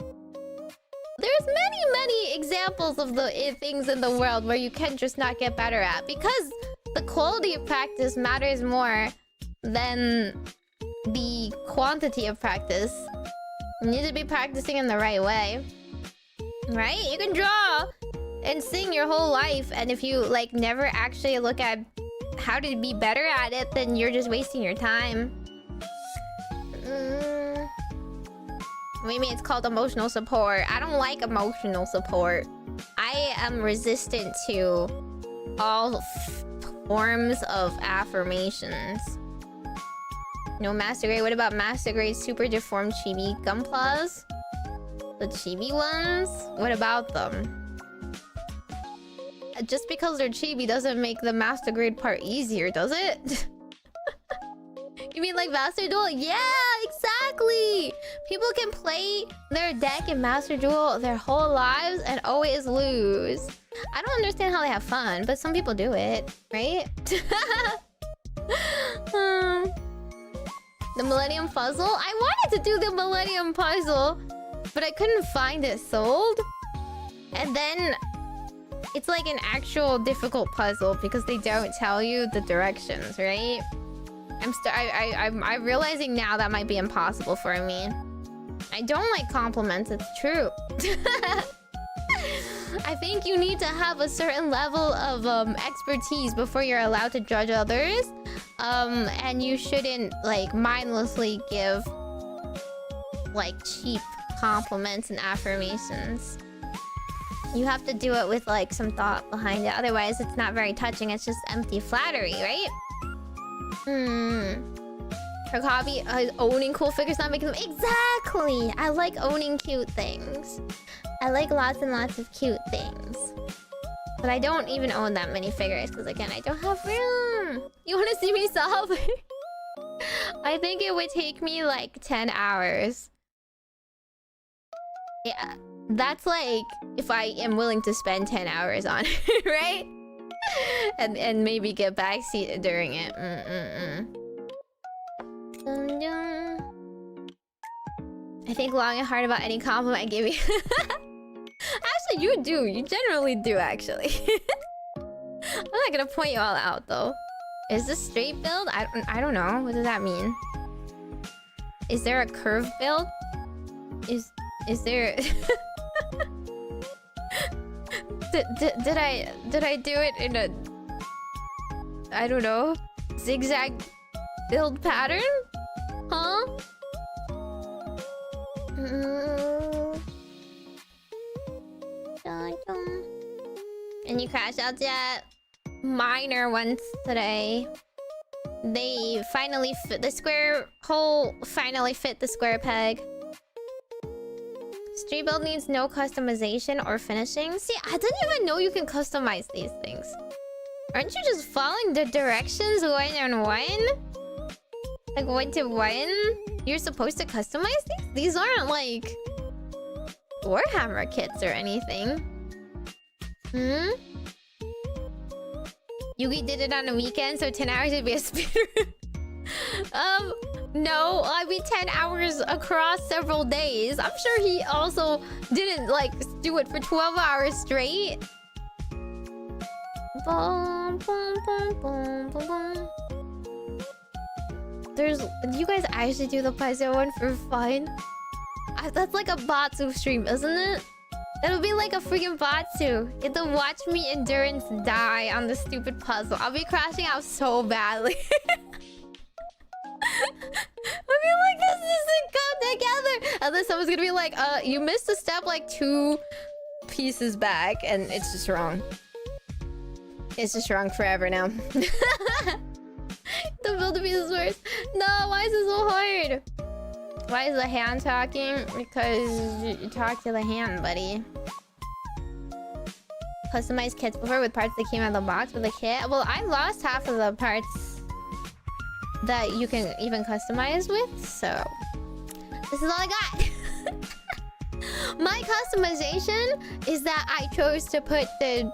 There's many examples of the things in the world where you can just not get better at. Because the quality of practice matters more than the quantity of practice. You need to be practicing in the right way. Right? You can draw and sing your whole life, and if you like never actually look at how to be better at it, then you're just wasting your time. Maybe it's called emotional support. I don't like emotional support. I am resistant to all forms of affirmations. No master grade. What about master grade super deformed chibi Gunplas? The chibi ones? What about them? Just because they're chibi doesn't make the master grade part easier, does it? You mean like Master Duel? Yeah, exactly! People can play their deck in Master Duel their whole lives and always lose. I don't understand how they have fun, but some people do it, right? The Millennium Puzzle? I wanted to do the Millennium Puzzle, but I couldn't find it sold. And then it's like an actual difficult puzzle because they don't tell you the directions, right? I'm realizing now that might be impossible for me. I don't like compliments, it's true. I think you need to have a certain level of expertise before you're allowed to judge others. And you shouldn't like mindlessly give like cheap compliments and affirmations. You have to do it with like some thought behind it. Otherwise, it's not very touching. It's just empty flattery, right? Her hobby is owning cool figures, not making them. Exactly! I like owning cute things. I like lots and lots of cute things. But I don't even own that many figures because, again, I don't have room. You want to see me solve? I think it would take me like 10 hours. Yeah, that's like if I am willing to spend 10 hours on it, right? And maybe get backseat during it. I think long and hard about any compliment I give you. Actually, you do. You generally do, actually. I'm not gonna point you all out, though. Is this straight build? I don't know. What does that mean? Is there a curved build? Is there... Did I do it in a... I don't know. Zigzag build pattern? Huh? Any crash outs yet? Minor ones today. They finally fit the square hole. Finally fit the square peg. Street build needs no customization or finishing. See, I didn't even know you can customize these things. Aren't you just following the directions one on one? Like 1 to 1? You're supposed to customize these? These aren't like Warhammer kits or anything. Hmm? Yugi did it on a weekend, so 10 hours would be a speedrun. No, I mean 10 hours across several days. I'm sure he also didn't like do it for 12 hours straight. Boom, boom, boom, boom, boom, boom. You guys actually do the Paizo one for fun? That's like a Batsu stream, isn't it? It'll be like a freaking Batsu. You have to watch me endurance die on the stupid puzzle. I'll be crashing out so badly. I'll be like, this doesn't come together. And then someone's gonna be like, you missed a step like 2 pieces back. And it's just wrong. It's just wrong forever now. The build piece is worse. No, why is it so hard? Why is the hand talking? Because you talk to the hand, buddy. Customized kits before with parts that came out of the box with a kit. Well, I lost half of the parts that you can even customize with, so this is all I got. My customization is that I chose to put the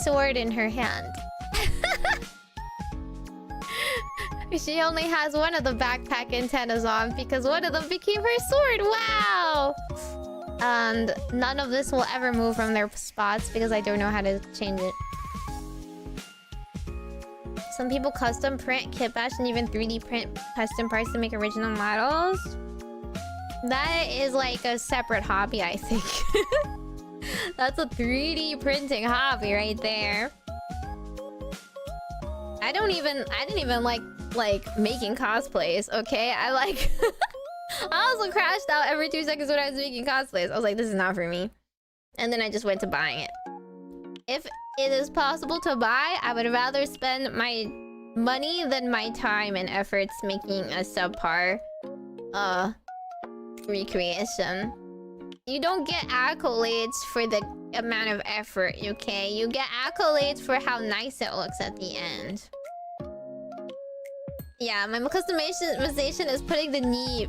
sword in her hand. She only has one of the backpack antennas on because one of them became her sword. Wow! And none of this will ever move from their spots because I don't know how to change it. Some people custom print kit bash and even 3D print custom parts to make original models. That is like a separate hobby, I think. That's a 3D printing hobby right there. I didn't even like making cosplays, okay? I also crashed out every 2 seconds when I was making cosplays. I was like, this is not for me. And then I just went to buying it. If it is possible to buy, I would rather spend my money than my time and efforts making a subpar recreation. You don't get accolades for the amount of effort, okay? You get accolades for how nice it looks at the end. Yeah, my customization is putting the knee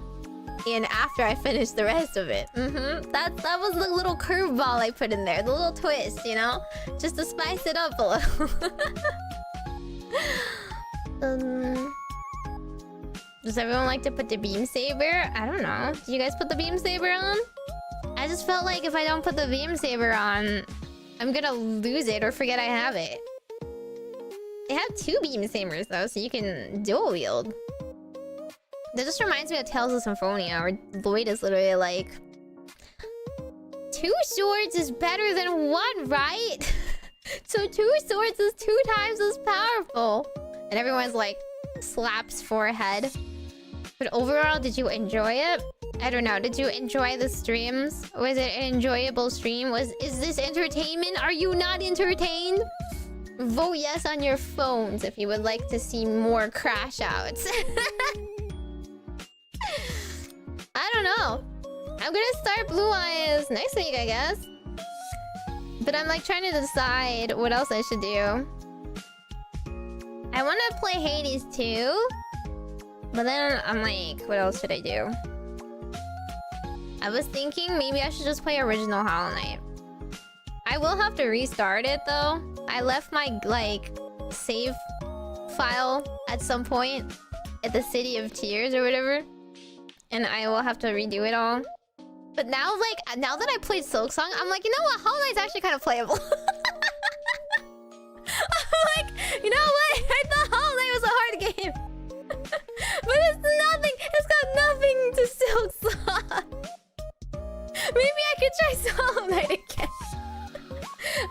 in after I finish the rest of it. That was the little curveball I put in there. The little twist, you know? Just to spice it up a little. Does everyone like to put the beam saber? I don't know. Do you guys put the beam saber on? I just felt like if I don't put the beam saber on, I'm gonna lose it or forget I have it. They have 2 beam sabers though, so you can dual wield. That just reminds me of Tales of Symphonia, where Lloyd is literally like, 2 swords is better than 1, right? So 2 swords is 2 times as powerful. And everyone's like, slaps forehead. But overall, did you enjoy it? I don't know. Did you enjoy the streams? Was it an enjoyable stream? Is this entertainment? Are you not entertained? Vote yes on your phones if you would like to see more crash outs. I don't know. I'm gonna start Blue Eyes next week, I guess. But I'm like trying to decide what else I should do. I want to play Hades too. But then I'm like, what else should I do? I was thinking maybe I should just play original Hollow Knight. I will have to restart it though. I left my like save file at some point at the City of Tears or whatever. And I will have to redo it all. But now now that I played Silksong, I'm like, you know what? Hollow Knight's actually kind of playable. I'm like, you know what? I thought Hollow Knight was a hard game. But it's nothing. It's got nothing to Silksong. Maybe I could try Hollow Knight again.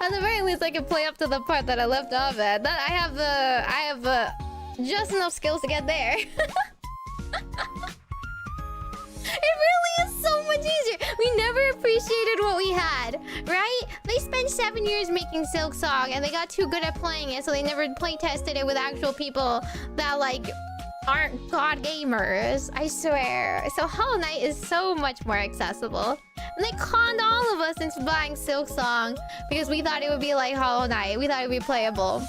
At the very least, I can play up to the part that I left off at. That I have just enough skills to get there. It really is so much easier. We never appreciated what we had, right? They spent 7 years making Silksong, and they got too good at playing it, so they never play tested it with actual people that like aren't god gamers. I swear. So Hollow Knight is so much more accessible. And they conned all of us into buying Silksong because we thought it would be like Hollow Knight. We thought it would be playable.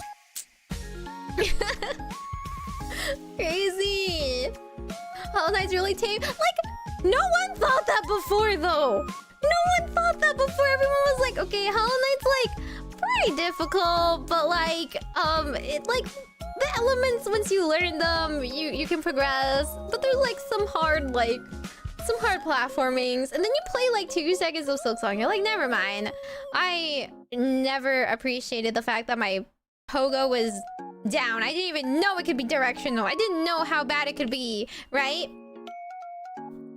Crazy. Hollow Knight's really tame. Like, no one thought that before, though. No one thought that before. Everyone was like, okay, Hollow Knight's like pretty difficult, but like, it like the elements once you learn them, you can progress. But there's like some hard platformings, and then you play like 2 seconds of Silksong. You're like, never mind. I never appreciated the fact that my pogo was down. I didn't even know it could be directional. I didn't know how bad it could be, right?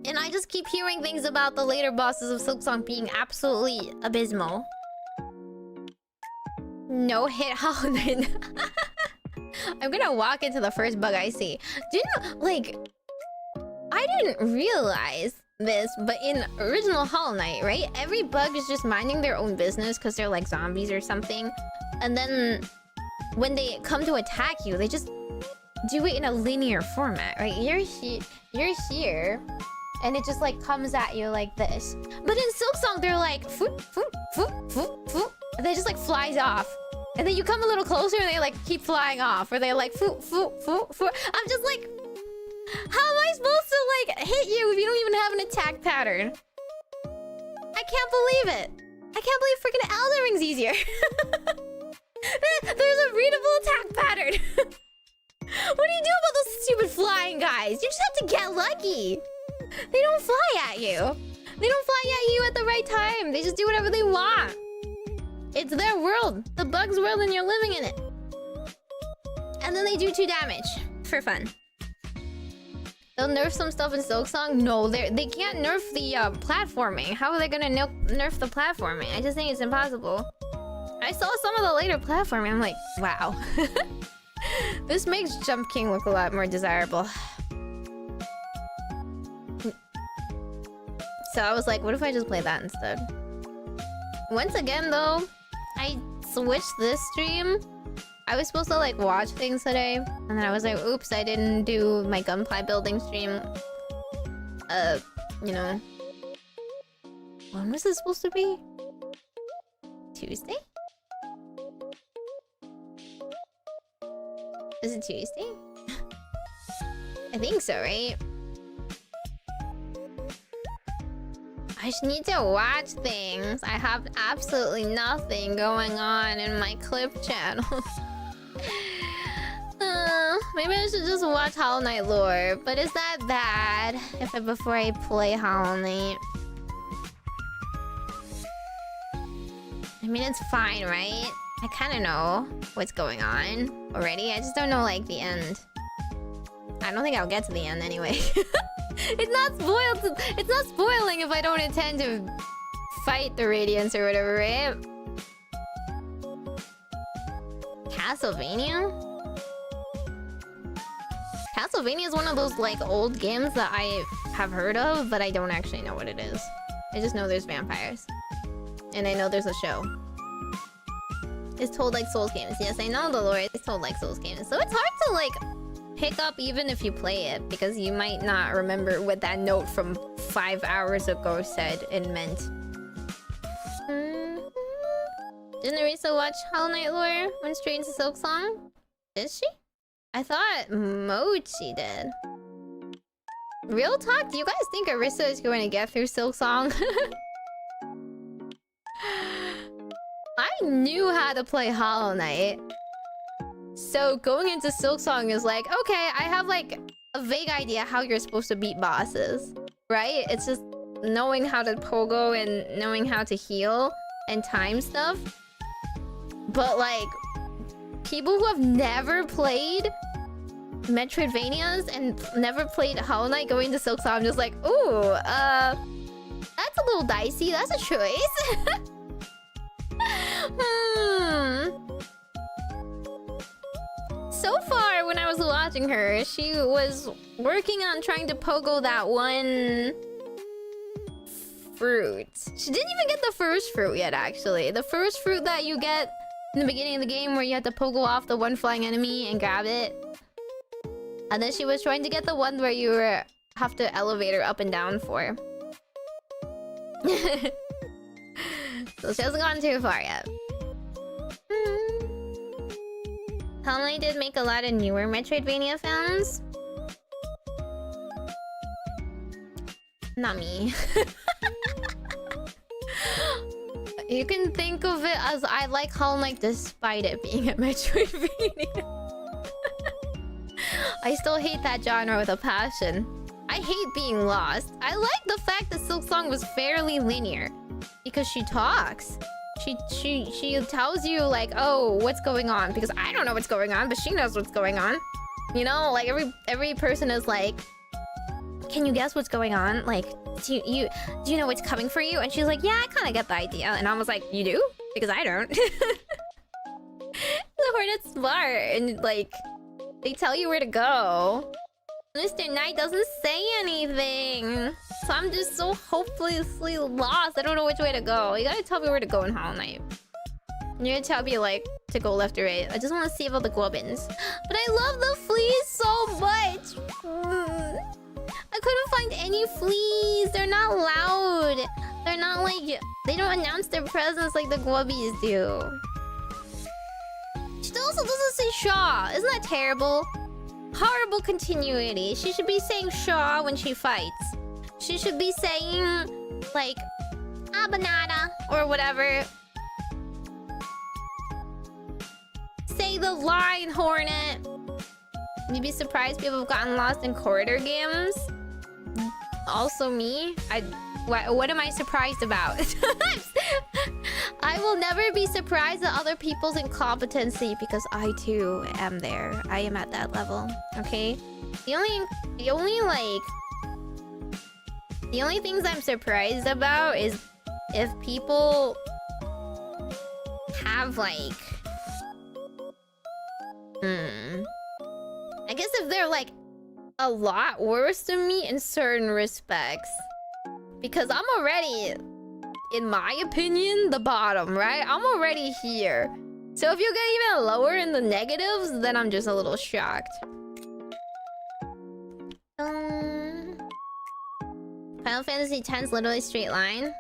And I just keep hearing things about the later bosses of Silksong being absolutely abysmal. No hit Hollow Knight. I'm gonna walk into the first bug I see. Do you know, like, I didn't realize this, but in original Hollow Knight, right? Every bug is just minding their own business because they're like zombies or something. And then when they come to attack you, they just do it in a linear format, right? You're here, and it just like comes at you like this. But in Silksong, they're like, foop, foop, foop, foop, foop. And they just like flies off. And then you come a little closer and they like keep flying off. Or they like, foop, foop, foop, foop. I'm just like, how am I supposed to like hit you if you don't even have an attack pattern? I can't believe it. I can't believe freaking Elden Ring's easier. There's a readable attack pattern. What do you do about those stupid flying guys? You just have to get lucky. They don't fly at you. They don't fly at you at the right time. They just do whatever they want. It's their world. The bug's world, and you're living in it. And then they do 2 damage. For fun. They'll nerf some stuff in Silksong? No, they can't nerf the platforming. How are they gonna nerf the platforming? I just think it's impossible. I saw some of the later platforming. I'm like, wow. This makes Jump King look a lot more desirable. So I was like, what if I just play that instead? Once again, though, I switched this stream. I was supposed to like watch things today, and then I was like, oops, I didn't do my Gunpla building stream. You know. When was this supposed to be? Tuesday? Is it Tuesday? I think so, right? I just need to watch things. I have absolutely nothing going on in my clip channel. Maybe I should just watch Hollow Knight lore. But is that bad before I play Hollow Knight? I mean, it's fine, right? I kind of know what's going on already. I just don't know, like, the end. I don't think I'll get to the end anyway. It's not spoiled. It's not spoiling if I don't intend to fight the Radiance or whatever, right? Castlevania? Castlevania is one of those like old games that I have heard of, but I don't actually know what it is. I just know there's vampires. And I know there's a show. It's told like Souls games. Yes, I know the lore is told like Souls games. So it's hard to like pick up even if you play it, because you might not remember what that note from 5 hours ago said and meant. Didn't Arisa watch Hollow Knight lore when straight into Silksong? Did she? I thought Mochi did. Real talk? Do you guys think Arisa is going to get through Silksong? I knew how to play Hollow Knight. So going into Silksong is like, okay, I have like a vague idea how you're supposed to beat bosses, right? It's just knowing how to pogo and knowing how to heal and time stuff. But like, people who have never played Metroidvanias and never played Hollow Knight going to Silksong, I'm just like, ooh, that's a little dicey. That's a choice. So far, when I was watching her, she was working on trying to pogo that one fruit. She didn't even get the first fruit yet, actually. The first fruit that you get in the beginning of the game where you have to pogo off the one flying enemy and grab it. And then she was trying to get the one where you have to elevator up and down for. So she hasn't gone too far yet. Hollow did make a lot of newer Metroidvania films. Not me. You can think of it as I like Hollow Knight despite it being a Metroidvania. I still hate that genre with a passion. I hate being lost. I like the fact that Silk Song was fairly linear. Because she talks. She tells you like, oh, what's going on? Because I don't know what's going on, but she knows what's going on. You know, like every person is like, can you guess what's going on? Like, do you know what's coming for you? And she's like, yeah, I kind of get the idea. And I was like, you do? Because I don't. The Hornet's smart, and like, they tell you where to go. Mr. Knight doesn't say anything. So I'm just so hopelessly lost. I don't know which way to go. You gotta tell me where to go in Hollow Knight. You're gonna tell me like to go left or right. I just want to save all the Gubbins. But I love the fleas so much. I couldn't find any fleas. They're not loud. They're not like... They don't announce their presence like the Gwubbies do. She also doesn't say Shaw. Isn't that terrible? Horrible continuity. She should be saying Shaw when she fights. She should be saying, like, Abanada or whatever. Say the line, Hornet. You'd be surprised people have gotten lost in corridor games. Also me. What am I surprised about? I will never be surprised at other people's incompetency because I too am there. I am at that level. Okay? The only things I'm surprised about is if people have like I guess if they're like a lot worse than me in certain respects. Because I'm already, in my opinion, the bottom, right? I'm already here. So if you get even lower in the negatives, then I'm just a little shocked. Final Fantasy X's literally straight line.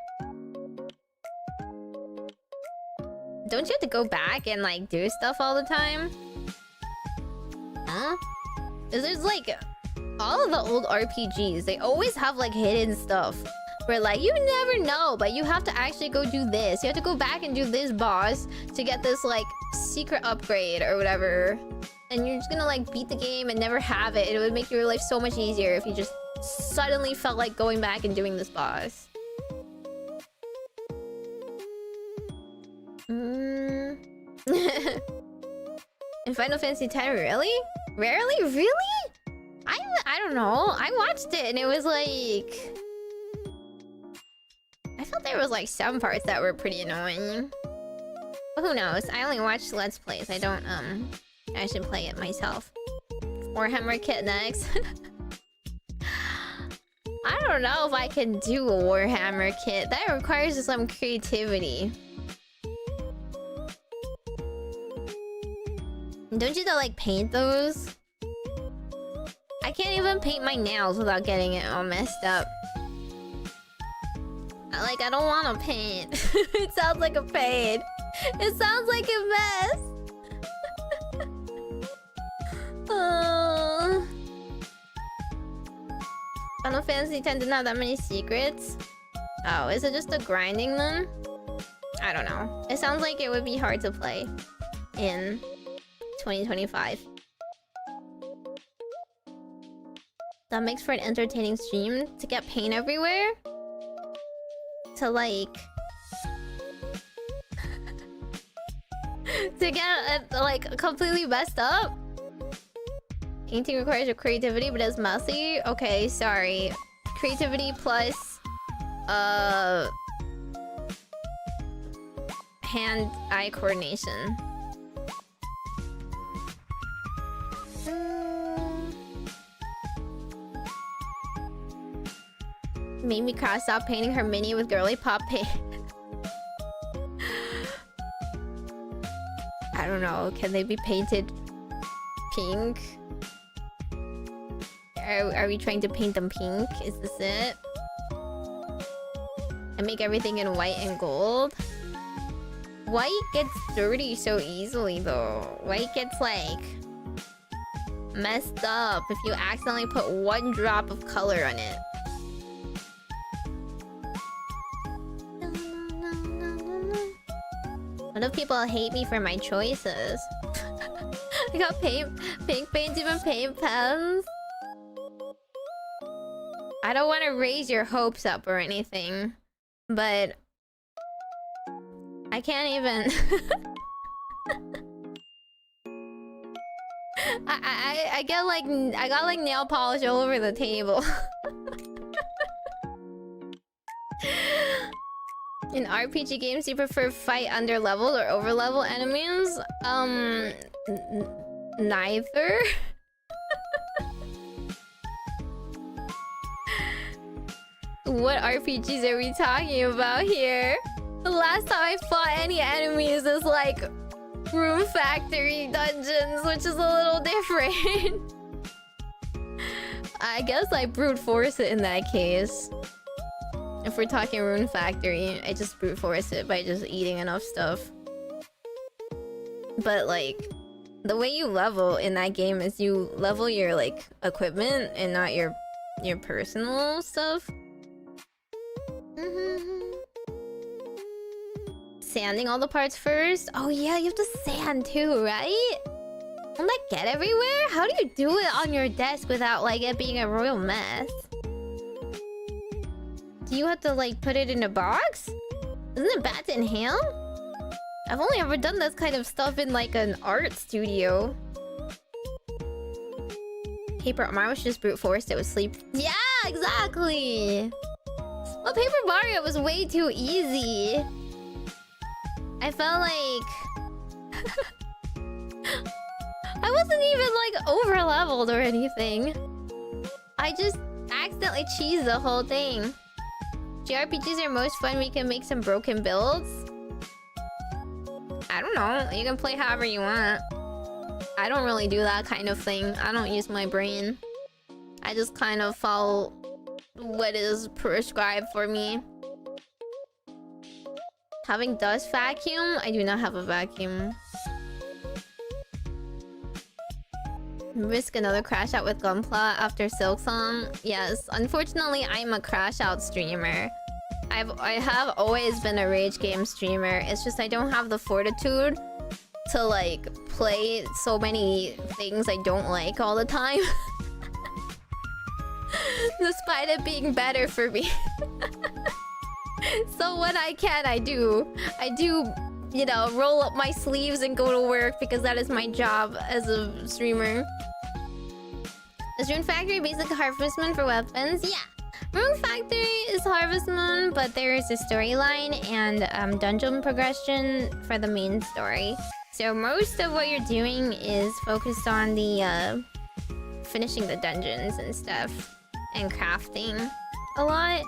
Don't you have to go back and like do stuff all the time? Huh? There's like all of the old RPGs, they always have like hidden stuff where like you never know, but you have to actually go do this. You have to go back and do this boss to get this like secret upgrade or whatever. And you're just gonna like beat the game and never have it. It would make your life so much easier if you just suddenly felt like going back and doing this boss. In Final Fantasy X, really? Rarely? Really? I don't know. I watched it and it was like... I felt there was like some parts that were pretty annoying. But who knows? I only watch Let's Plays. I don't, I should play it myself. Warhammer kit next. I don't know if I can do a Warhammer kit. That requires some creativity. Don't you have to like paint those? I can't even paint my nails without getting it all messed up. I don't want to paint. It sounds like a pain. It sounds like a mess. Final Fantasy X didn't have that many secrets. Oh, is it just the grinding then? I don't know. It sounds like it would be hard to play in 2025. That makes for an entertaining stream to get paint everywhere. To like... to get like completely messed up. Painting requires your creativity, but it's messy. Okay, sorry. Creativity plus... hand-eye coordination. Made me cross out painting her mini with girly pop paint. I don't know. Can they be painted pink? Are we trying to paint them pink? Is this it? And make everything in white and gold? White gets dirty so easily though. White gets like messed up if you accidentally put one drop of color on it. What if people hate me for my choices? I got pink paint, even paint pens. I don't want to raise your hopes up or anything, but I can't even. I get like I got like nail polish all over the table. In RPG games, do you prefer fight under level or over level enemies? Neither. What RPGs are we talking about here? The last time I fought any enemies is like Room Factory dungeons, which is a little different. I guess I brute force it in that case. If we're talking Rune Factory, I just brute force it by just eating enough stuff. But like, the way you level in that game is you level your like equipment and not your personal stuff. Sanding all the parts first? Oh yeah, you have to sand too, right? Won't that get everywhere? How do you do it on your desk without like it being a royal mess? Do you have to like put it in a box? Isn't it bad to inhale? I've only ever done this kind of stuff in like an art studio. Paper Mario was just brute forced, it was sleep. Yeah, exactly! Well, Paper Mario was way too easy. I felt like... I wasn't even like over leveled or anything. I just accidentally cheesed the whole thing. JRPGs are most fun when you can make some broken builds. I don't know. You can play however you want. I don't really do that kind of thing. I don't use my brain. I just kind of follow what is prescribed for me. Having dust vacuum? I do not have a vacuum. Risk another crash out with Gunpla after Silksong? Yes, unfortunately I'm a crash out streamer. I have always been a rage game streamer. It's just I don't have the fortitude to like play so many things I don't like all the time. Despite it being better for me. So when I can, I do, you know, roll up my sleeves and go to work because that is my job as a streamer. Is Rune Factory basically Harvest Moon for weapons? Yeah. Rune Factory is Harvest Moon, but there is a storyline and dungeon progression for the main story. So most of what you're doing is focused on the finishing the dungeons and stuff and crafting a lot.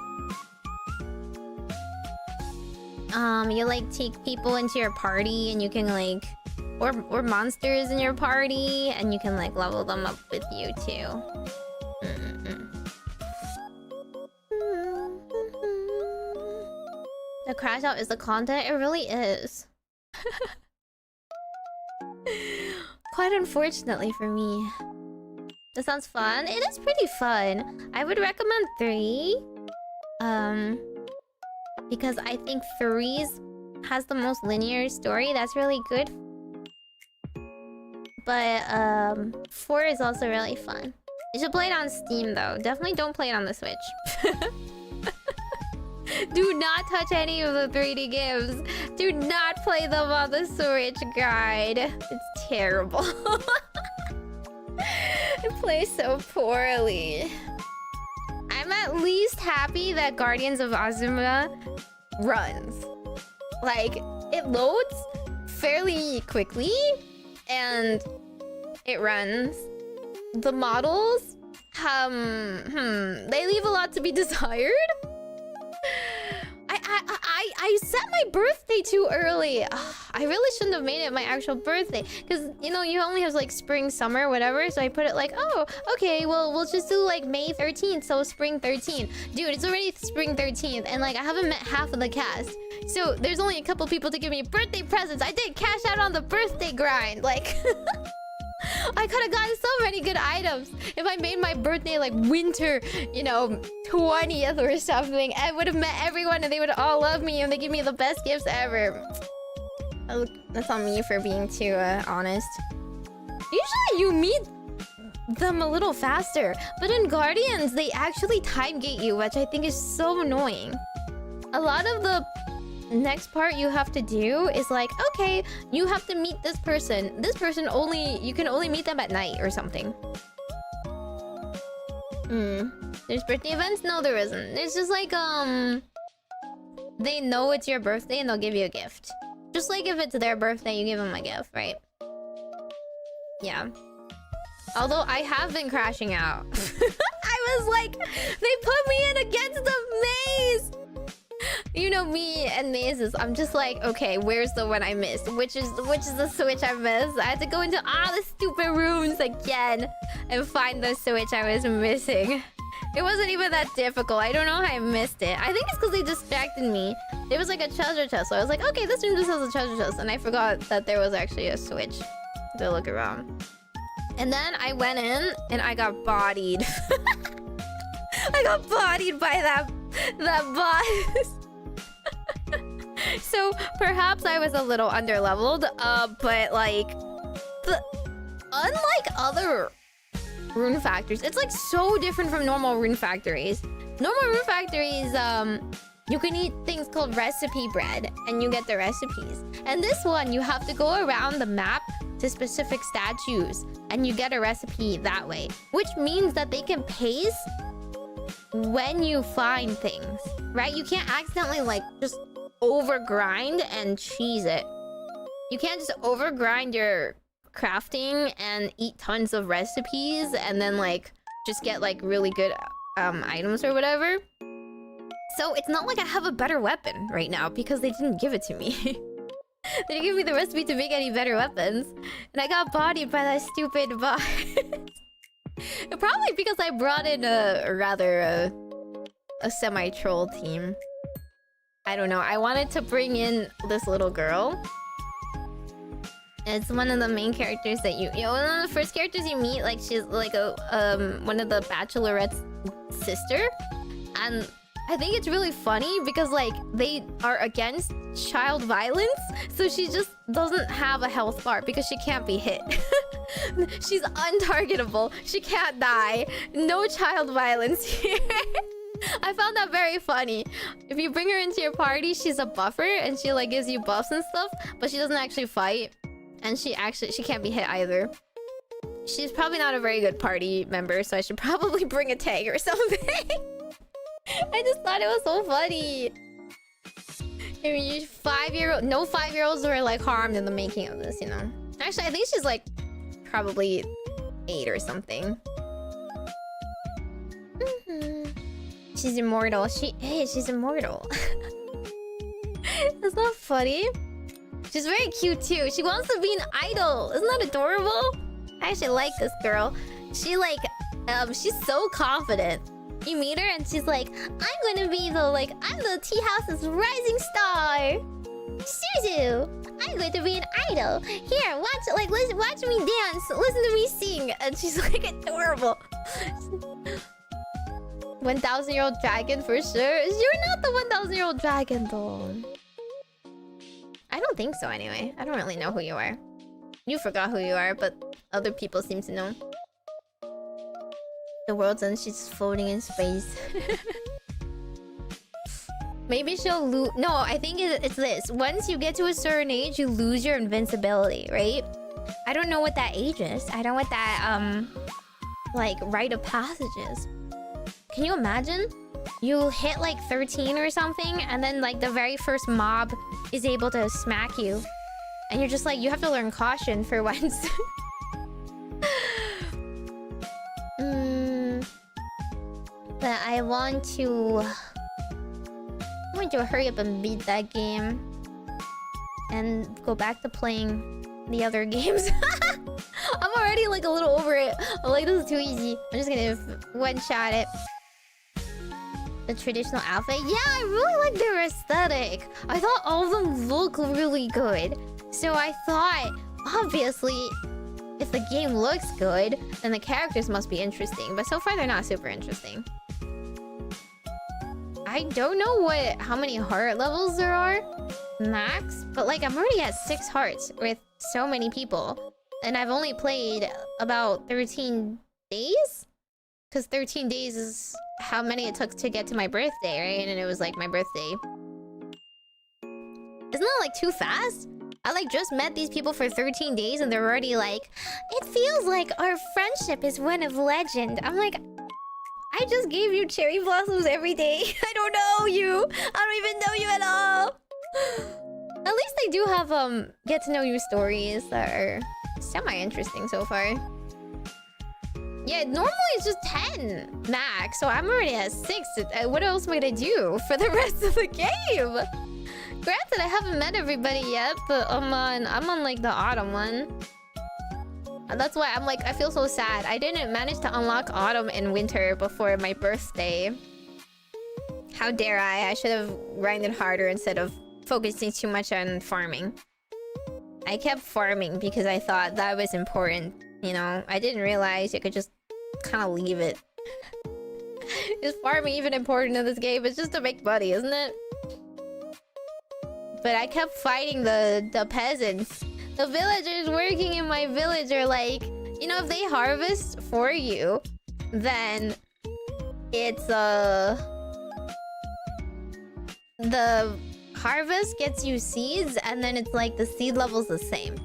You like take people into your party and you can like or monsters in your party and you can like level them up with you too. The crash out is the content? It really is. Quite unfortunately for me. This sounds fun. It is pretty fun. I would recommend 3. Because I think 3 has the most linear story. That's really good. But 4 is also really fun. You should play it on Steam though. Definitely don't play it on the Switch. Do not touch any of the 3D games. Do not play them on the Switch, guide. It's terrible. It plays so poorly. I'm at least happy that Guardians of Azuma runs. Like, it loads fairly quickly and it runs. The models, they leave a lot to be desired. I set my birthday too early. Ugh, I really shouldn't have made it my actual birthday. Because, you know, you only have like spring, summer, whatever. So I put it like, oh, okay, well, we'll just do like May 13th. So spring 13th. Dude, it's already spring 13th. And like, I haven't met half of the cast. So there's only a couple people to give me birthday presents. I did cash out on the birthday grind. Like... I could have gotten so many good items if I made my birthday like winter, you know, 20th or something. I would have met everyone and they would all love me and they give me the best gifts ever. Oh, that's on me for being too honest. Usually you meet them a little faster, but in Guardians they actually time gate you, which I think is so annoying. A lot of the next part you have to do is like, okay, you have to meet this person. This person you can only meet them at night or something. There's birthday events? No, there isn't. It's just like, they know it's your birthday and they'll give you a gift. Just like if it's their birthday, you give them a gift, right? Yeah. Although I have been crashing out. I was like, they put me in against the maze! You know me and mazes. I'm just like, okay, where's the one I missed? Which is the switch I missed? I had to go into all the stupid rooms again and find the switch I was missing. It wasn't even that difficult. I don't know how I missed it. I think it's because they distracted me. There was like a treasure chest, so I was like, okay, this room just has a treasure chest, and I forgot that there was actually a switch to look around. And then I went in and I got bodied. I got bodied by that boss. So perhaps I was a little underleveled, but like, unlike other rune factories, it's like so different from normal rune factories. Normal rune factories, you can eat things called recipe bread, and you get the recipes. And this one, you have to go around the map to specific statues, and you get a recipe that way, which means that they can pace when you find things, right? You can't accidentally like just overgrind and cheese it. You can't just overgrind your crafting and eat tons of recipes and then like just get like really good items or whatever. So it's not like I have a better weapon right now because they didn't give it to me. They didn't give me the recipe to make any better weapons, and I got bodied by that stupid boss. Probably because I brought in a semi-troll team. I don't know. I wanted to bring in this little girl. It's one of the main characters that you know, one of the first characters you meet. Like she's like one of the bachelorette's sister, and I think it's really funny because like they are against child violence, so she just doesn't have a health bar because she can't be hit. She's untargetable. She can't die. No child violence here. I found that very funny. If you bring her into your party, she's a buffer and she like gives you buffs and stuff, but she doesn't actually fight, and she can't be hit either. She's probably not a very good party member, so I should probably bring a tank or something. I just thought it was so funny. I mean, no 5-year-olds were like harmed in the making of this, you know. Actually, I think she's like probably 8 or something. She's immortal. She's immortal. That's not funny. She's very cute too. She wants to be an idol. Isn't that adorable? I actually like this girl. She like, she's so confident. You meet her and she's like, I'm gonna be I'm the tea house's rising star. Suzu, I'm going to be an idol. Here, watch me dance. Listen to me sing. And she's like adorable. 1,000-year-old dragon for sure. You're not the 1,000-year-old dragon though. I don't think so anyway. I don't really know who you are. You forgot who you are, but other people seem to know. The world's end, she's just floating in space. Maybe she'll lose. No, I think it's this. Once you get to a certain age, you lose your invincibility, right? I don't know what that age is. I don't know what that, like, rite of passage is. Can you imagine? You hit, like, 13 or something, and then, like, the very first mob is able to smack you. And you're just like, you have to learn caution for once. But I want to... Oh going to hurry up and beat that game. And go back to playing the other games. I'm already like a little over it. I'm like, this is too easy. I'm just gonna one-shot it. The traditional outfit. Yeah, I really like their aesthetic. I thought all of them look really good. So I thought, obviously, if the game looks good, then the characters must be interesting. But so far, they're not super interesting. I don't know how many heart levels there are max, but like I'm already at 6 hearts with so many people. And I've only played about 13 days? Because 13 days is how many it took to get to my birthday, right? And it was like my birthday. Isn't that like too fast? I like just met these people for 13 days and they're already like, it feels like our friendship is one of legend. I'm like, I just gave you cherry blossoms every day. I don't know you. I don't even know you at all. At least they do have get to know you stories that are semi-interesting so far. Yeah, normally it's just 10 max, so I'm already at 6. What else am I gonna do for the rest of the game? Granted, I haven't met everybody yet, but I'm on like the autumn one. And that's why I'm like, I feel so sad. I didn't manage to unlock autumn and winter before my birthday. How dare I? I should have grinded harder instead of focusing too much on farming. I kept farming because I thought that was important. You know, I didn't realize you could just kind of leave it. Is farming even important in this game? It's just to make money, isn't it? But I kept fighting the peasants. The villagers working in my village are like, you know, if they harvest for you, then it's the harvest gets you seeds, and then it's like the seed level's the same.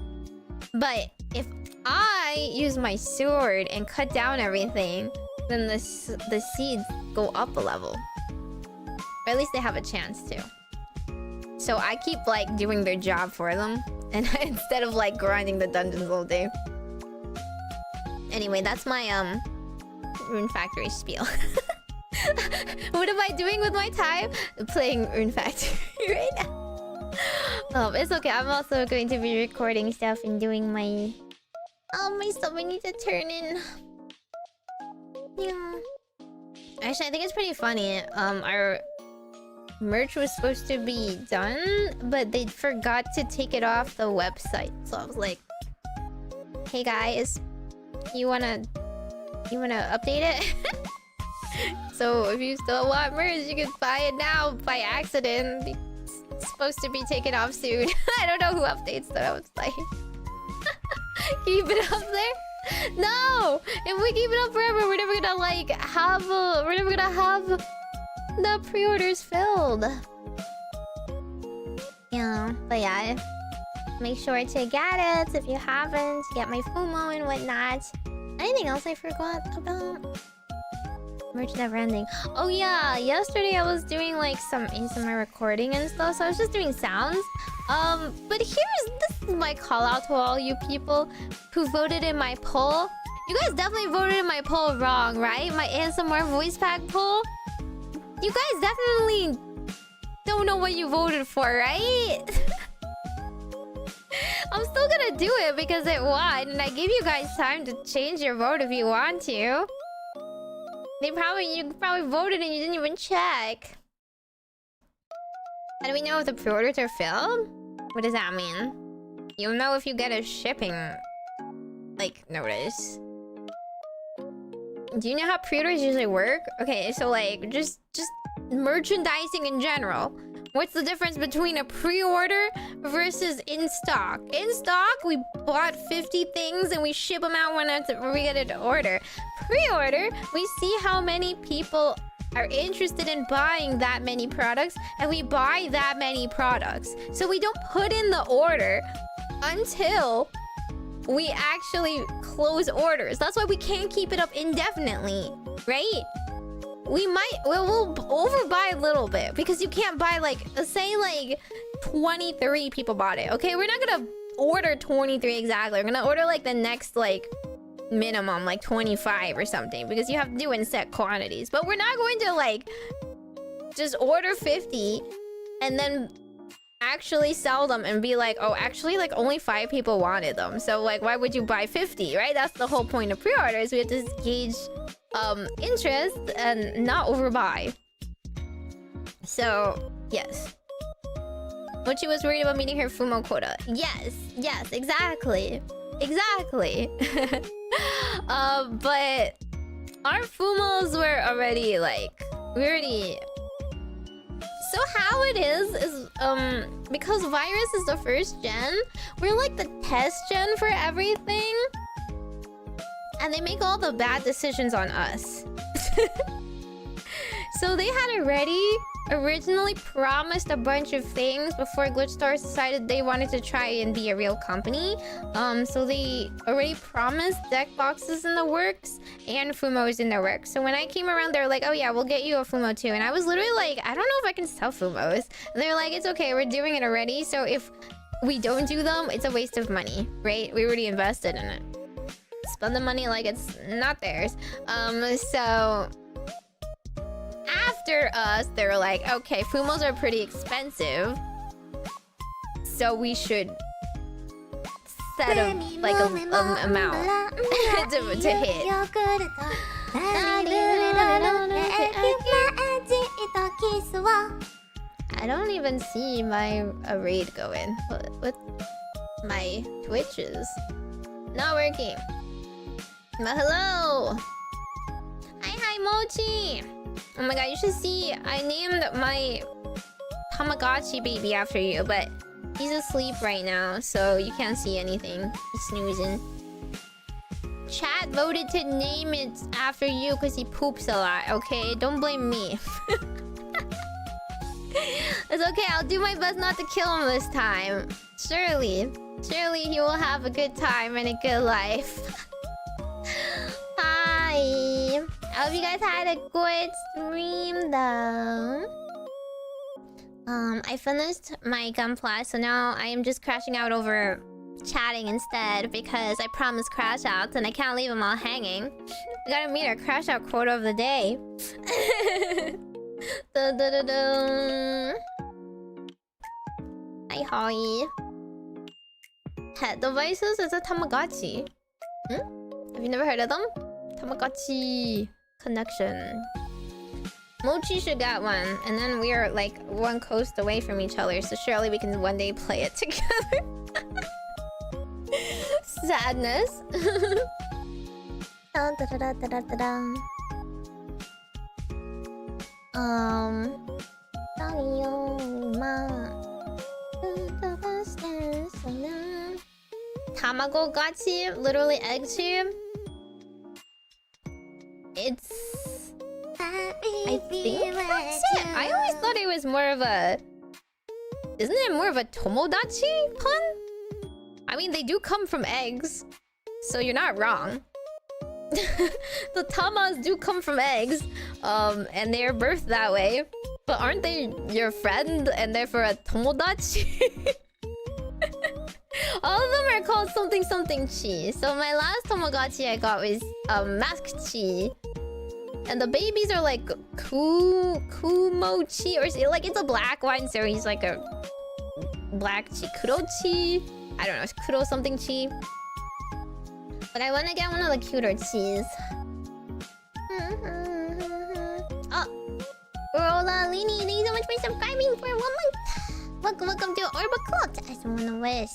But if I use my sword and cut down everything, then the seeds go up a level. Or at least they have a chance to. So I keep like doing their job for them, and instead of like grinding the dungeons all day. Anyway, that's my Rune Factory spiel. What am I doing with my time? Playing Rune Factory right now. It's okay. I'm also going to be recording stuff and doing my stuff I need to turn in. Yeah. Actually, I think it's pretty funny. Our merch was supposed to be done, but they forgot to take it off the website. So I was like, hey guys, you wanna update it? So if you still want merch, you can buy it now by accident. It's supposed to be taken off soon. I don't know who updates the website. Keep it up there? No! If we keep it up forever, we're never gonna like have the pre-orders filled. Yeah, but yeah, make sure to get it if you haven't. Get my FOMO and whatnot. Anything else I forgot about? Merch never ending. Oh yeah, yesterday I was doing like some ASMR recording and stuff, so I was just doing sounds. But this is my call out to all you people who voted in my poll. You guys definitely voted in my poll wrong, right? My ASMR voice pack poll. You guys definitely don't know what you voted for, right? I'm still gonna do it because it won, and I gave you guys time to change your vote if you want to. You probably voted and you didn't even check. How do we know if the pre-orders are filled? What does that mean? You'll know if you get a shipping like notice. Do you know how pre-orders usually work? Okay, so like just merchandising in general. What's the difference between a pre-order versus in stock? In stock, we bought 50 things and we ship them out when we get an order. Pre-order, we see how many people are interested in buying that many products, and we buy that many products. So we don't put in the order until we actually close orders. That's why we can't keep it up indefinitely, right? We'll overbuy a little bit because you can't buy like, say like 23 people bought it. Okay, we're not gonna order 23 exactly. We're gonna order like the next like minimum like 25 or something because you have to do in set quantities. But we're not going to like just order 50 and then actually sell them and be like, oh, actually, like, only 5 people wanted them. So, like, why would you buy 50, right? That's the whole point of pre-orders. We have to gauge interest and not overbuy. So, yes. Mochi was worried about meeting her Fumo quota. Yes, exactly. Exactly. But our Fumos were already, like, So how it is because Virus is the first gen, we're like the test gen for everything. And they make all the bad decisions on us. So they had originally promised a bunch of things before GlitchStars decided they wanted to try and be a real company. So they already promised deck boxes in the works and Fumos in the works. So when I came around, they were like, oh yeah, we'll get you a Fumo too. And I was literally like, I don't know if I can sell Fumos. And they're like, it's okay, we're doing it already. So if we don't do them, it's a waste of money, right? We already invested in it. Spend the money like it's not theirs. So after us, they were like, okay, Fumos are pretty expensive, so we should set a like a amount to hit. I don't even see my raid going. What my Twitch is not working. But hello. Hi Mochi. Oh my god, you should see. I named my Tamagotchi baby after you, but he's asleep right now, so you can't see anything. He's snoozing. Chat voted to name it after you because he poops a lot, okay? Don't blame me. It's okay, I'll do my best not to kill him this time. Surely he will have a good time and a good life. Hi. I hope you guys had a good stream though. I finished my Gunpla, so now I am just crashing out over chatting instead because I promised crash outs and I can't leave them all hanging. We gotta meet our crash out quota of the day. Hi Holly. Head devices is a Tamagotchi. Have you never heard of them? Tamagotchi connection. Mochi should get one, and then we are like one coast away from each other, so surely we can one day play it together. Sadness. Tamagotchi, literally egg tube. It's... I think that's it. I always thought it was more of a... Isn't it more of a Tomodachi pun? I mean, they do come from eggs, so you're not wrong. The tamas do come from eggs, and they are birthed that way. But aren't they your friend and therefore a Tomodachi? All of them are called something something chi. So my last Tamagotchi I got was Mask Chi. And the babies are like Kumochi or like it's a black one, so he's like a black chi, Kurochi. I don't know, it's Kuro something chi. But I want to get one of the cuter chis. Oh, Rola Lini, thank you so much for subscribing for 1 month. Welcome to Orbacle. I just want to wish.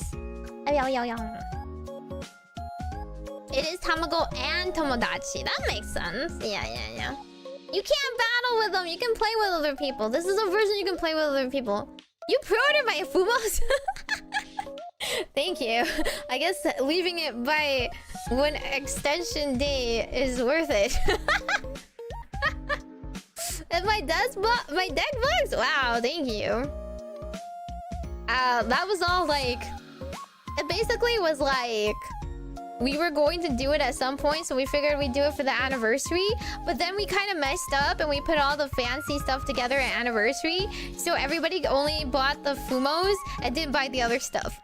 It is Tamago and Tomodachi. That makes sense. Yeah. You can't battle with them. You can play with other people. This is a version you can play with other people. You pre-ordered my Fumos? Thank you. I guess leaving it by one extension day is worth it. And my deck box? Wow, thank you. That was all like... It basically was like... We were going to do it at some point, so we figured we'd do it for the anniversary. But then we kind of messed up and we put all the fancy stuff together at anniversary. So everybody only bought the Fumos and didn't buy the other stuff.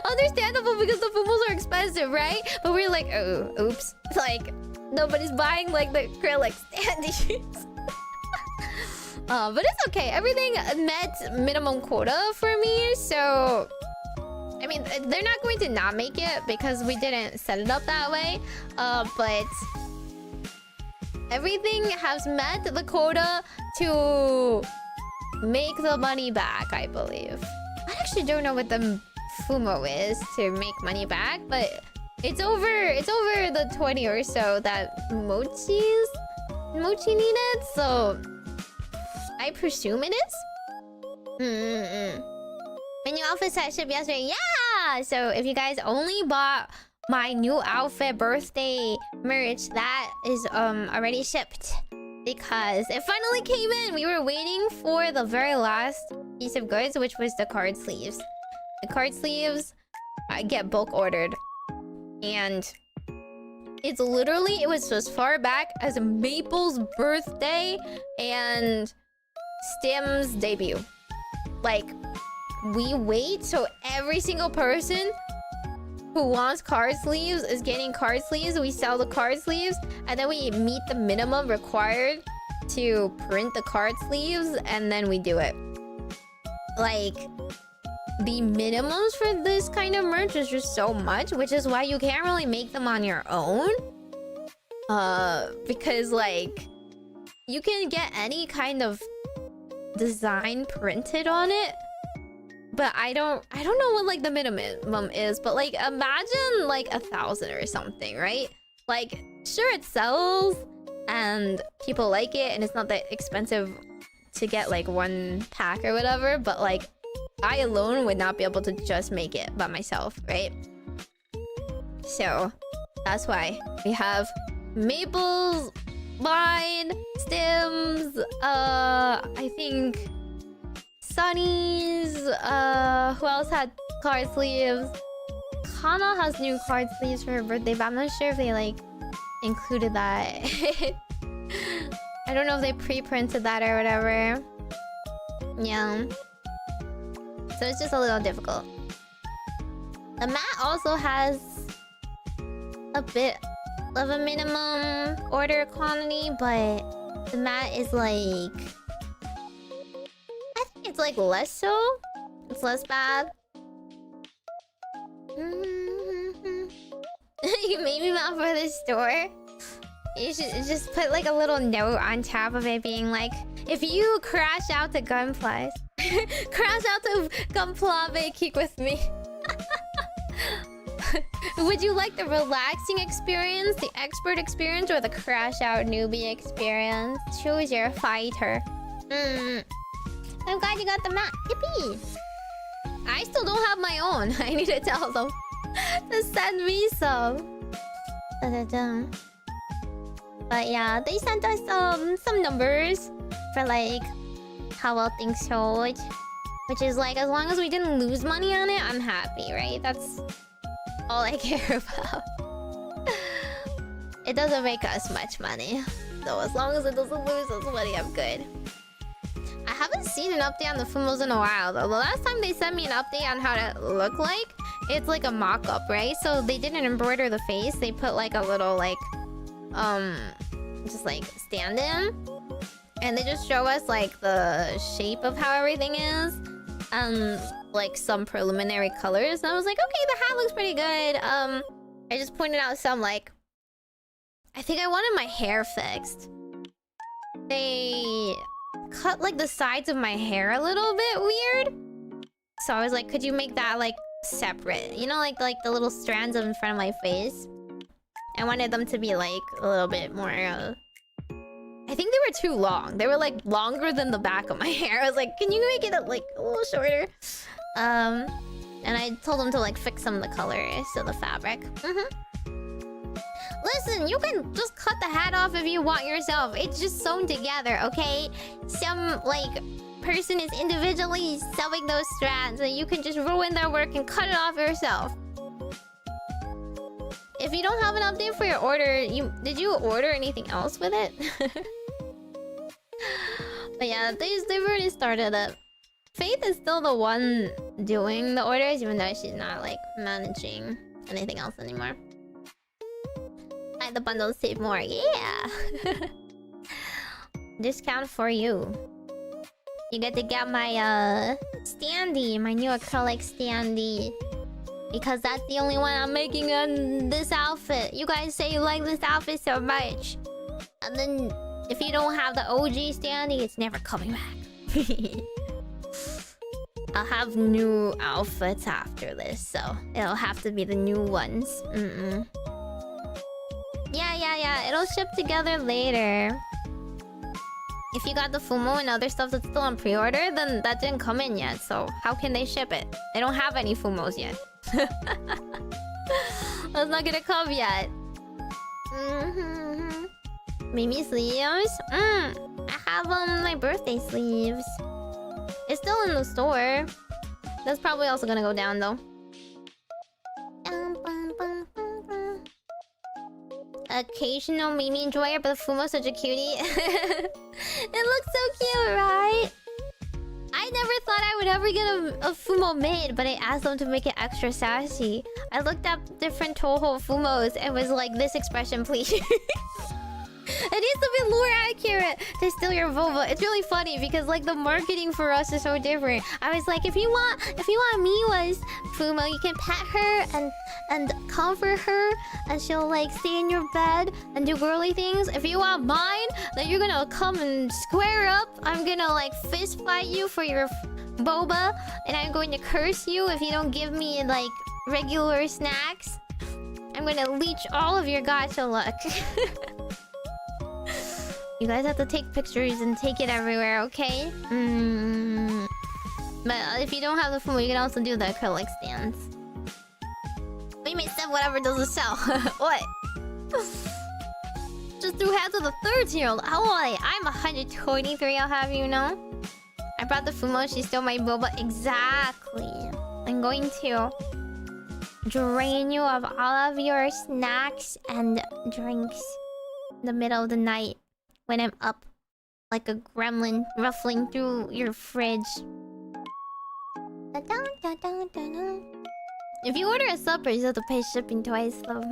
Understandable because the Fumos are expensive, right? But we're like, oh, oops. Like, nobody's buying like the acrylic standees. But it's okay. Everything met minimum quota for me, so... I mean, they're not going to not make it because we didn't set it up that way. But... everything has met the quota to make the money back, I believe. I actually don't know what the Fumo is to make money back, but it's over the 20 or so that Mochi needed, so I presume it is. My new outfit set shipped yesterday. Yeah! So if you guys only bought my new outfit birthday merch, that is already shipped. Because it finally came in. We were waiting for the very last piece of goods, which was the card sleeves. The card sleeves get bulk ordered. And it's literally, it was as far back as Maple's birthday and Stim's debut. Like, we wait so every single person who wants card sleeves is getting card sleeves. We sell the card sleeves, and then we meet the minimum required to print the card sleeves, and then we do it. Like, the minimums for this kind of merch is just so much, which is why you can't really make them on your own. Because like, you can get any kind of design printed on it. But I don't know what like the minimum is, but like imagine like 1,000 or something, right? Like, sure, it sells and people like it and it's not that expensive to get like one pack or whatever, but like I alone would not be able to just make it by myself, right? So that's why we have Maple's, mine, Stim's, I think Sunny's, who else had card sleeves? Kana has new card sleeves for her birthday, but I'm not sure if they like included that. I don't know if they pre-printed that or whatever. Yeah. So it's just a little difficult. The mat also has a bit of a minimum order quantity, but the mat is like... I think it's like less so. It's less bad. You made me mouth for the store. You should just put like a little note on top of it being like, if you crash out to Gunpla, crash out to Gunpla, kick with me. Would you like the relaxing experience, the expert experience, or the crash out newbie experience? Choose your fighter. I'm glad you got the mat. Yippee! I still don't have my own. I need to tell them to send me some. Da-da-da. But yeah, they sent us some numbers for like how well things sold, which is like, as long as we didn't lose money on it, I'm happy, right? That's all I care about. It doesn't make us much money, so as long as it doesn't lose us money, I'm good. I haven't seen an update on the Fumos in a while though. The last time they sent me an update on how to look like, it's like a mock-up, right? So they didn't embroider the face. They put like a little like just like stand-in, and they just show us like the shape of how everything is and like some preliminary colors. And I was like, okay, the hat looks pretty good. I just pointed out some like, I think I wanted my hair fixed. They cut like the sides of my hair a little bit weird, so I was like, could you make that like separate, you know, like the little strands in front of my face? I wanted them to be like a little bit more I think they were too long. They were like longer than the back of my hair. I was like, can you make it like a little shorter? And I told them to like fix some of the colors of the fabric. Listen, you can just cut the hat off if you want yourself. It's just sewn together, okay? Some like person is individually sewing those strands, and you can just ruin their work and cut it off yourself. If you don't have an update for your order, did you order anything else with it? But yeah, they've already started it. Faith is still the one doing the orders, even though she's not like managing anything else anymore. Buy the bundles, save more. Yeah. Discount for you. You get to get my standee, my new acrylic standee. Because that's the only one I'm making in this outfit. You guys say you like this outfit so much. And then if you don't have the OG standee, it's never coming back. I'll have new outfits after this, so it'll have to be the new ones. Yeah. It'll ship together later. If you got the Fumo and other stuff that's still on pre-order, then that didn't come in yet. So how can they ship it? They don't have any Fumos yet. That's not gonna come yet. Meimi sleeves? I have my birthday sleeves. It's still in the store. That's probably also gonna go down though. Occasional Meimi enjoyer, but the Fumo's such a cutie. It looks so cute, right? I never thought I would ever get a Fumo made, but I asked them to make it extra sassy. I looked up different Toho Fumos and was like, this expression, please. It needs to be lore accurate to steal your vulva. It's really funny because like the marketing for us is so different. I was like, if you want Miwa's Fumo, you can pet her and comfort her, and she'll like stay in your bed and do girly things. If you want mine, then you're gonna come and square up. I'm gonna like fist fight you for your boba, and I'm going to curse you if you don't give me like regular snacks. I'm gonna leech all of your gacha luck. You guys have to take pictures and take it everywhere, okay? But if you don't have the Fumo, you can also do the acrylic stands. We may sell whatever doesn't sell. What? Just threw hands with a 13-year-old. How old are you? I'm 123, I'll have you know. I brought the Fumo, she stole my boba. Exactly. I'm going to drain you of all of your snacks and drinks in the middle of the night. When I'm up like a gremlin ruffling through your fridge. If you order a supper, you have to pay shipping twice though.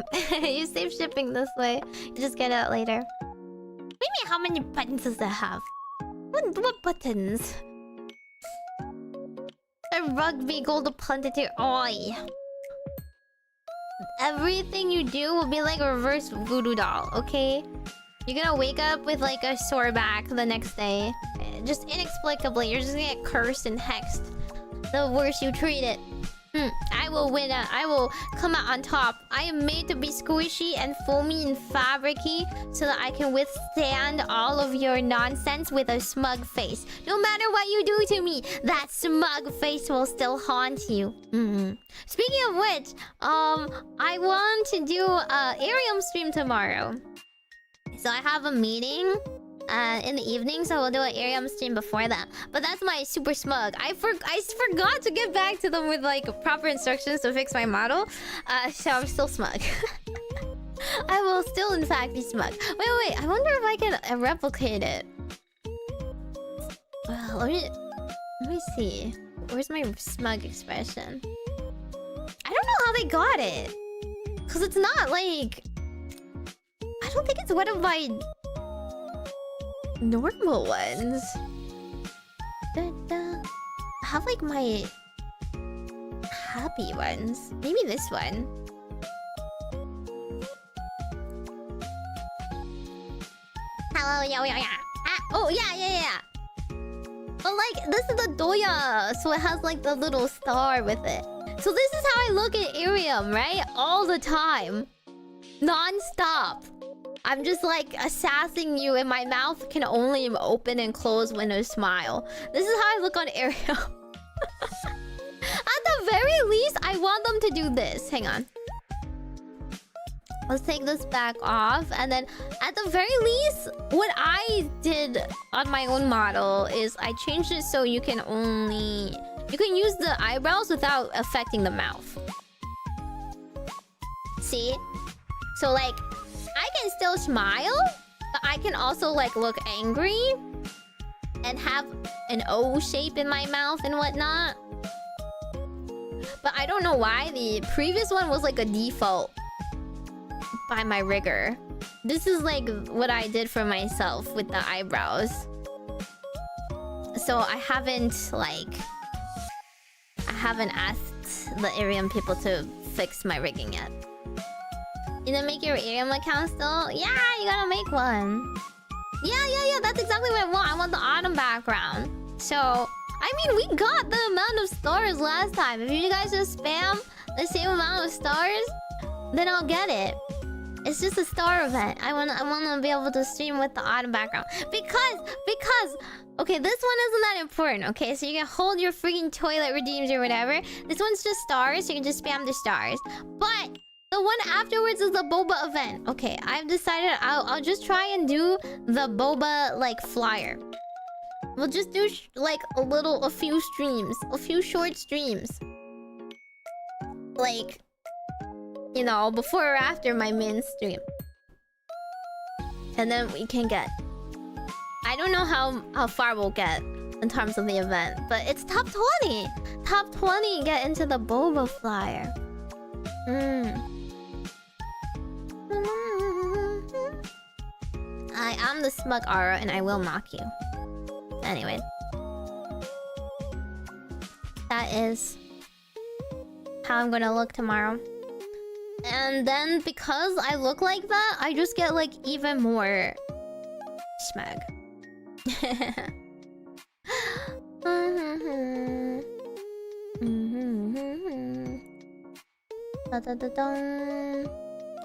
You save shipping this way. You just get it later. What do you mean, how many buttons does that have? What buttons? A rugby gold punted to oi. Everything you do will be like a reverse voodoo doll, okay? You're gonna wake up with like a sore back the next day. Just inexplicably, you're just gonna get cursed and hexed. The worse you treat it. I will win. I will come out on top. I am made to be squishy and foamy and fabricy so that I can withstand all of your nonsense with a smug face. No matter what you do to me, that smug face will still haunt you. Speaking of which, I want to do a Arium stream tomorrow. So I have a meeting in the evening, so we'll do an Arium stream before that. But that's my super smug. I forgot to get back to them with like proper instructions to fix my model. So I'm still smug. I will still in fact be smug. Wait. I wonder if I can replicate it. Let me see. Where's my smug expression? I don't know how they got it. Cause it's not like... I don't think it's one of my normal ones. I have like my happy ones. Maybe this one. Hello, yeah. Oh, yeah. But like, this is the Doya, so it has like the little star with it. So this is how I look at Arium, right? All the time. Non-stop. I'm just like assassing you, and my mouth can only open and close when I smile. This is how I look on Arium. At the very least, I want them to do this. Hang on. Let's take this back off, and then at the very least, what I did on my own model is I changed it so you can use the eyebrows without affecting the mouth. See? So like, I can still smile, but I can also like look angry and have an O shape in my mouth and whatnot. But I don't know why the previous one was like a default by my rigger. This is like what I did for myself with the eyebrows. So I haven't asked the Arium people to fix my rigging yet. You didn't make your Arium account still? Yeah, you gotta make one. Yeah, that's exactly what I want. I want the autumn background. So, I mean, we got the amount of stars last time. If you guys just spam the same amount of stars, then I'll get it. It's just a star event. I wanna be able to stream with the autumn background. Because okay, this one isn't that important, okay? So you can hold your freaking toilet redeems or whatever. This one's just stars, so you can just spam the stars. But the one afterwards is the boba event. Okay, I've decided I'll just try and do the boba like flyer. We'll just do like a few streams, a few short streams. Like, you know, before or after my main stream. And then we can get... I don't know how far we'll get in terms of the event, but it's top 20! Top 20 get into the boba flyer. I am the smug aura and I will mock you. Anyway. That is how I'm gonna look tomorrow. And then because I look like that, I just get like even more smug.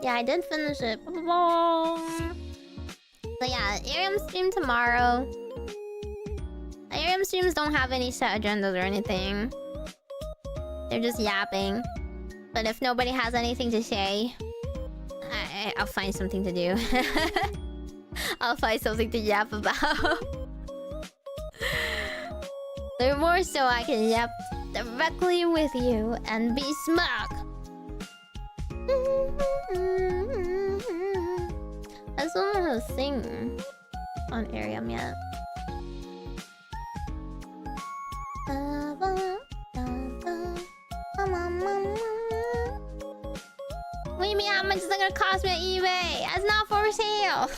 Yeah, I did finish it. So yeah, Arium stream tomorrow. Arium streams don't have any set agendas or anything. They're just yapping. But if nobody has anything to say, I'll find something to do. I'll find something to yap about. They're more so I can yap directly with you and be smug. I still don't know how to sing on Arium yet. What do you mean how much is it gonna cost me on eBay? That's not for sale.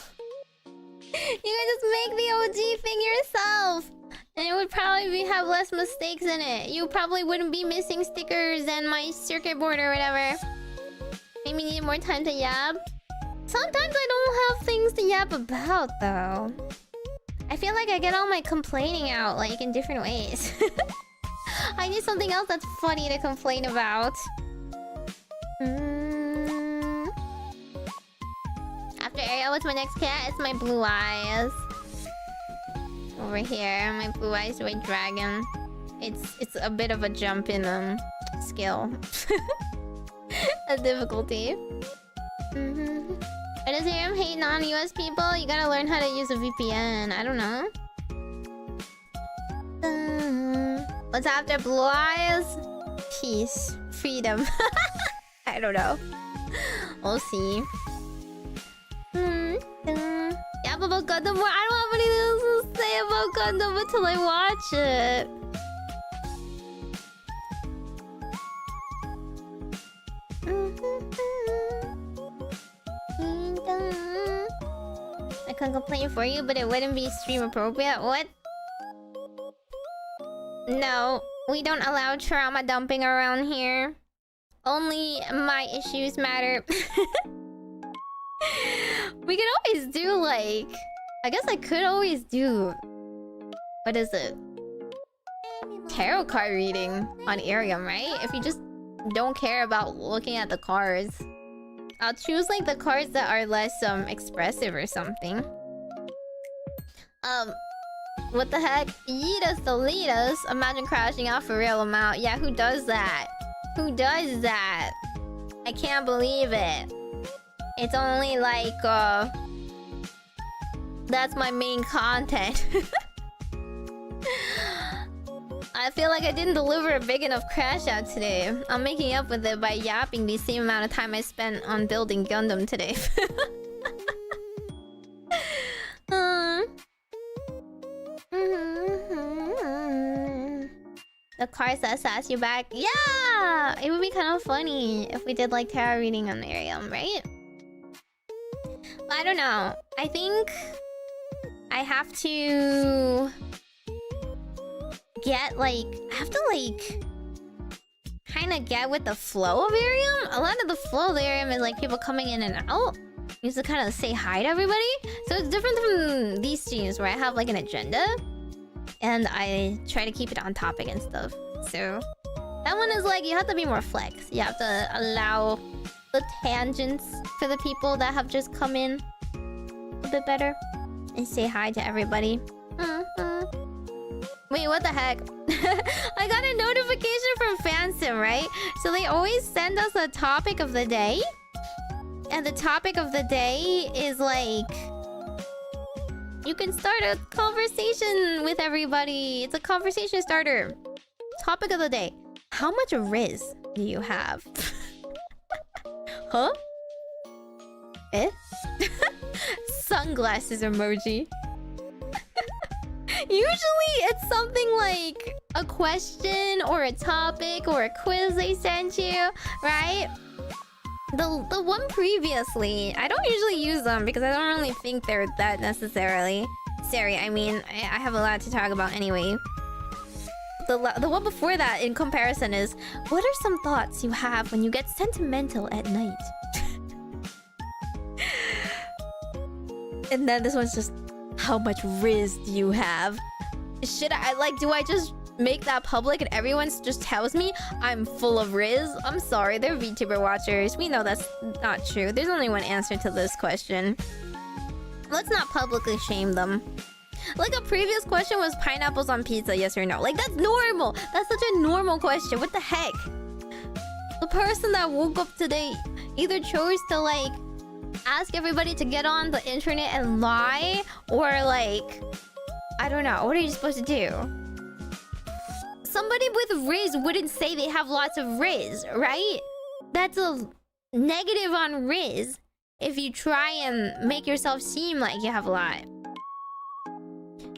You can just make the OG thing yourself. And it would probably have less mistakes in it. You probably wouldn't be missing stickers and my circuit board or whatever. Maybe need more time to yap. Sometimes I don't have things to yap about though. I feel like I get all my complaining out like in different ways. I need something else that's funny to complain about. After Ariel, what's my next cat? It's my blue eyes. Over here, my blue eyes white dragon. It's a bit of a jump in skill. A difficulty. But is Ariel hating on US people? You gotta learn how to use a VPN. I don't know. What's after blue eyes? Peace. Freedom. I don't know. We'll see. Yeah, but about Gundam, I don't have anything else to say about Gundam until I watch it. I couldn't complain for you, but it wouldn't be stream appropriate. What? No, we don't allow trauma dumping around here. Only my issues matter. We can always do like... I guess I could always do... What is it? Tarot card reading on Arium, right? If you just don't care about looking at the cards. I'll choose like the cards that are less expressive or something. What the heck? Eat us, delete us. Imagine crashing out for real amount. Yeah, who does that? Who does that? I can't believe it. It's only like that's my main content. I feel like I didn't deliver a big enough crash out today. I'm making up with it by yapping the same amount of time I spent on building Gundam today. The cards that sass you back. Yeah! It would be kind of funny if we did like tarot reading on Arium, right? But I don't know. I think I have to get like... I have to like... kind of get with the flow of Arium. A lot of the flow of Arium is like people coming in and out. You have to kind of say hi to everybody. So it's different from these streams where I have like an agenda. And I try to keep it on topic and stuff. So that one is like, you have to be more flex. You have to allow the tangents for the people that have just come in a bit better. And say hi to everybody. Wait, what the heck? I got a notification from Fansim, right? So they always send us a topic of the day. And the topic of the day is like... you can start a conversation with everybody. It's a conversation starter. Topic of the day. How much Riz do you have? Huh? Eh? Sunglasses emoji. Usually it's something like a question or a topic or a quiz they sent you, right? The one previously, I don't usually use them because I don't really think they're that necessarily. Sorry, I mean, I have a lot to talk about anyway. The one before that in comparison is, what are some thoughts you have when you get sentimental at night? And then this one's just, how much Riz do you have? Should I, like, do I just make that public and everyone just tells me I'm full of Riz? I'm sorry, they're VTuber watchers. We know that's not true. There's only one answer to this question. Let's not publicly shame them. Like a previous question was pineapples on pizza, yes or no? Like, that's normal. That's such a normal question. What the heck? The person that woke up today either chose to, like, ask everybody to get on the internet and lie, or, like, I don't know. What are you supposed to do? Somebody with Riz wouldn't say they have lots of Riz, right? That's a negative on Riz if you try and make yourself seem like you have a lot.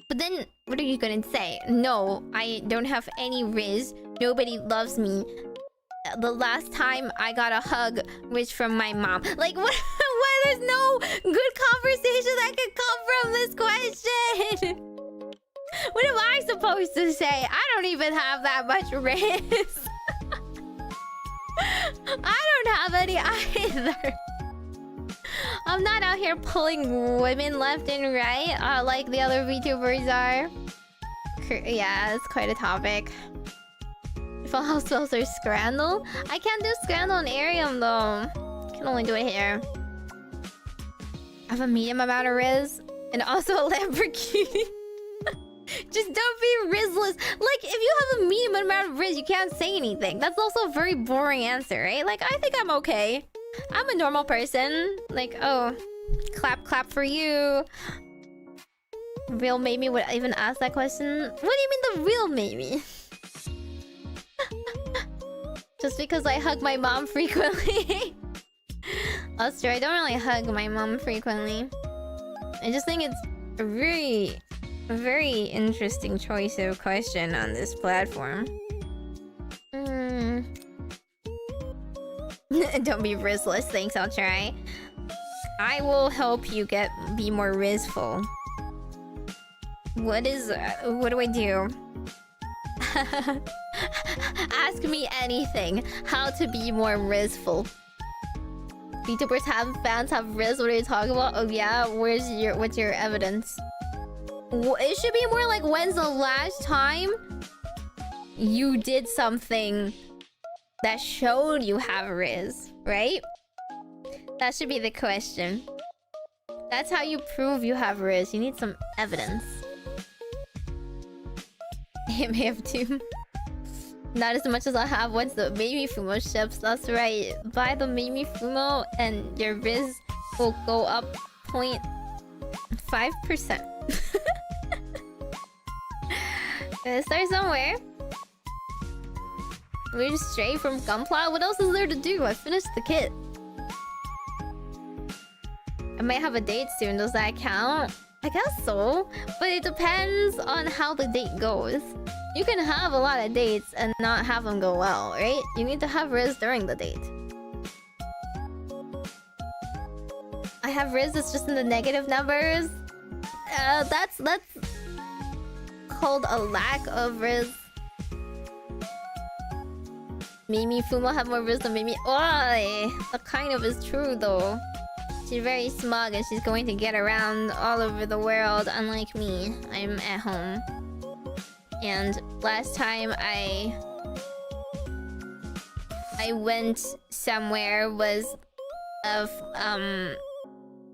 But then, what are you gonna say? No, I don't have any Riz. Nobody loves me. The last time I got a hug was from my mom. Like, what? There's no good conversation that could come from this question. What am I supposed to say? I don't even have that much Riz. I don't have any either. I'm not out here pulling women left and right like the other VTubers are. Yeah, it's quite a topic. Full house spells are Scrandle? I can't do Scrandle in Arium though. Can only do it here. I have a medium amount of Riz and also a Lamborghini. Just don't be Rizless. Like, if you have a medium amount of Riz, you can't say anything. That's also a very boring answer, right? Like, I think I'm okay. I'm a normal person. Like, oh, clap for you. Real Meimi would even ask that question. What do you mean the real Meimi? Just because I hug my mom frequently. That's true, I don't really hug my mom frequently. I just think it's a very interesting choice of question on this platform. Don't be Rizless, thanks, I'll try. I will help you be more Rizful. What do I do? Ask me anything. How to be more Rizful. VTubers fans have Riz, what are you talking about? Oh yeah, what's your evidence? It should be more like, when's the last time you did something that showed you have Riz, right? That should be the question. That's how you prove you have Riz. You need some evidence. It may have two. Not as much as I have once the Meimi Fumo ships. That's right. Buy the Meimi Fumo and your Riz will go up 0.5%. Gotta start somewhere. We're just straight from Gunpla. What else is there to do? I finished the kit. I might have a date soon. Does that count? I guess so. But it depends on how the date goes. You can have a lot of dates and not have them go well, right? You need to have Riz during the date. I have Riz, it's just in the negative numbers. called a lack of riz. Meimi Fumo have more riz than Meimi. Oi! That kind of is true though. She's very smug and she's going to get around all over the world, unlike me. I'm at home. And last time I went somewhere was of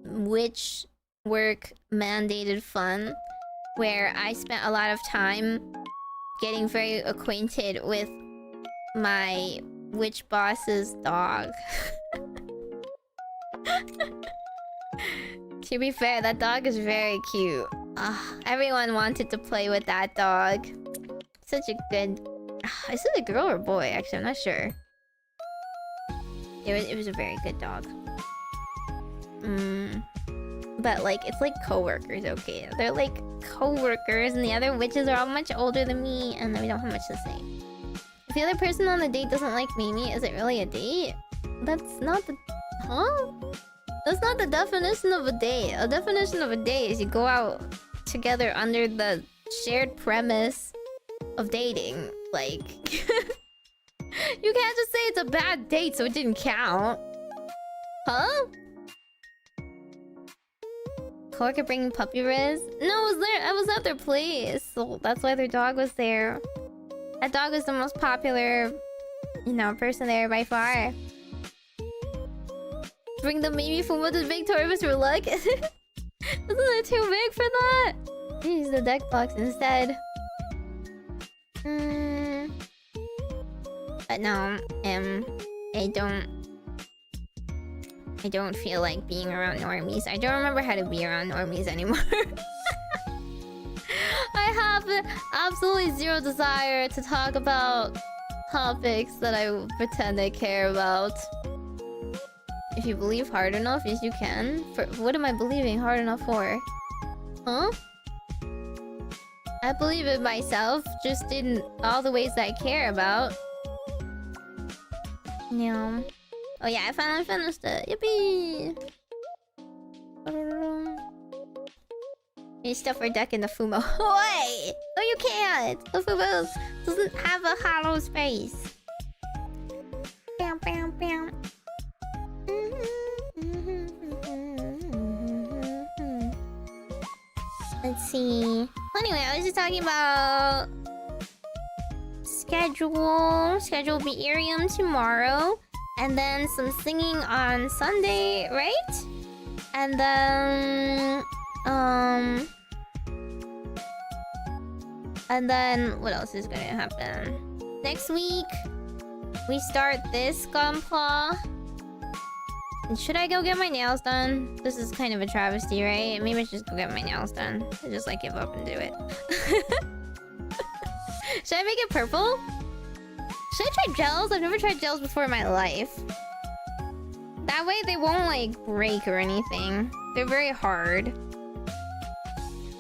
witch work mandated fun, where I spent a lot of time getting very acquainted with my witch boss's dog. To be fair, that dog is very cute. Everyone wanted to play with that dog. Such a good... Is it a girl or a boy? Actually, I'm not sure. It was a very good dog. But like, it's like co-workers, okay? They're like co-workers, and the other witches are all much older than me, and we don't have much to say. If the other person on the date doesn't like Meimi, is it really a date? That's not the... Huh? That's not the definition of a date. A definition of a date is you go out together under the shared premise of dating. Like... You can't just say it's a bad date so it didn't count. Huh? Coworker bringing puppy riz? No, I was at their place, so that's why their dog was there. That dog was the most popular, you know, person there by far. Bring the Meimi Fumo to Victorious for luck? Isn't it too big for that? Use the deck box instead. But no, I don't feel like being around normies. I don't remember how to be around normies anymore. I have absolutely zero desire to talk about topics that I pretend I care about. If you believe hard enough, yes you can. For what am I believing hard enough for? Huh? I believe it myself, just in all the ways that I care about. No. Oh yeah, I finally finished it. Yippee! You stuff our deck in the Fumo. Wait! No, you can't! The Fumo doesn't have a hollow space. Bam, bam, bam. Let's see. Anyway, I was just talking about schedule. Schedule will be Arium tomorrow. And then some singing on Sunday, right? And then... And then... What else is gonna happen? Next week, we start this Gunpla. And should I go get my nails done? This is kind of a travesty, right? Maybe I should just go get my nails done. I just like give up and do it. Should I make it purple? Should I try gels? I've never tried gels before in my life. That way they won't like break or anything. They're very hard.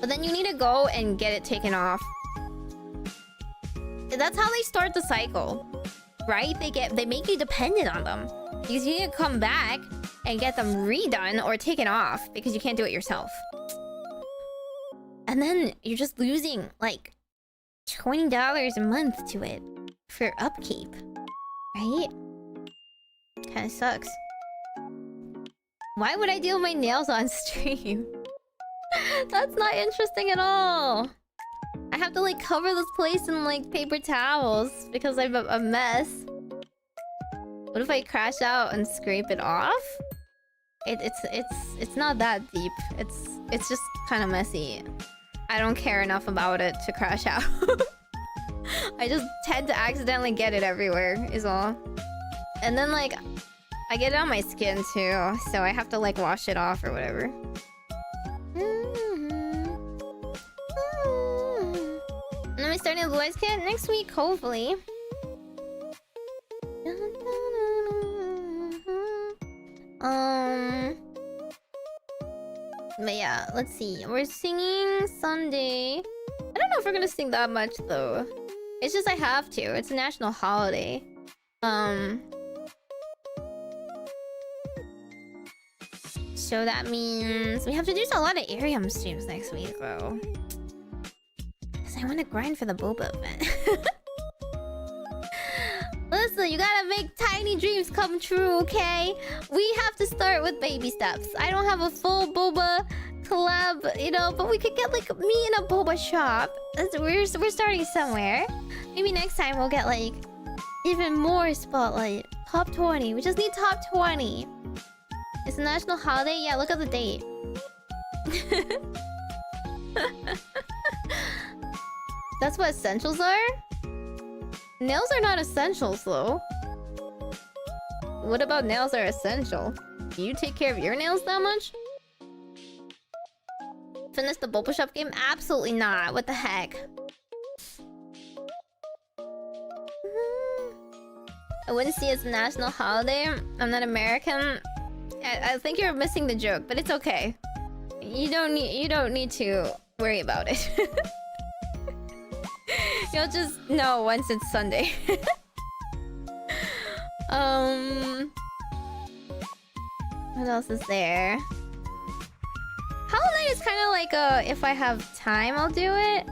But then you need to go and get it taken off. That's how they start the cycle. Right? They make you dependent on them. Because you need to come back and get them redone or taken off because you can't do it yourself. And then you're just losing like $20 a month to it for upkeep, right? Kinda sucks. Why would I deal my nails on stream? That's not interesting at all. I have to like cover this place in like paper towels because I'm a mess. What if I crash out and scrape it off? It's not that deep. It's just kind of messy. I don't care enough about it to crash out. I just tend to accidentally get it everywhere, is all. And then, like, I get it on my skin, too. So I have to, like, wash it off or whatever. And then we starting the boys kit next week, hopefully. But yeah, let's see. We're singing Sunday. I don't know if we're gonna sing that much, though. It's just I have to. It's a national holiday. So that means we have to do a lot of Arium streams next week, though. Because I want to grind for the boba event. Listen, you gotta make tiny dreams come true, okay? We have to start with baby steps. I don't have a full boba collab, you know, but we could get like me in a boba shop. We're starting somewhere. Maybe next time we'll get like even more spotlight. Top 20. We just need top 20. It's a national holiday? Yeah, look at the date. That's what essentials are? Nails are not essentials, though. What about nails are essential? Do you take care of your nails that much? Finish the Boba Shop game? Absolutely not. What the heck? I wouldn't see it as a national holiday. I'm not American. I think you're missing the joke, but it's okay. You don't need to worry about it. You'll just know once it's Sunday. What else is there? Hollow Knight is kind of like a if I have time, I'll do it.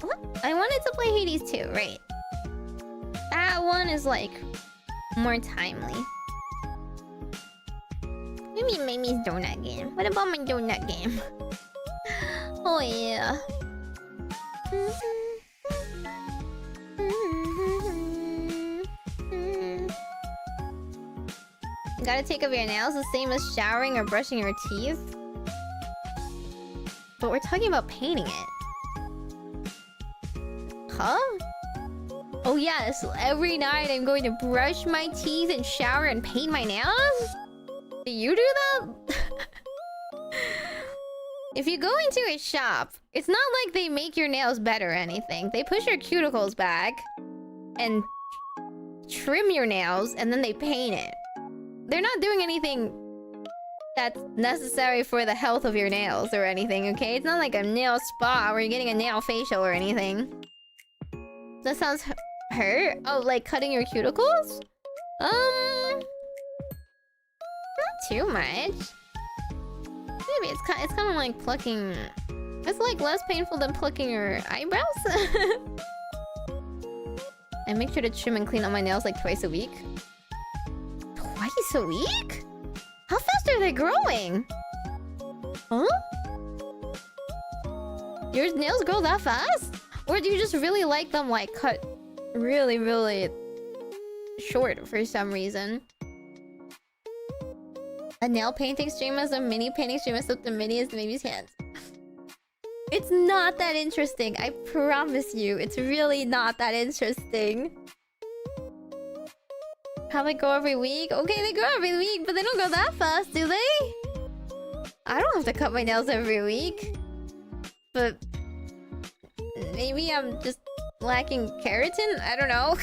What? I wanted to play Hades too, right? That one is like more timely. Maybe Meimi's donut game. What about my donut game? Oh yeah. You gotta take off your nails the same as showering or brushing your teeth. But we're talking about painting it. Huh? Oh yes, every night I'm going to brush my teeth and shower and paint my nails? Do you do that? If you go into a shop, it's not like they make your nails better or anything. They push your cuticles back and trim your nails and then they paint it. They're not doing anything that's necessary for the health of your nails or anything, okay? It's not like a nail spa where you're getting a nail facial or anything. That sounds hurt? Oh, like cutting your cuticles? Not too much. Maybe it's kind of like plucking. It's like less painful than plucking your eyebrows. I make sure to trim and clean up my nails like twice a week. Twice a week? How fast are they growing? Huh? Your nails grow that fast? Or do you just really like them like cut really, really short for some reason? A nail painting stream is a mini painting stream except the mini is Mimi's hands. It's not that interesting. I promise you. It's really not that interesting. How they grow every week? Okay, they grow every week, but they don't go that fast, do they? I don't have to cut my nails every week. But maybe I'm just lacking keratin? I don't know.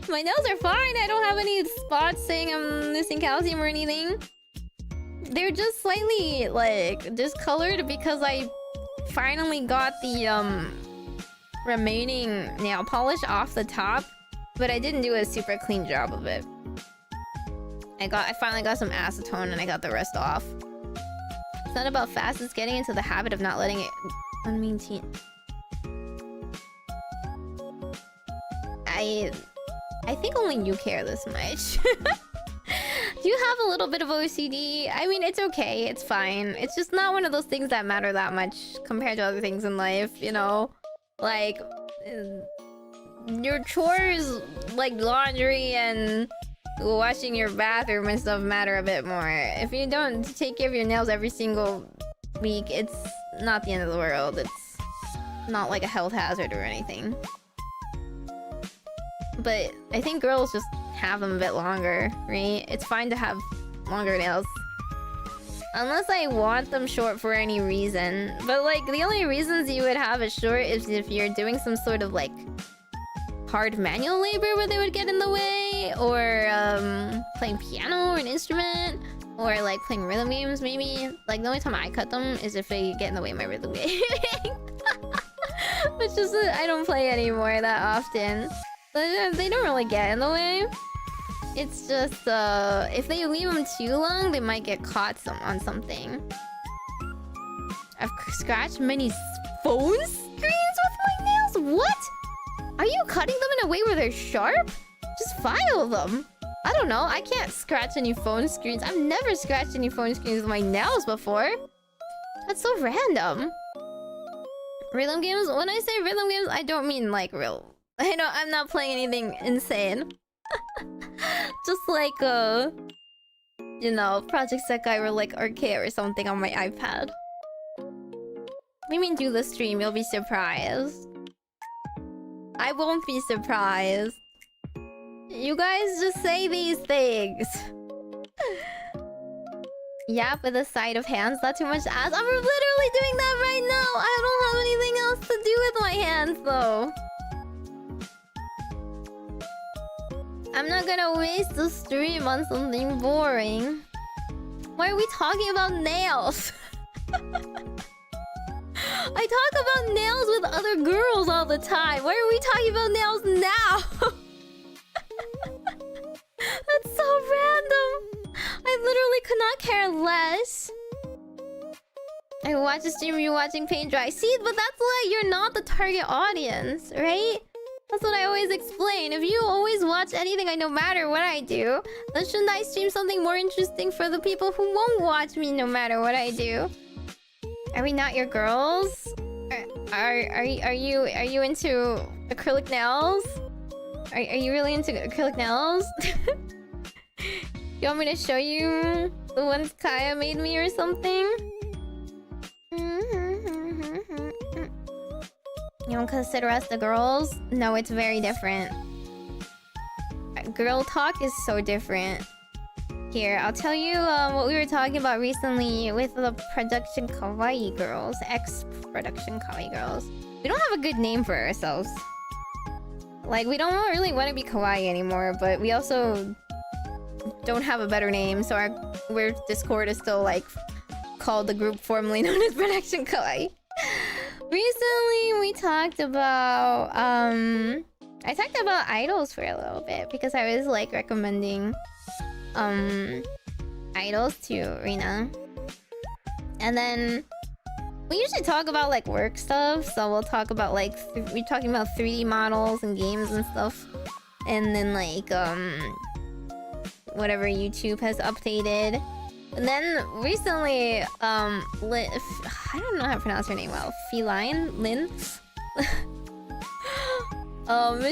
My nails are fine. I don't have any spots saying I'm missing calcium or anything. They're just slightly, like, discolored because I finally got the, remaining nail polish off the top. But I didn't do a super clean job of it. I finally got some acetone and I got the rest off. It's not about fast, it's getting into the habit of not letting it unmaintained. I think only you care this much. Do you have a little bit of OCD? I mean, it's okay. It's fine. It's just not one of those things that matter that much compared to other things in life, you know? Like, your chores, like laundry and washing your bathroom and stuff matter a bit more. If you don't take care of your nails every single week, it's not the end of the world. It's not like a health hazard or anything. But I think girls just have them a bit longer, right? It's fine to have longer nails. Unless I want them short for any reason. But like, the only reasons you would have it short is if you're doing some sort of like hard manual labor where they would get in the way, or playing piano or an instrument, or like playing rhythm games maybe. Like the only time I cut them is if they get in the way of my rhythm game. Which is I don't play anymore that often. They don't really get in the way. It's just, if they leave them too long, they might get caught on something. I've scratched many phone screens with my nails? What? Are you cutting them in a way where they're sharp? Just file them. I don't know. I can't scratch any phone screens. I've never scratched any phone screens with my nails before. That's so random. Rhythm games? When I say rhythm games, I don't mean like real. I'm not playing anything insane. Just like you know, Project Sekai or like Arcade or something on my iPad. Maybe do the stream, you'll be surprised. I won't be surprised. You guys just say these things. Yap with a side of hands, not too much ass. I'm literally doing that right now. I don't have anything else to do with my hands though. I'm not gonna waste the stream on something boring. Why are we talking about nails? I talk about nails with other girls all the time. Why are we talking about nails now? That's so random. I literally could not care less. I watch the stream, you're watching paint dry. See, but that's why you're not the target audience, right? That's what I always explain. If you always watch anything, no matter what I do, then shouldn't I stream something more interesting for the people who won't watch me no matter what I do? Are we not your girls? Are you into acrylic nails? Are you really into acrylic nails? You want me to show you the ones Kaya made me or something? You don't consider us the girls? No, it's very different. Girl talk is so different. Here, I'll tell you what we were talking about recently with the production kawaii girls. Ex-production kawaii girls. We don't have a good name for ourselves. Like, we don't really want to be kawaii anymore, but we also don't have a better name, so our Discord is still, like, called the group formerly known as Production Kawaii. Recently, we talked about, I talked about idols for a little bit, because I was, like, recommending, idols to Rina. And then, we usually talk about, like, work stuff, so we'll talk about, like, we're talking about 3D models and games and stuff. And then, like, whatever YouTube has updated. And then recently, I don't know how to pronounce her name well. Feline? Lin?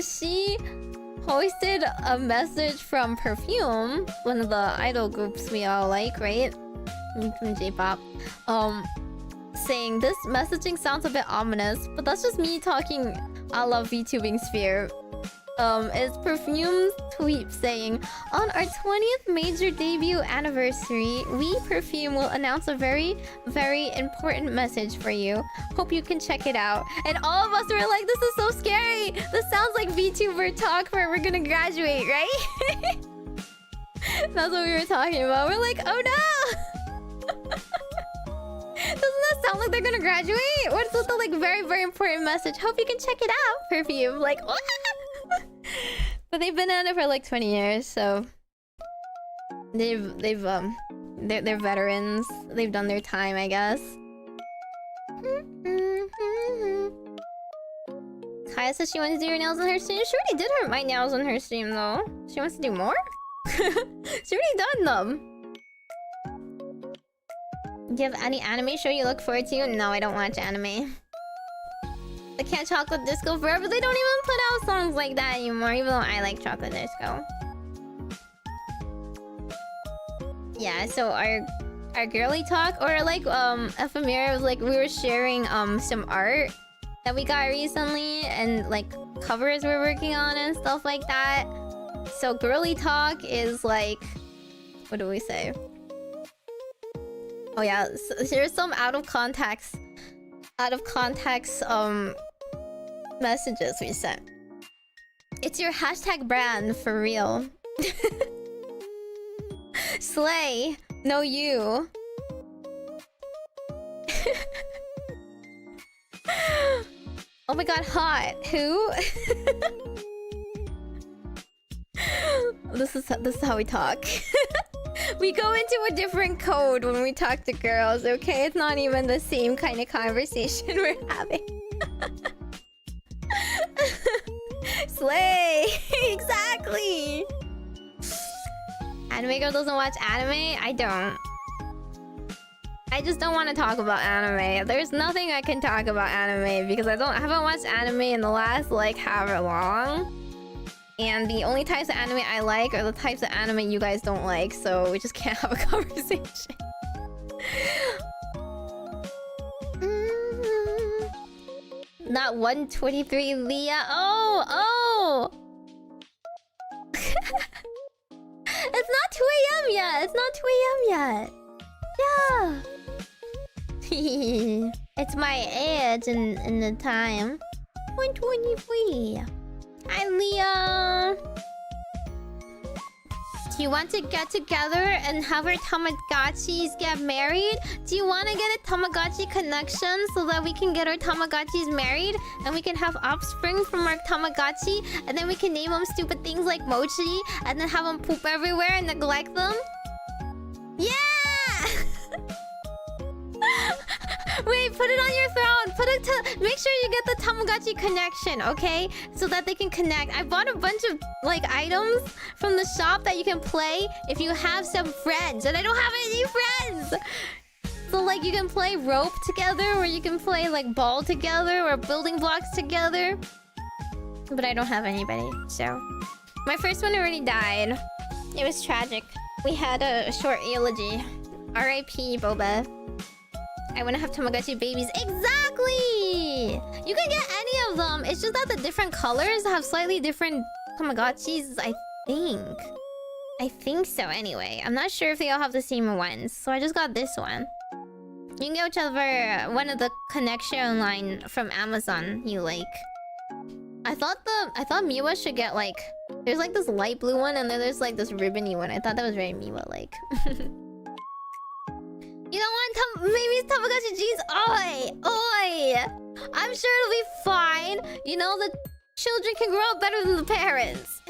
She posted a message from Perfume, one of the idol groups we all like, right? From J-pop. Saying, this messaging sounds a bit ominous, but that's just me talking a la VTubing sphere. It's Perfume's tweet saying, on our 20th major debut anniversary, we, Perfume, will announce a very, very important message for you. Hope you can check it out. And all of us were like, this is so scary! This sounds like VTuber talk where we're gonna graduate, right? That's what we were talking about. We're like, oh no! Doesn't that sound like they're gonna graduate? What's the, like, very, very important message? Hope you can check it out, Perfume. Like, what? But they've been at it for like 20 years, so they're veterans. They've done their time, I guess. Kaya says she wants to do her nails on her stream. She already did my nails on her stream, though. She wants to do more? She already done them. Do you have any anime show you look forward to? No, I don't watch anime. I can't Chocolate Disco forever. They don't even put out songs like that anymore, even though I like Chocolate Disco. Yeah, so our girly talk, or like Ephemera was like, we were sharing some art that we got recently and like covers we're working on and stuff like that. So girly talk is like, what do we say? Oh yeah, so here's some out of context messages we sent. It's your hashtag brand for real. Slay, no you. Oh my god, hot. Who? This is how we talk. We go into a different code when we talk to girls, okay? It's not even the same kind of conversation we're having. Slay! Exactly! Anime girl doesn't watch anime? I don't. I just don't want to talk about anime. There's nothing I can talk about anime because I haven't watched anime in the last like however long. And the only types of anime I like are the types of anime you guys don't like, so we just can't have a conversation. Not 123 Leah. Oh! It's not 2 a.m. yet. It's not 2 a.m. yet. Yeah. It's my age in the time. 123. Hi, Leah. Do you want to get together and have our Tamagotchis get married? Do you want to get a Tamagotchi connection so that we can get our Tamagotchis married and we can have offspring from our Tamagotchi and then we can name them stupid things like Mochi and then have them poop everywhere and neglect them? Yeah! Wait, put it on your throne. Make sure you get the Tamagotchi connection, okay? So that they can connect. I bought a bunch of like items from the shop that you can play if you have some friends, and I don't have any friends. So like you can play rope together, or you can play like ball together, or building blocks together. But I don't have anybody, so my first one already died. It was tragic. We had a short eulogy. R.I.P. Boba. I want to have Tamagotchi babies. Exactly! You can get any of them. It's just that the different colors have slightly different Tamagotchis, I think. I think so, anyway. I'm not sure if they all have the same ones. So I just got this one. You can get whichever one of the connection line from Amazon you like. I thought Miwa should get like... There's like this light blue one and then there's like this ribbony one. I thought that was very Miwa-like. You don't want Meimi's Tamagotchi G's? Oi! Oi! I'm sure it'll be fine. You know, the children can grow up better than the parents.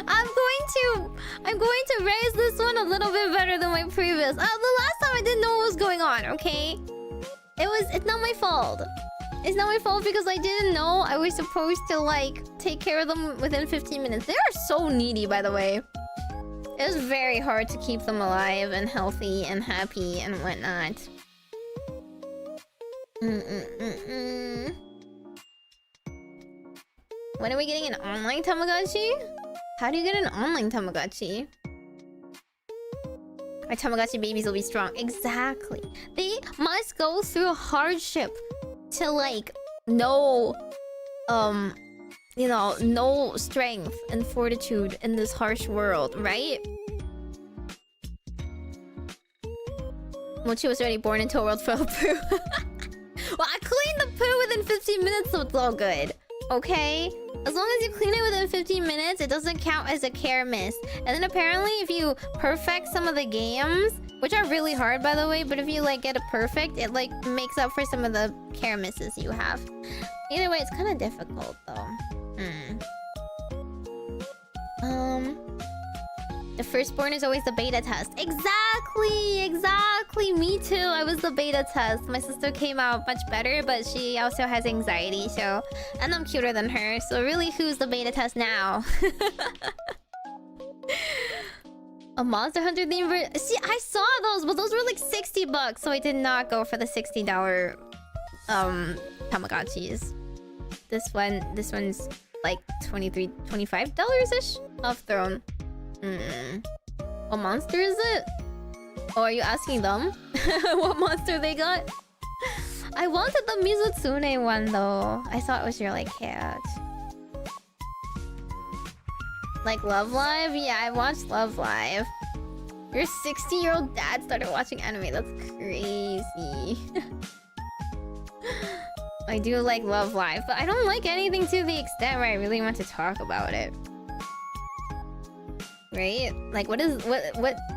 I'm going to raise this one a little bit better than my previous. The last time I didn't know what was going on, okay? It's not my fault. It's not my fault because I didn't know I was supposed to, like, take care of them within 15 minutes. They are so needy, by the way. It was very hard to keep them alive and healthy and happy and whatnot. When are we getting an online Tamagotchi? How do you get an online Tamagotchi? Our Tamagotchi babies will be strong. Exactly. They must go through hardship to, like, know... you know, no strength and fortitude in this harsh world, right? Mochi was already born into a world full of poo. Well, I cleaned the poo within 15 minutes, so it's all good. Okay? As long as you clean it within 15 minutes, it doesn't count as a care miss. And then apparently, if you perfect some of the games, which are really hard, by the way, but if you, like, get it perfect, it, like, makes up for some of the care misses you have. Either way, it's kind of difficult, though. The firstborn is always the beta test. Exactly! Exactly! Me too! I was the beta test. My sister came out much better, but she also has anxiety, so... And I'm cuter than her, so really, who's the beta test now? A Monster Hunter theme version? See, I saw those, but those were like $60, so I did not go for the $60 Tamagotchis. This one's like $25-ish off throne. What monster is it? Oh, are you asking them? What monster they got? I wanted the Mizutsune one though. I thought it was really cute. Like Love Live? Yeah, I watched Love Live. Your 60-year-old dad started watching anime. That's crazy. I do like Love Live, but I don't like anything to the extent where I really want to talk about it. Right? Like, what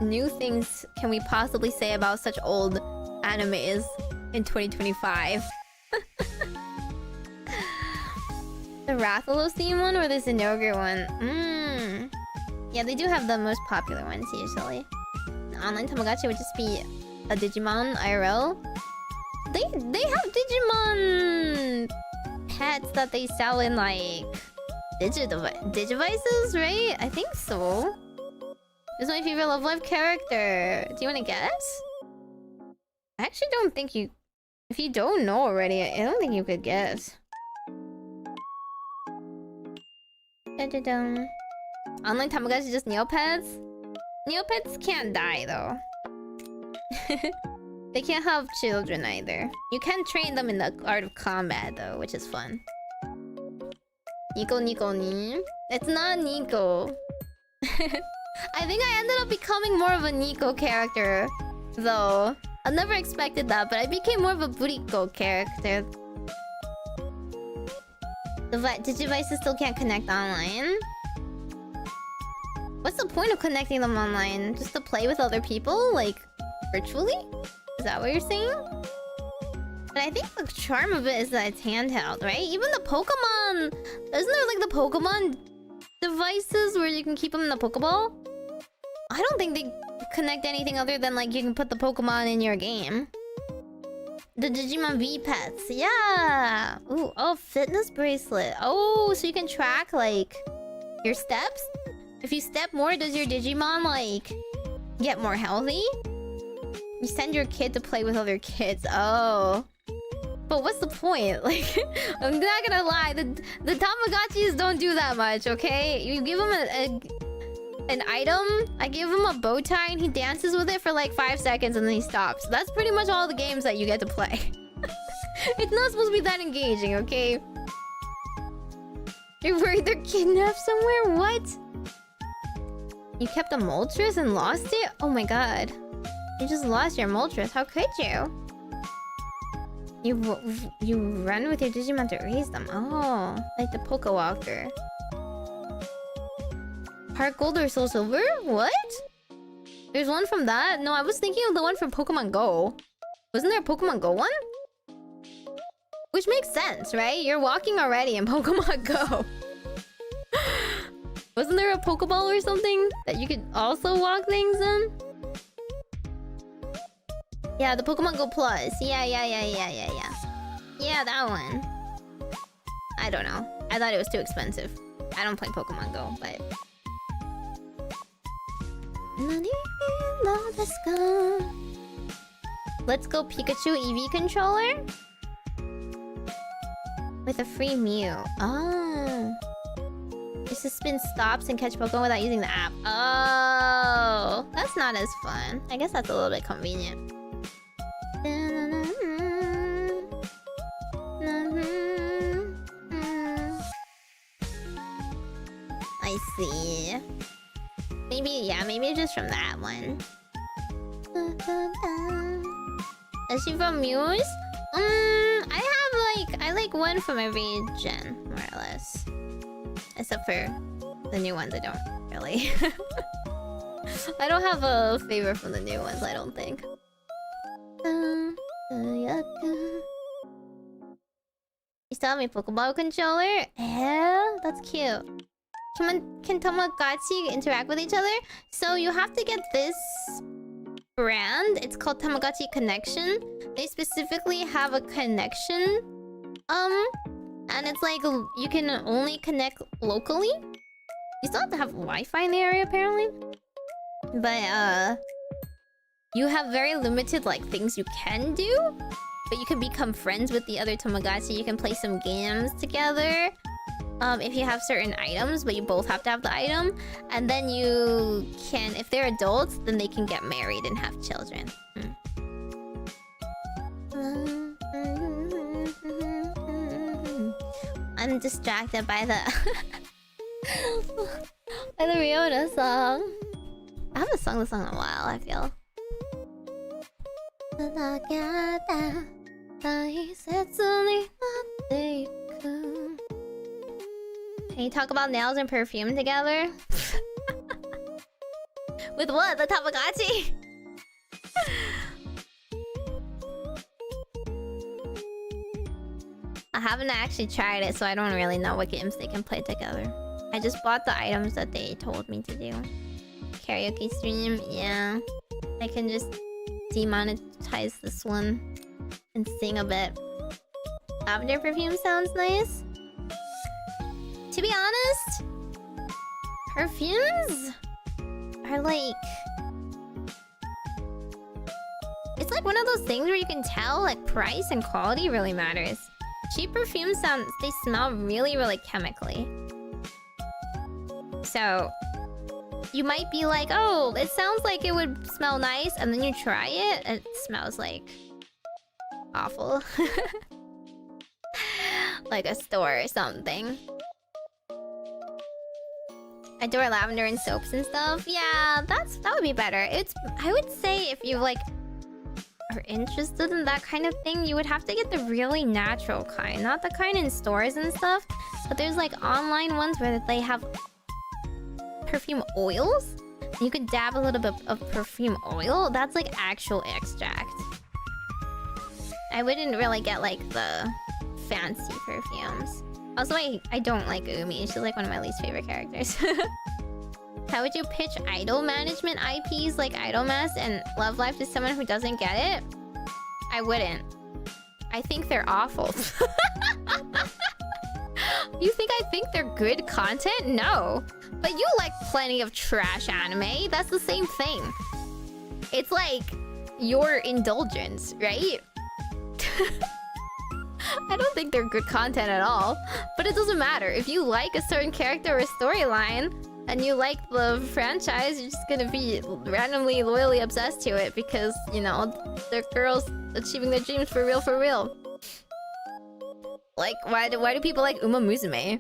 new things can we possibly say about such old animes in 2025? The Rathalos theme one or the Zenogre one? Yeah, they do have the most popular ones usually. The online Tamagotchi would just be a Digimon IRL. They have Digimon pets that they sell in like Digivices, right? I think so. This is my favorite Love Live character. Do you want to guess? I actually don't think you... If you don't know already, I don't think you could guess. Dun-dun-dun. Online Tamagotchi just Neopets? Neopets can't die though. They can't have children either. You can train them in the art of combat though, which is fun. Nico ni. It's not Nico. I think I ended up becoming more of a Nico character though. I never expected that, but I became more of a Buriko character. The Digivices still can't connect online. What's the point of connecting them online? Just to play with other people? Like, virtually? Is that what you're saying? But I think the charm of it is that it's handheld, right? Even the Pokemon... Isn't there like the Pokemon devices where you can keep them in the Pokeball? I don't think they connect anything other than like you can put the Pokemon in your game. The Digimon V pets, yeah. Ooh, oh, fitness bracelet. Oh, so you can track like your steps. If you step more, does your Digimon like get more healthy? You send your kid to play with other kids. Oh, but what's the point? Like, I'm not gonna lie, the Tamagotchis don't do that much. Okay, you give them an item. I give him a bow tie and he dances with it for like 5 seconds and then he stops. That's pretty much all the games that you get to play. It's not supposed to be that engaging, okay? You're worried they're kidnapped somewhere? What? You kept a Moltres and lost it? Oh my god. You just lost your Moltres. How could you? You run with your Digimon to raise them. Oh, like the Poke Walker. Heart Gold or Soul Silver? What? There's one from that? No, I was thinking of the one from Pokemon Go. Wasn't there a Pokemon Go one? Which makes sense, right? You're walking already in Pokemon Go. Wasn't there a Pokeball or something that you could also walk things in? Yeah, the Pokemon Go Plus. Yeah. Yeah, that one. I don't know. I thought it was too expensive. I don't play Pokemon Go, but... Let's go Pikachu EV controller? With a free Mew. Oh. Just to spin stops and catch Pokemon without using the app. Oh. That's not as fun. I guess that's a little bit convenient. I see. Maybe just from that one. Is she from Muse? I like one from every gen, more or less. Except for the new ones, I don't really. I don't have a favorite from the new ones, I don't think. You still have my Pokeball controller? Yeah, that's cute. Can Tamagotchi interact with each other? So you have to get this brand. It's called Tamagotchi Connection. They specifically have a connection. And it's like you can only connect locally. You still have to have Wi-Fi in the area apparently. But you have very limited like things you can do. But you can become friends with the other Tamagotchi. You can play some games together. If you have certain items, but you both have to have the item. And then you can, if they're adults, then they can get married and have children. I'm distracted by the... by the Riona song. I haven't sung the song in a while, I feel. Can you talk about nails and perfume together? With what? The Tamagotchi? I haven't actually tried it, so I don't really know what games they can play together. I just bought the items that they told me to do. Karaoke stream, yeah. I can just demonetize this one and sing a bit. Lavender perfume sounds nice. To be honest, perfumes are like... It's like one of those things where you can tell like price and quality really matters. Cheap perfumes they smell really, really chemically. So you might be like, oh, it sounds like it would smell nice, and then you try it and it smells like awful. Like a store or something. Adore lavender and soaps and stuff. Yeah, that would be better. I would say if you like are interested in that kind of thing, you would have to get the really natural kind, not the kind in stores and stuff. But there's like online ones where they have perfume oils. You could dab a little bit of perfume oil. That's like actual extract. I wouldn't really get like the fancy perfumes. Also, I don't like Umi. She's like one of my least favorite characters. How would you pitch idol management IPs like Idolmass and Love Life to someone who doesn't get it? I wouldn't. I think they're awful. You think I think they're good content? No. But you like plenty of trash anime. That's the same thing. It's like your indulgence, right? I don't think they're good content at all. But it doesn't matter. If you like a certain character or storyline, and you like the franchise, you're just gonna be randomly loyally obsessed to it because, you know, they're girls achieving their dreams for real, for real. Like, why do people like Uma Musume?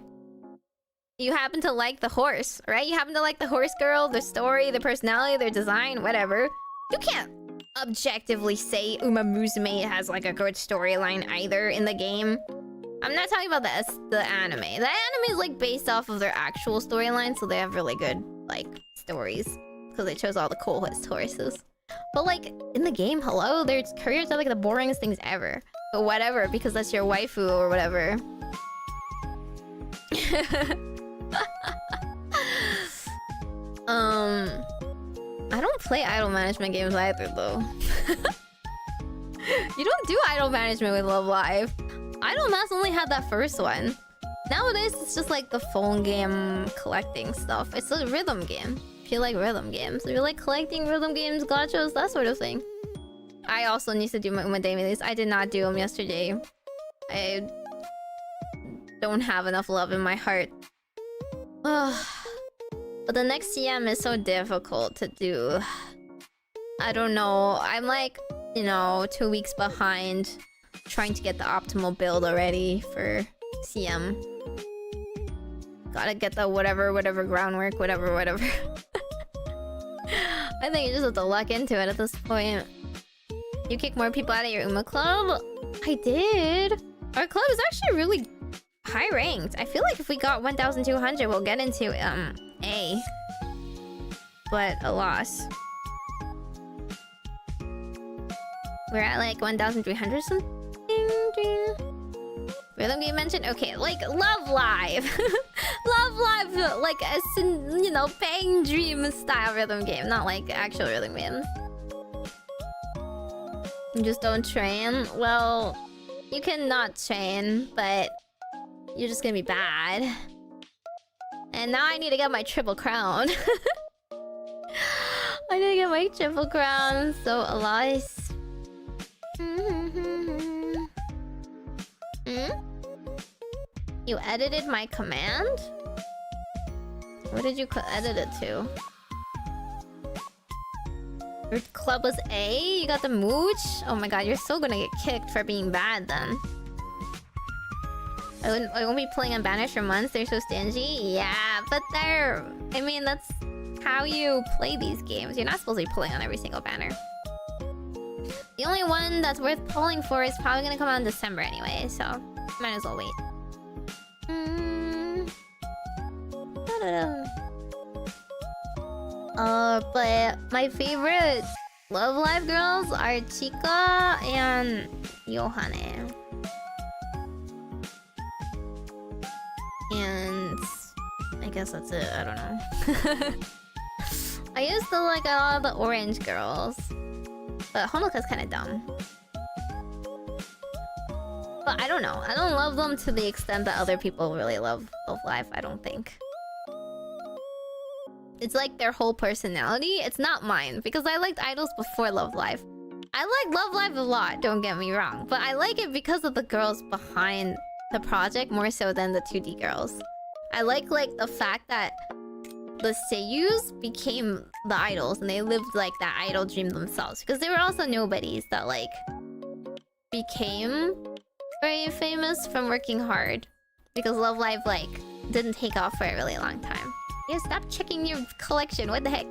You happen to like the horse, right? You happen to like the horse girl, the story, the personality, their design, whatever. You can't objectively say Uma Musume has like a good storyline either in the game. I'm not talking about the anime. The anime is like based off of their actual storyline, so they have really good like stories because they chose all the coolest horses. But like in the game, hello, their careers are like the boringest things ever. But whatever, because that's your waifu or whatever. I don't play idol management games either though. You don't do idol management with Love Live. Idolmass only had that first one. Nowadays, it's just like the phone game collecting stuff. It's a rhythm game. If you like rhythm games. If you like collecting rhythm games, gachas, that sort of thing. I also need to do my Uma dailies. I did not do them yesterday. I don't have enough love in my heart. But the next CM is so difficult to do. I don't know. I'm like, you know, 2 weeks behind. Trying to get the optimal build already for CM. Gotta get the whatever groundwork, whatever. I think you just have to luck into it at this point. You kick more people out of your Uma club? I did. Our club is actually really high ranked. I feel like if we got 1,200, we'll get into A. But a loss. We're at like 1,300 something. Rhythm game mentioned? Okay, like Love Live. Love Live, like a, you know, Bang Dream style rhythm game, not like actual rhythm games. You just don't train? Well, you can not train, but you're just gonna be bad. And now I need to get my triple crown. I need to get my triple crown, so alas. You edited my command? What did you edit it to? Your club was A? You got the mooch? Oh my god, you're so gonna get kicked for being bad then. I won't be playing on banners for months, they're so stingy? Yeah, but they're... I mean, that's how you play these games. You're not supposed to be pulling on every single banner. The only one that's worth pulling for is probably gonna come out in December anyway, so might as well wait. But my favorite Love Live girls are Chika and Yohane. And I guess that's it. I don't know. I used to like all the orange girls. But Honoka's kind of dumb. But I don't know. I don't love them to the extent that other people really love Love Live, I don't think. It's like their whole personality. It's not mine, because I liked idols before Love Live. I like Love Live a lot, don't get me wrong. But I like it because of the girls behind the project more so than the 2D girls. I like the fact that the seiyus became the idols and they lived like that idol dream themselves. Because they were also nobodies that like became very famous from working hard. Because Love Live like didn't take off for a really long time. Yeah, stop checking your collection, what the heck?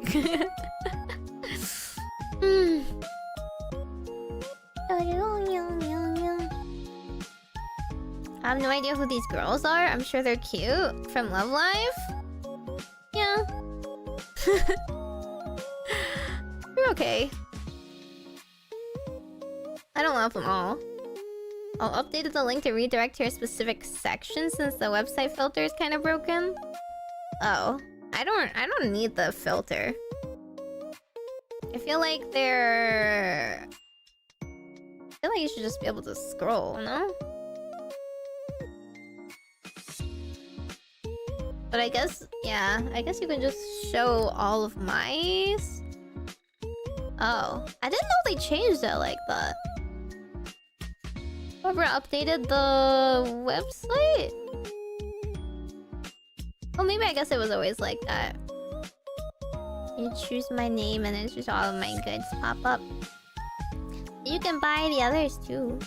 I have no idea who these girls are. I'm sure they're cute. From Love Live? Yeah. They're okay. I don't love them all. I'll update the link to redirect to a specific section since the website filter is kind of broken. Oh. I don't need the filter. I feel like they're... I feel like you should just be able to scroll, no? But I guess, yeah, I guess you can just show all of my... Oh. I didn't know they changed it like that. Whoever updated the website? Well, maybe I guess it was always like that. You choose my name and then just all of my goods pop up. You can buy the others too.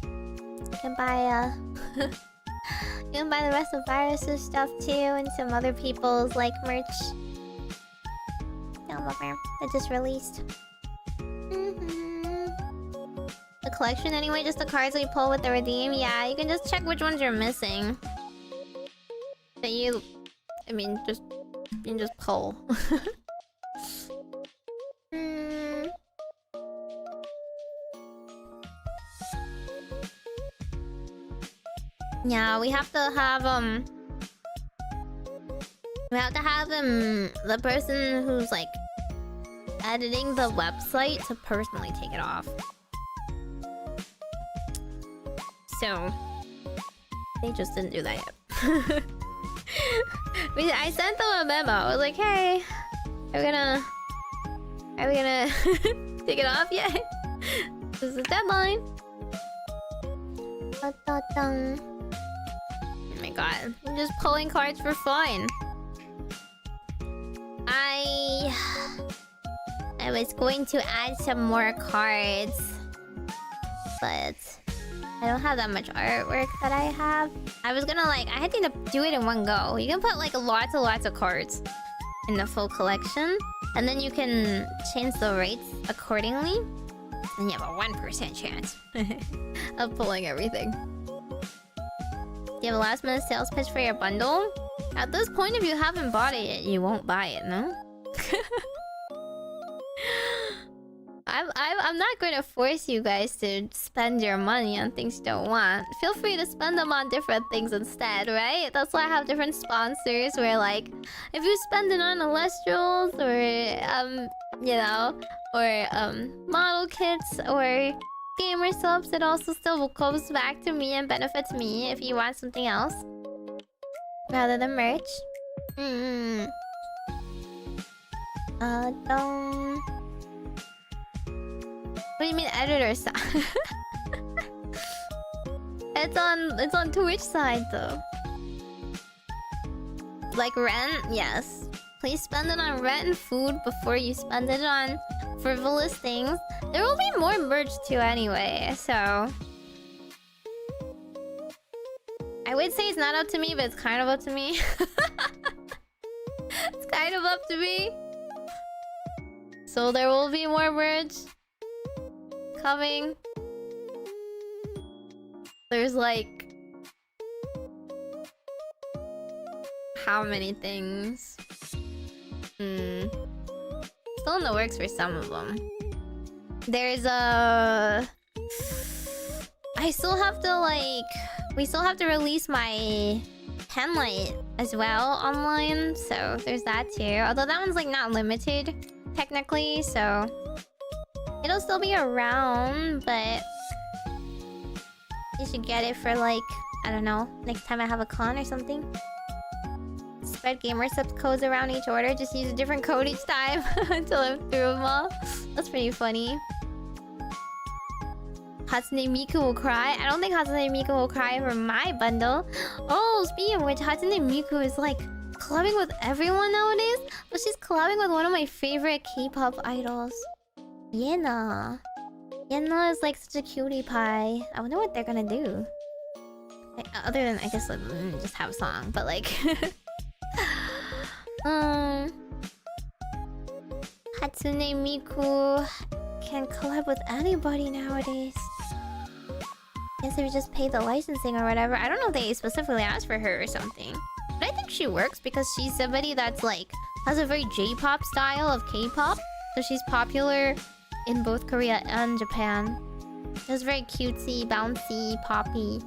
You can buy you can buy the rest of Virus's stuff too and some other people's like merch. That just released. The collection anyway, just the cards we pull with the redeem. Yeah, you can just check which ones you're missing. That you... I mean, just... You can just pull. Yeah, we have to have, we have to have, the person who's, like, editing the website to personally take it off. So... They just didn't do that yet. I sent them a memo. I was like, hey, are we gonna take it off yet? This is the deadline. Oh my god. I'm just pulling cards for fun. I was going to add some more cards, but I don't have that much artwork that I have. I was gonna I had to do it in one go. You can put like lots and lots of cards in the full collection, and then you can change the rates accordingly. And you have a 1% chance of pulling everything. Do you have a last minute sales pitch for your bundle? At this point, if you haven't bought it yet, you won't buy it, no? I'm not going to force you guys to spend your money on things you don't want. Feel free to spend them on different things instead, right? That's why I have different sponsors where, like, if you spend it on Celestials or, you know, or, model kits or gamer subs, it also still comes back to me and benefits me if you want something else. Rather than merch. What do you mean editor side? It's on Twitch side though. Like rent, yes. Please spend it on rent and food before you spend it on frivolous things. There will be more merch too anyway, so I would say it's not up to me, but it's kind of up to me. It's kind of up to me. So there will be more merch coming. There's like... how many things? Still in the works for some of them. There's a... I still have to like... We still have to release my Penlight as well online, so there's that too. Although that one's like not limited technically, so it'll still be around, but you should get it for like, I don't know, next time I have a con or something. Spread gamer subs codes around each order, just use a different code each time until I'm through them all. That's pretty funny. Hatsune Miku will cry. I don't think Hatsune Miku will cry for my bundle. Oh, speaking of which, Hatsune Miku is like collabing with everyone nowadays. But she's collabing with one of my favorite K-pop idols, Yena. Yena is like such a cutie pie. I wonder what they're gonna do. Like, other than, I guess, like, just have a song. But like... Hatsune Miku can collab with anybody nowadays. Guess if you just pay the licensing or whatever. I don't know if they specifically asked for her or something. But I think she works because she's somebody that's like has a very J-pop style of K-pop. So she's popular in both Korea and Japan. It's very cutesy, bouncy, poppy,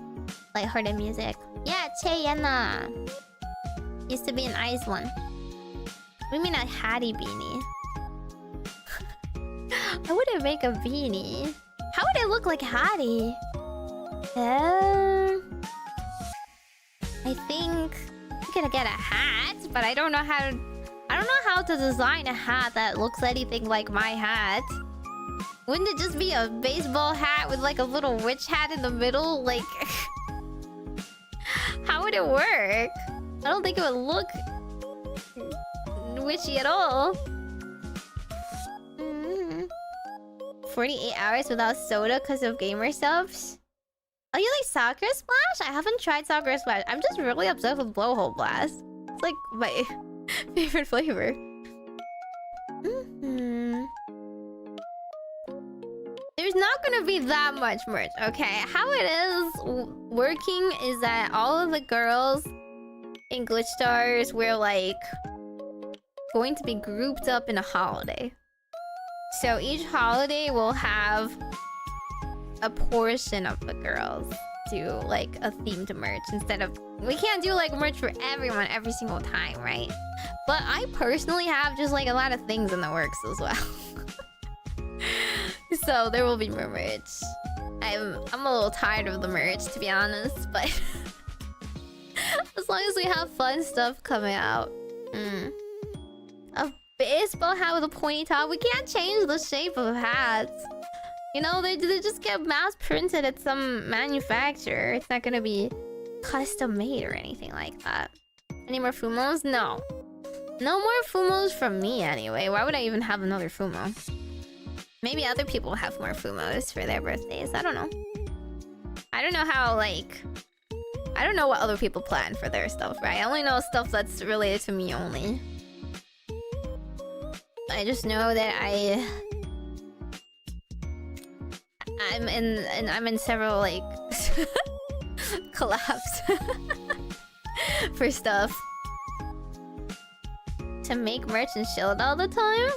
lighthearted music. Yeah, Cheyena used to be an Iceland. What do you mean a Hattie beanie? I wouldn't make a beanie. How would it look like Hattie? I think I'm gonna get a hat, but I don't know how to design a hat that looks anything like my hat. Wouldn't it just be a baseball hat with like a little witch hat in the middle? Like, how would it work? I don't think it would look witchy at all. 48 hours without soda because of gamer subs. Oh, you like Sakura Splash? I haven't tried Sakura Splash. I'm just really obsessed with Blowhole Blast. It's like my favorite flavor. There's not gonna be that much merch, okay? How it is working is that all of the girls in GlitchStars were like going to be grouped up in a holiday. So each holiday will have a portion of the girls do like a themed merch instead of... We can't do like merch for everyone every single time, right? But I personally have just like a lot of things in the works as well. So there will be more merch. I'm a little tired of the merch, to be honest, but as long as we have fun stuff coming out. A baseball hat with a pointy top. We can't change the shape of hats. You know, they just get mass printed at some manufacturer. It's not gonna be custom made or anything like that. Any more Fumos? No. No more Fumos from me anyway. Why would I even have another Fumo? Maybe other people have more Fumos for their birthdays. I don't know. I don't know how, like... I don't know what other people plan for their stuff, right? I only know stuff that's related to me only. I just know that I'm in several like collabs for stuff. To make merch and shield all the time?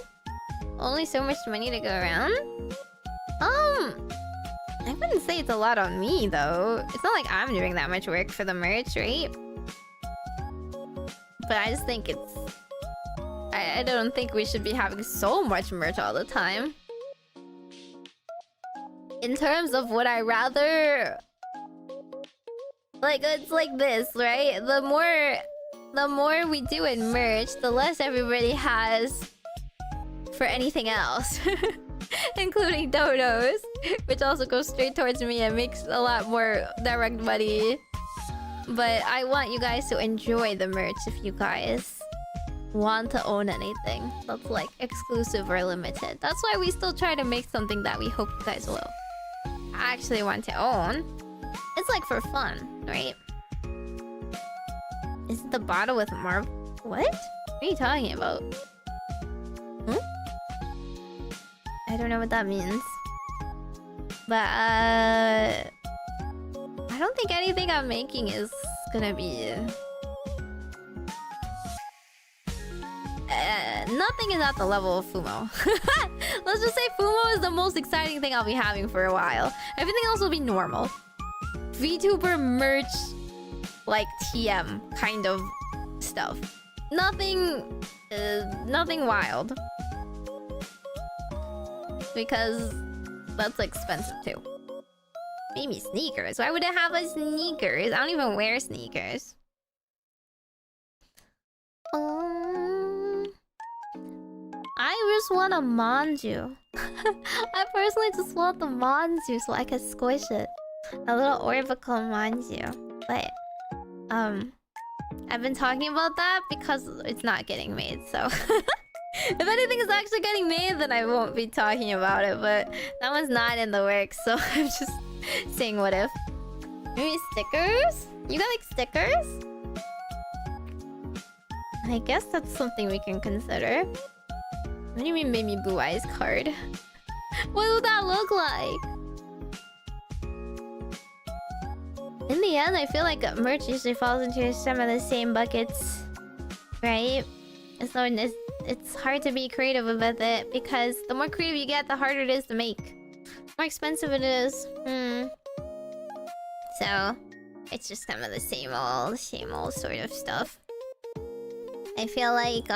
Only so much money to go around? I wouldn't say it's a lot on me though. It's not like I'm doing that much work for the merch, right? But I just think it's... I don't think we should be having so much merch all the time. In terms of would I rather... Like, it's like this, right? The more we do in merch, the less everybody has for anything else. Including dodos, which also goes straight towards me and makes a lot more direct money. But I want you guys to enjoy the merch if you guys want to own anything that's like exclusive or limited. That's why we still try to make something that we hope you guys will actually want to own. It's like for fun, right? Is it the bottle with What? What are you talking about? I don't know what that means. But I don't think anything I'm making is gonna be... nothing is at the level of Fumo. Let's just say Fumo is the most exciting thing I'll be having for a while. Everything else will be normal. VTuber merch like TM kind of stuff. Nothing wild. Because that's expensive too. Maybe sneakers. Why would I have a sneakers? I don't even wear sneakers. I just want a manju. I personally just want the manju so I can squish it. A little Orbacle manju. But I've been talking about that because it's not getting made, so if anything is actually getting made, then I won't be talking about it, but that one's not in the works, so I'm just saying what if. Maybe stickers? You got like stickers? I guess that's something we can consider. What do you mean Meimi Blue Eyes card? What would that look like? In the end, I feel like merch usually falls into some of the same buckets, right? So it's hard to be creative with it because the more creative you get, the harder it is to make. The more expensive it is. So it's just kind of the same old sort of stuff. I feel like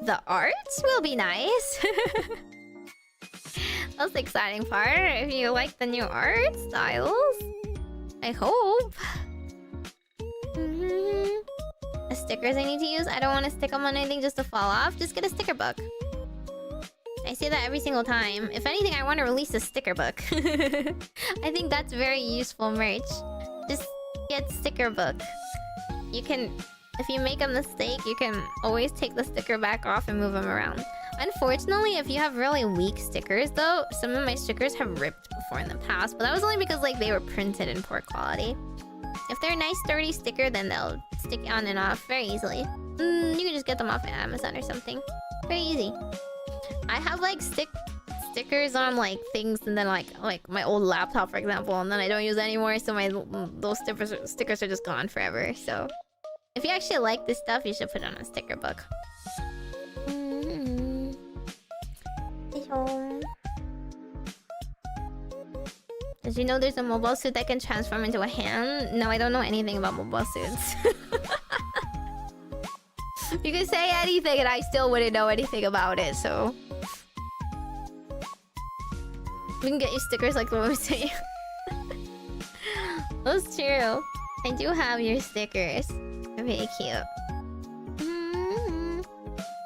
the arts will be nice. That's the exciting part. If you like the new art styles, I hope. The stickers I need to use. I don't want to stick them on anything just to fall off. Just get a sticker book. I say that every single time. If anything, I want to release a sticker book. I think that's very useful merch. Just get sticker book. You can, if you make a mistake, you can always take the sticker back off and move them around. Unfortunately, if you have really weak stickers though, some of my stickers have ripped before in the past, but that was only because like they were printed in poor quality. If they're a nice sturdy sticker, then they'll stick on and off very easily. You can just get them off of Amazon or something. Very easy. I have like stickers on like things, and then like my old laptop, for example, and then I don't use it anymore, so those stickers are just gone forever. So if you actually like this stuff, you should put it on a sticker book. Did you know there's a mobile suit that can transform into a hand? No, I don't know anything about mobile suits. You can say anything and I still wouldn't know anything about it, so... We can get you stickers like the one we say. That's true. I do have your stickers. They're very cute.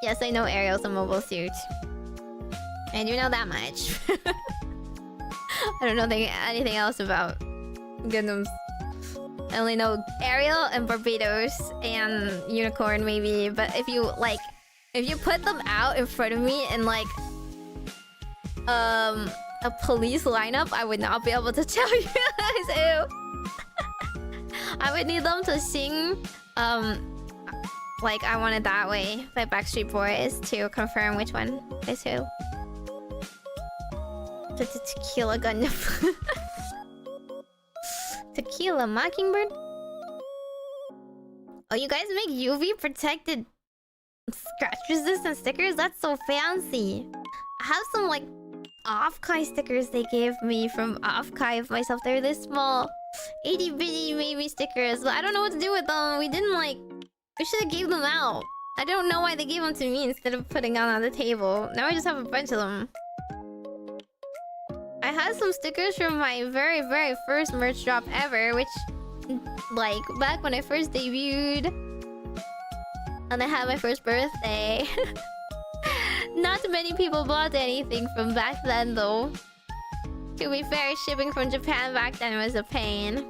Yes, I know Ariel's a mobile suit. I do know that much. I don't know anything else about Gundams. I only know Ariel and Barbados and Unicorn maybe, but if you put them out in front of me in like a police lineup, I would not be able to tell you guys who. I would need them to sing like I Want It That Way by Backstreet Boys to confirm which one is who. The Tequila Gundam. Tequila Mockingbird? Oh, you guys make UV protected scratch resistant stickers? That's so fancy. I have some like off-kai stickers they gave me from off-kai of myself. They're this small, itty bitty Meimi stickers, but I don't know what to do with them. We should have gave them out. I don't know why they gave them to me instead of putting them on the table. Now I just have a bunch of them. I had some stickers from my very, very first merch drop ever, which, like, back when I first debuted. And I had my first birthday. Not many people bought anything from back then, though. To be fair, shipping from Japan back then was a pain.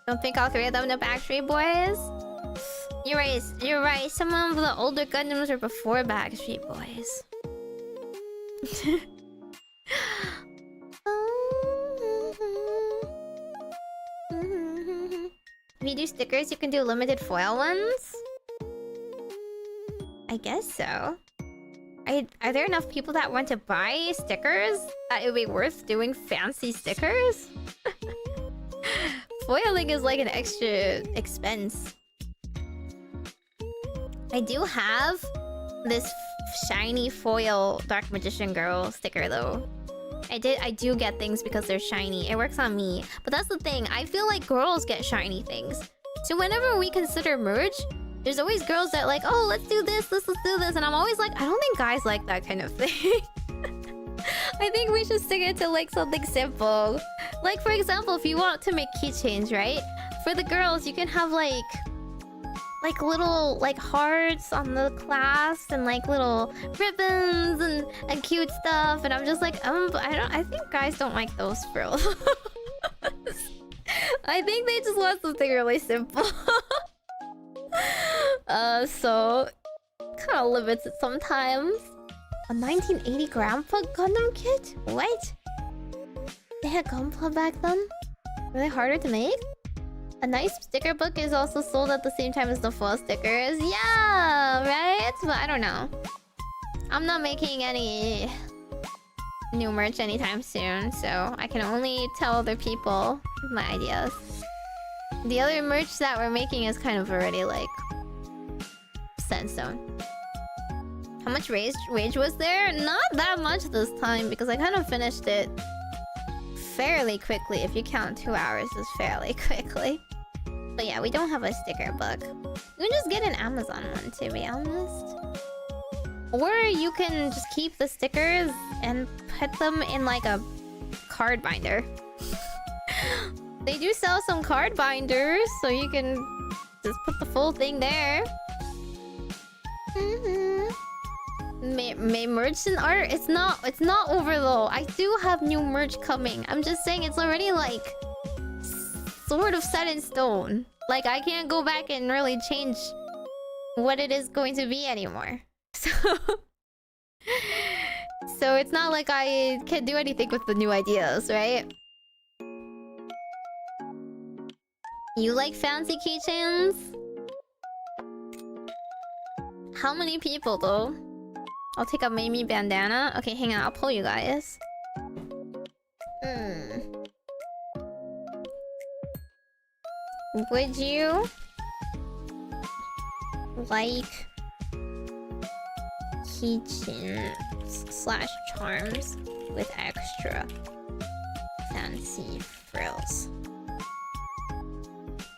Don't think all three of them are Backstreet Boys? You're right. Some of the older Gundams were before Backstreet Boys. If you do stickers, you can do limited foil ones? I guess so. Are there enough people that want to buy stickers that it would be worth doing fancy stickers? Foiling is like an extra expense. I do have this shiny foil Dark Magician Girl sticker though. I do get things because they're shiny. It works on me. But that's the thing. I feel like girls get shiny things. So whenever we consider merch, there's always girls that like, oh, let's do this, let's do this. And I'm always like, I don't think guys like that kind of thing. I think we should stick it to like something simple. Like for example, if you want to make keychains, right? For the girls, you can have like little like hearts on the clasp and like little ribbons and cute stuff. And I'm just like, I think guys don't like those frills. I think they just want something really simple. So kind of limits it sometimes. A 1980 Grandpa Gundam kit? What? They had Gunpla back then? Were they harder to make? A nice sticker book is also sold at the same time as the full stickers. Yeah, right? But I don't know. I'm not making any new merch anytime soon, so I can only tell other people my ideas. The other merch that we're making is kind of already like set in stone. How much wage was there? Not that much this time because I kind of finished it fairly quickly. If you count 2 hours, it's fairly quickly. But yeah, we don't have a sticker book. You can just get an Amazon one, to be honest. Or you can just keep the stickers and put them in like a card binder. They do sell some card binders, so you can just put the full thing there. May merch and art? It's not over though. I do have new merch coming. I'm just saying it's already like sort of set in stone. Like I can't go back and really change what it is going to be anymore. So it's not like I can do anything with the new ideas, right? You like fancy keychains? How many people though? I'll take a Meimi bandana. Okay, hang on, I'll pull you guys. Would you like keychains / charms with extra fancy frills?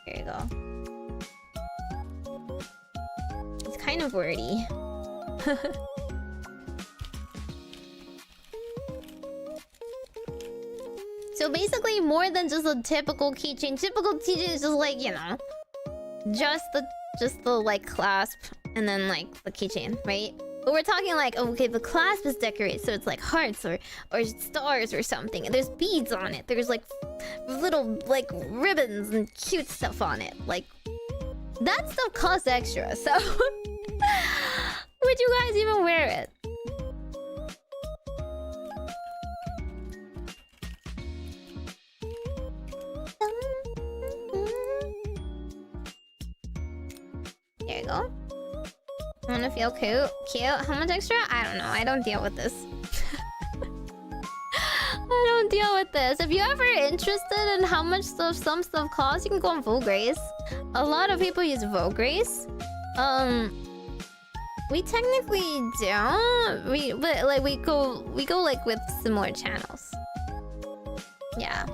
Here you go. It's kind of wordy. So basically more than just a typical keychain. Typical keychain is just like, you know, just the like clasp and then like the keychain, right? But we're talking like, okay, the clasp is decorated, so it's like hearts or stars or something. And there's beads on it. There's like little like ribbons and cute stuff on it. Like that stuff costs extra. So would you guys even wear it? There you go. I wanna feel cute. How much extra? I don't know. I don't deal with this. I don't deal with this. If you're ever interested in how much some stuff costs, you can go on Vograce. A lot of people use Vograce. We technically don't. But like we go like with similar channels. Yeah.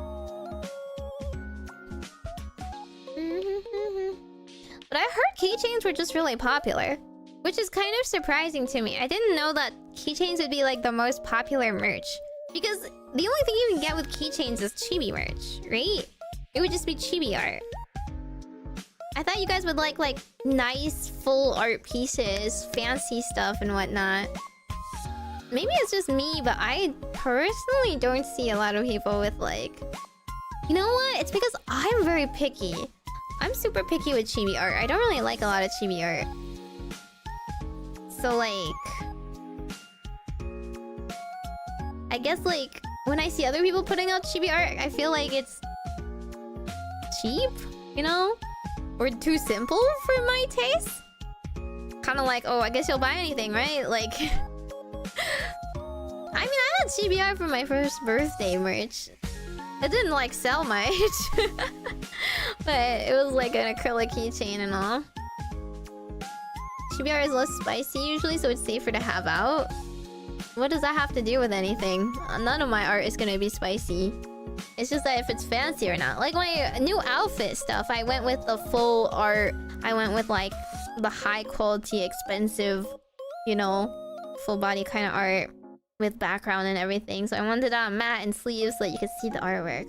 But I heard keychains were just really popular, which is kind of surprising to me. I didn't know that keychains would be like the most popular merch, because the only thing you can get with keychains is chibi merch, right? It would just be chibi art. I thought you guys would like nice full art pieces, fancy stuff and whatnot. Maybe it's just me, but I personally don't see a lot of people with like... You know what? It's because I'm very picky. I'm super picky with chibi art. I don't really like a lot of chibi art. So like... I guess like, when I see other people putting out chibi art, I feel like it's... cheap? You know? Or too simple for my taste? Kinda like, oh, I guess you'll buy anything, right? Like... I mean, I had chibi art for my first birthday merch. It didn't like sell much. But it was like an acrylic keychain and all. Chibi art is less spicy usually, so it's safer to have out. What does that have to do with anything? None of my art is gonna be spicy. It's just that if it's fancy or not. Like my new outfit stuff, I went with the full art. I went with like the high quality, expensive, you know, full body kind of art with background and everything. So I wanted matte and sleeves so that you could see the artwork.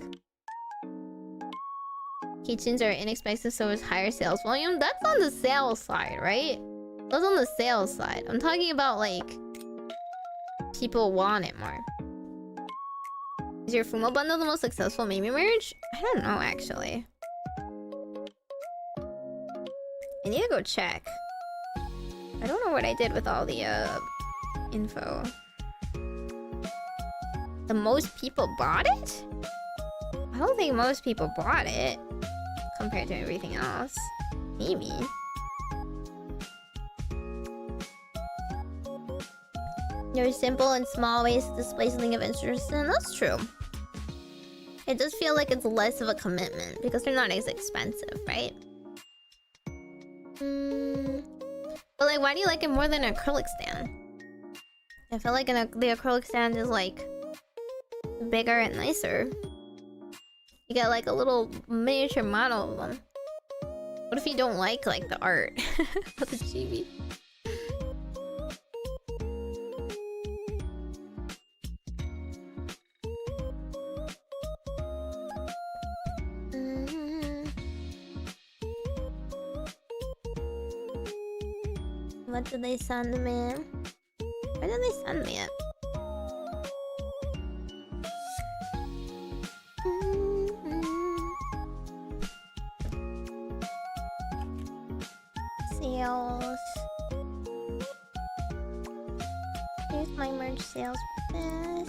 Keychains are inexpensive, so it's higher sales volume. That's on the sales side, right? That's on the sales side. I'm talking about like people want it more. Is your Fumo bundle the most successful Meimi merge? I don't know actually. I need to go check. I don't know what I did with all the info. The most people bought it? I don't think most people bought it compared to everything else. Maybe. There are simple and small ways to display something of interest, and that's true. It does feel like it's less of a commitment because they're not as expensive, right? But like, why do you like it more than an acrylic stand? I feel like the acrylic stand is like bigger and nicer. You get like a little miniature model of them. What if you don't like the art of the chibi? What did they send me? Where did they send me it? Sales. Here's my merch sales for this.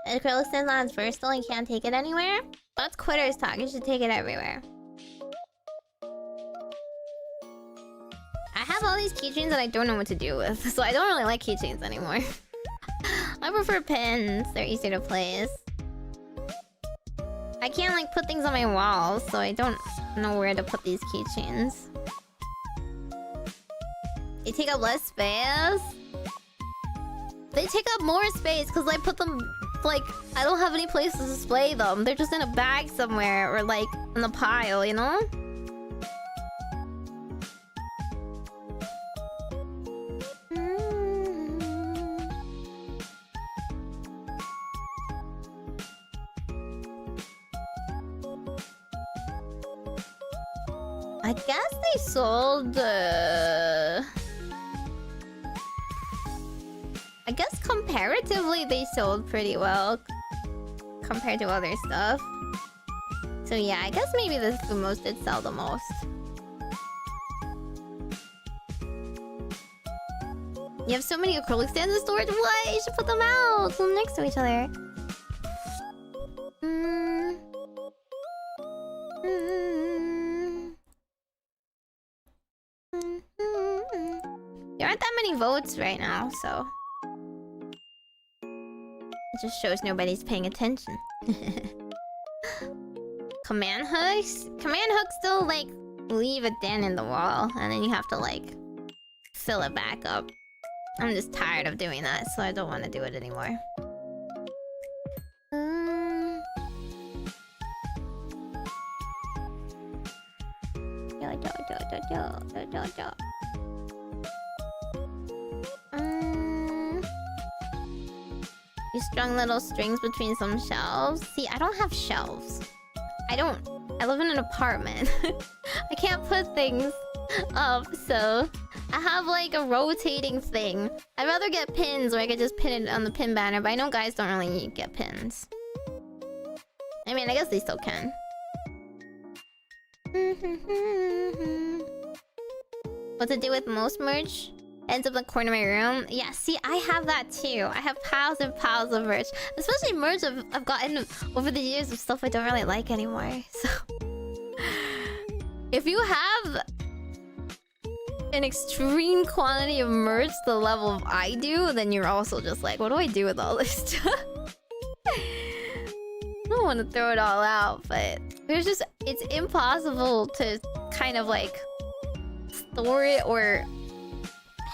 Acrylic stands on its first and can't take it anywhere? That's quitters talk. You should take it everywhere. I have all these keychains that I don't know what to do with, so I don't really like keychains anymore. I prefer pins. They're easier to place. I can't like put things on my walls, so I don't know where to put these keychains. They take up less space? They take up more space because I put them... Like, I don't have any place to display them. They're just in a bag somewhere or like in a pile, you know? I guess they sold... I guess comparatively they sold pretty well compared to other stuff. So yeah, I guess maybe the Fumos did sell the most. You have so many acrylic stands in storage? What? You should put them out! Put them next to each other. There aren't that many votes right now, so... It just shows nobody's paying attention. Command hooks? Command hooks still, like, leave a dent in the wall. And then you have to, like, fill it back up. I'm just tired of doing that, so I don't want to do it anymore. You strung little strings between some shelves. See, I don't have shelves. I live in an apartment. I can't put things up, so I have like a rotating thing. I'd rather get pins where I could just pin it on the pin banner, but I know guys don't really get pins. I mean, I guess they still can. What to do with most merch? Ends up in the corner of my room. Yeah, see, I have that too. I have piles and piles of merch. Especially merch I've gotten over the years of stuff I don't really like anymore. So... if you have an extreme quantity of merch the level of I do, then you're also just like, what do I do with all this stuff? I don't know want to throw it all out, but it's impossible to kind of like store it or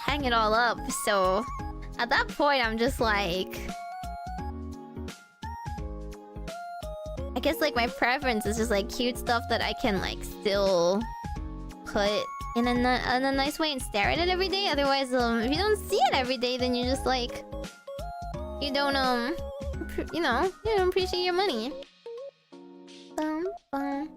hang it all up. So at that point, I'm just like, I guess like my preference is just like cute stuff that I can like still put in a nice way and stare at it every day. Otherwise, if you don't see it every day, then you just like, you don't you don't appreciate your money. Bum, bum.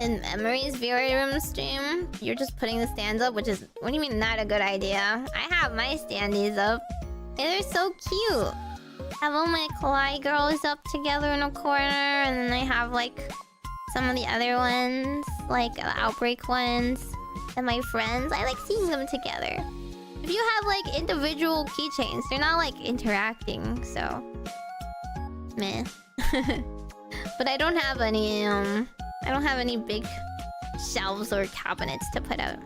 In Memory's VR room stream, you're just putting the stands up, which is, what do you mean not a good idea? I have my standees up. And they're so cute. I have all my kawaii girls up together in a corner, and then I have like some of the other ones, like the outbreak ones, and my friends. I like seeing them together. If you have like individual keychains, they're not like interacting, so meh. But I don't have any I don't have any big shelves or cabinets to put out.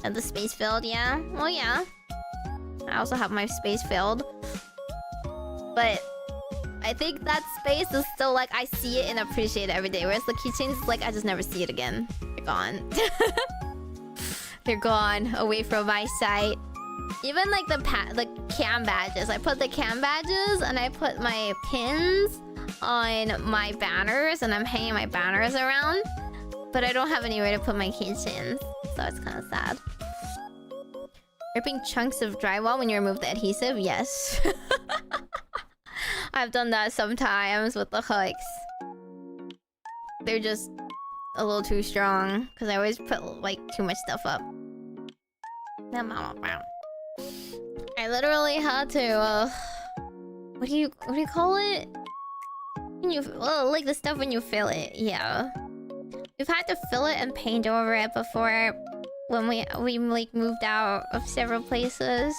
And the space filled, yeah. Well, yeah. I also have my space filled. But I think that space is still like, I see it and appreciate it every day. Whereas the keychains is like, I just never see it again. They're gone. They're gone, away from my sight. Even like the cam badges. I put the cam badges and I put my pins on my banners, and I'm hanging my banners around, but I don't have anywhere to put my keychains, so it's kind of sad. Ripping chunks of drywall when you remove the adhesive? Yes. I've done that sometimes with the hooks. They're just a little too strong, because I always put like too much stuff up. I literally had to what do you call it? When you, well, like the stuff when you fill it, yeah. We've had to fill it and paint over it before when we like moved out of several places.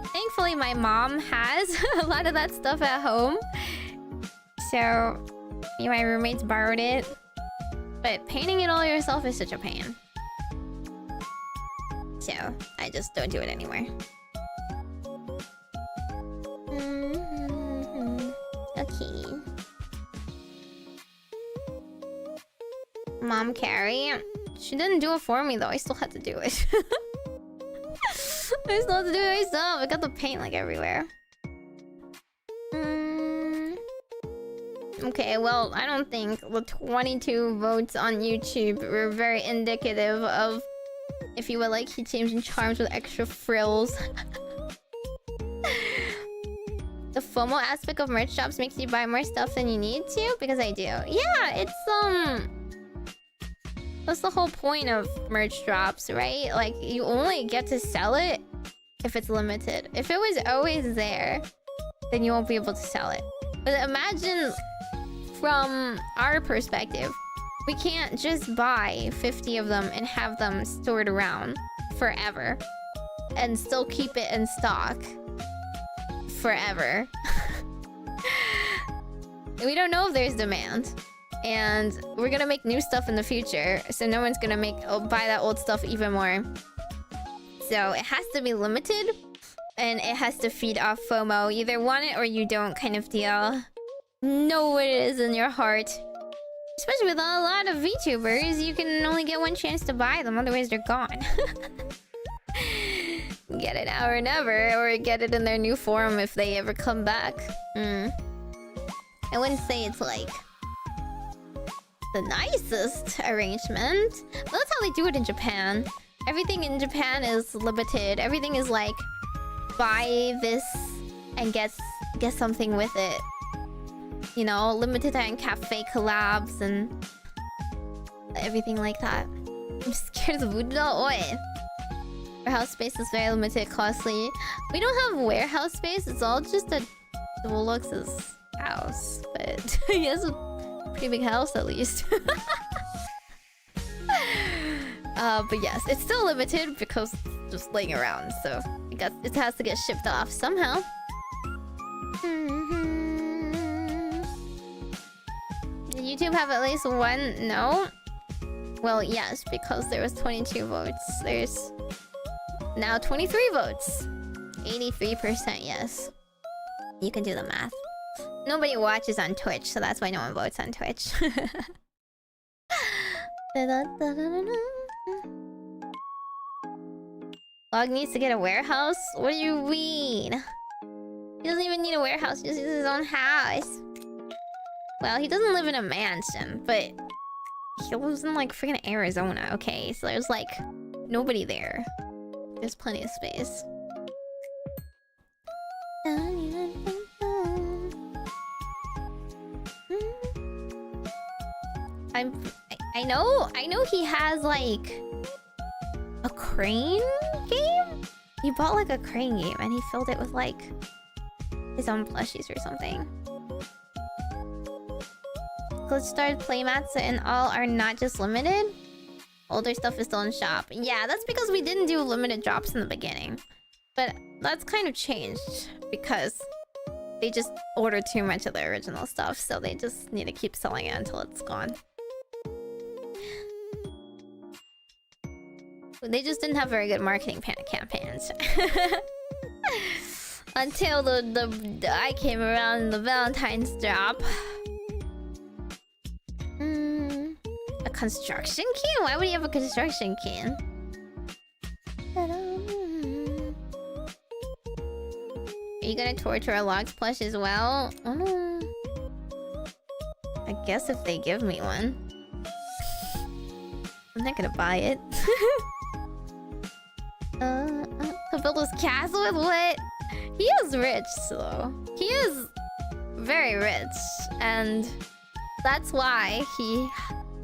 Thankfully, my mom has a lot of that stuff at home, so me and my roommates borrowed it. But painting it all yourself is such a pain, so I just don't do it anymore. Okay. Mom Carrie. She didn't do it for me though. I still had to do it. I still had to do it myself. I got the paint like everywhere. Okay, well, I don't think the 22 votes on YouTube were very indicative of if you would like keychains and charms with extra frills. The FOMO aspect of merch shops makes you buy more stuff than you need to? Because I do. Yeah, it's that's the whole point of merch drops, right? Like, you only get to sell it if it's limited. If it was always there, then you won't be able to sell it. But imagine from our perspective, we can't just buy 50 of them and have them stored around forever and still keep it in stock forever. We don't know if there's demand. And we're gonna make new stuff in the future, so no one's gonna buy that old stuff even more. So it has to be limited, and it has to feed off FOMO. You either want it or you don't, kind of deal. Know what it is in your heart. Especially with a lot of VTubers, you can only get one chance to buy them, otherwise they're gone. Get it now or never, or get it in their new form if they ever come back. I wouldn't say it's like the nicest arrangement, but that's how they do it in Japan. Everything in Japan is limited. Everything is like, buy this and get something with it. You know, limited time cafe collabs and everything like that. I'm scared of the voodoo doll. Oi. Warehouse space is very limited, costly. We don't have warehouse space. It's all just a Deluxe's house, but he has a pretty big house at least. But yes, it's still limited because it's just laying around, so it has to get shipped off somehow. Did YouTube have at least one? No. Well, yes, because there was 22 votes. There's now 23 votes. 83% yes. You can do the math. Nobody watches on Twitch, so that's why no one votes on Twitch. Log needs to get a warehouse? What do you mean? He doesn't even need a warehouse, he just uses his own house. Well, he doesn't live in a mansion, but he lives in like freaking Arizona, okay? So there's like nobody there. There's plenty of space. I know he has like a crane game? He bought like a crane game and he filled it with like his own plushies or something. GlitchStars playmats and all are not just limited. Older stuff is still in shop. Yeah, that's because we didn't do limited drops in the beginning. But that's kind of changed because they just ordered too much of the original stuff, so they just need to keep selling it until it's gone. They just didn't have very good marketing campaigns. Until I came around in the Valentine's drop. A construction can? Why would you have a construction can? Are you gonna torture a Logs plush as well? I guess if they give me one. I'm not gonna buy it. To build his castle with what? He is rich, though. He is very rich, and that's why he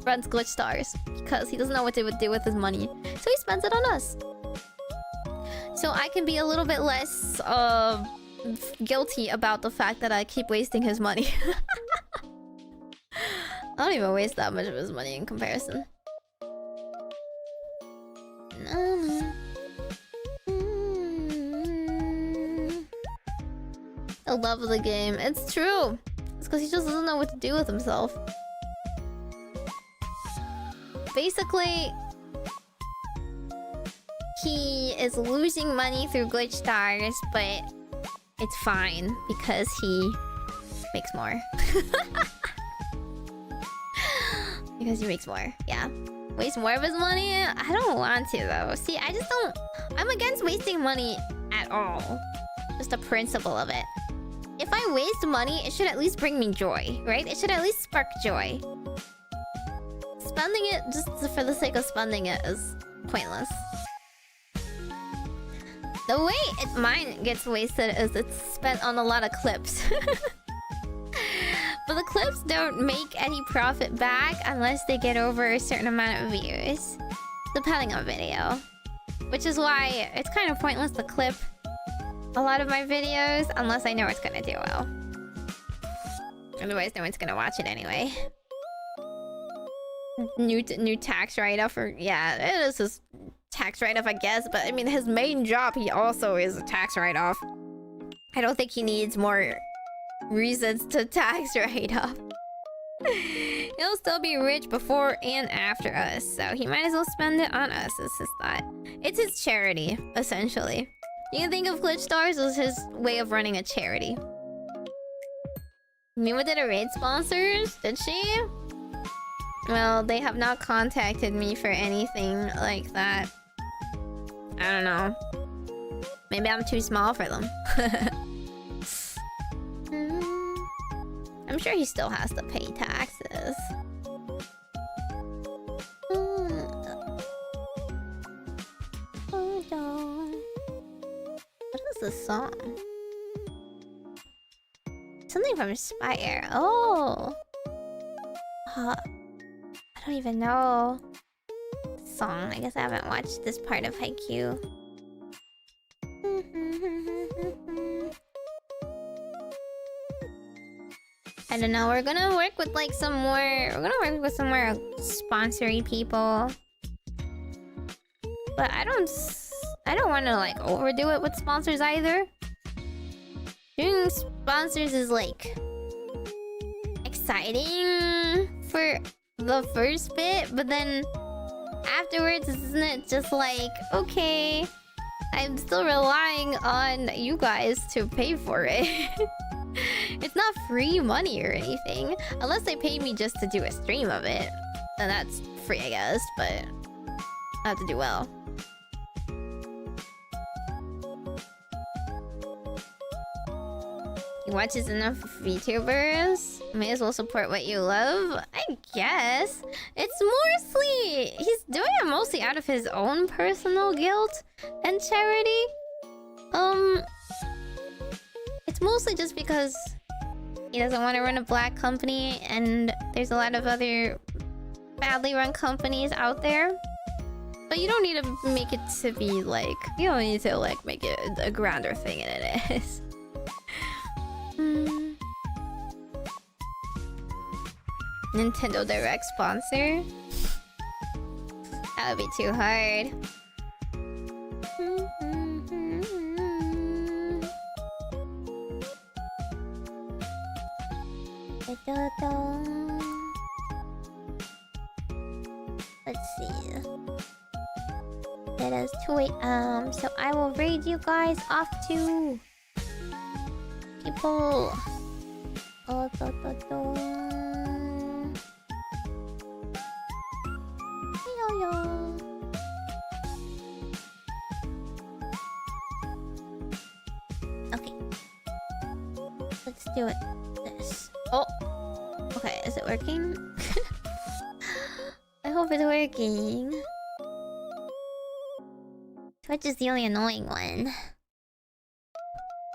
runs GlitchStars, because he doesn't know what they would do with his money, so he spends it on us. So I can be a little bit less guilty about the fact that I keep wasting his money. I don't even waste that much of his money in comparison. I love the game. It's true. It's because he just doesn't know what to do with himself. Basically, he is losing money through GlitchStars, but it's fine because he makes more. Because he makes more, yeah. Waste more of his money? I don't want to, though. See, I just don't... I'm against wasting money at all. Just the principle of it. If I waste money, it should at least bring me joy, right? It should at least spark joy. Spending it just for the sake of spending it is pointless. The way mine gets wasted is it's spent on a lot of clips. But the clips don't make any profit back unless they get over a certain amount of views. Depending on video. Which is why it's kind of pointless to clip a lot of my videos unless I know it's gonna do well. Otherwise, no one's gonna watch it anyway. New tax write-off, or yeah, it is his tax write-off, I guess. But I mean, his main job, he also is a tax write-off. I don't think he needs more reasons to tax write-off. He'll still be rich before and after us, so he might as well spend it on us. Is his thought. It's his charity, essentially. You can think of GlitchStars as his way of running a charity. Mima did a raid sponsors? Did she? Well, they have not contacted me for anything like that. I don't know. Maybe I'm too small for them. I'm sure he still has to pay taxes. Hold on. What is this song? Something from Spire. Oh. I don't even know the song. I guess I haven't watched this part of Haikyuu. I don't know. We're gonna work with like some more. We're gonna work with some more sponsory people. But I don't want to like overdo it with sponsors either. Doing sponsors is like exciting for the first bit, but then afterwards, isn't it just like, okay, I'm still relying on you guys to pay for it. It's not free money or anything. Unless they pay me just to do a stream of it. Then that's free, I guess, but I have to do well. He watches enough VTubers. May as well support what you love. I guess. It's mostly... He's doing it mostly out of his own personal guilt and charity. It's mostly just because he doesn't want to run a black company and there's a lot of other badly run companies out there. But you don't need to make it to be like... You don't need to like make it a grander thing than it is. Nintendo Direct sponsor? That would be too hard. Let's see. Let us tweet. So I will raid you guys off to people. Okay. Let's do it. This. Oh. Okay, is it working? I hope it's working. Twitch is the only annoying one.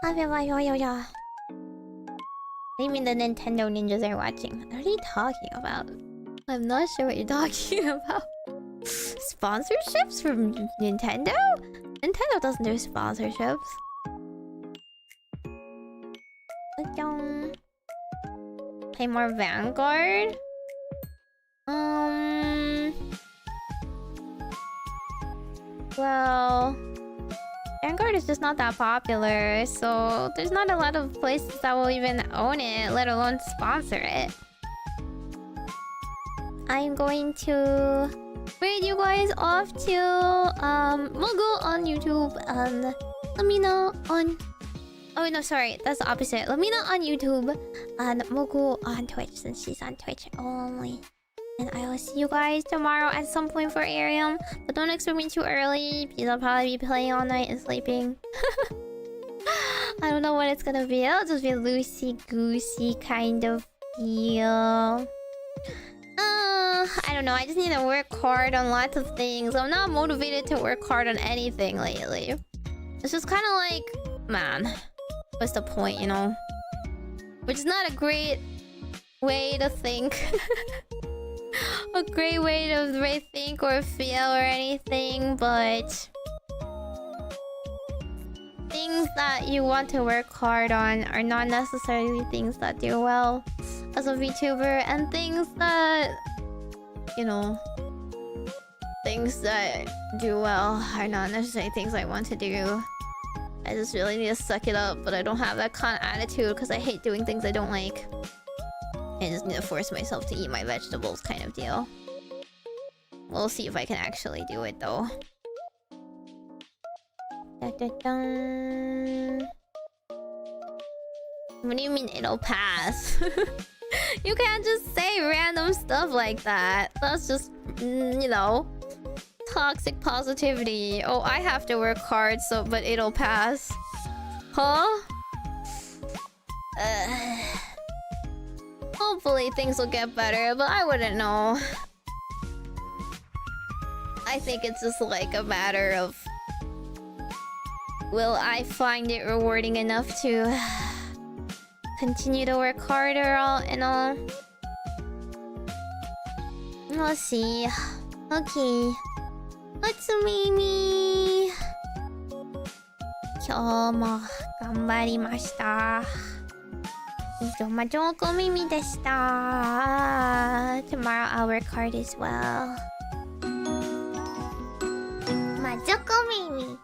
What do you mean the Nintendo ninjas are watching? What are you talking about? I'm not sure what you're talking about. Sponsorships from Nintendo? Nintendo doesn't do sponsorships. Play more Vanguard? Well... Vanguard is just not that popular, so there's not a lot of places that will even own it, let alone sponsor it. I'm going to raid you guys off to Mogu on YouTube and Lamina on... Oh no, sorry, that's the opposite. Lamina on YouTube and Mogu on Twitch, since she's on Twitch only. And I will see you guys tomorrow at some point for Arium. But don't expect me too early, because I'll probably be playing all night and sleeping. I don't know what it's gonna be. It'll just be loosey-goosey kind of deal. I don't know. I just need to work hard on lots of things. I'm not motivated to work hard on anything lately. It's just kind of like, man, what's the point, you know? Which is not a great way to think. A great way to think or feel or anything, but things that you want to work hard on are not necessarily things that do well as a VTuber, and things that, you know, things that do well are not necessarily things I want to do. I just really need to suck it up, but I don't have that kind of attitude because I hate doing things I don't like. I just need to force myself to eat my vegetables kind of deal. We'll see if I can actually do it though. What do you mean it'll pass? You can't just say random stuff like that. That's just, you know, toxic positivity. Oh, I have to work hard, so but it'll pass. Huh? Hopefully things will get better, but I wouldn't know. I think it's just like a matter of... will I find it rewarding enough to continue to work harder and all? We'll see. Okay. What's Meimi? 今日も頑張りました。Majokko Meimi でした。Tomorrow I'll work hard as well. Majokko Meimi.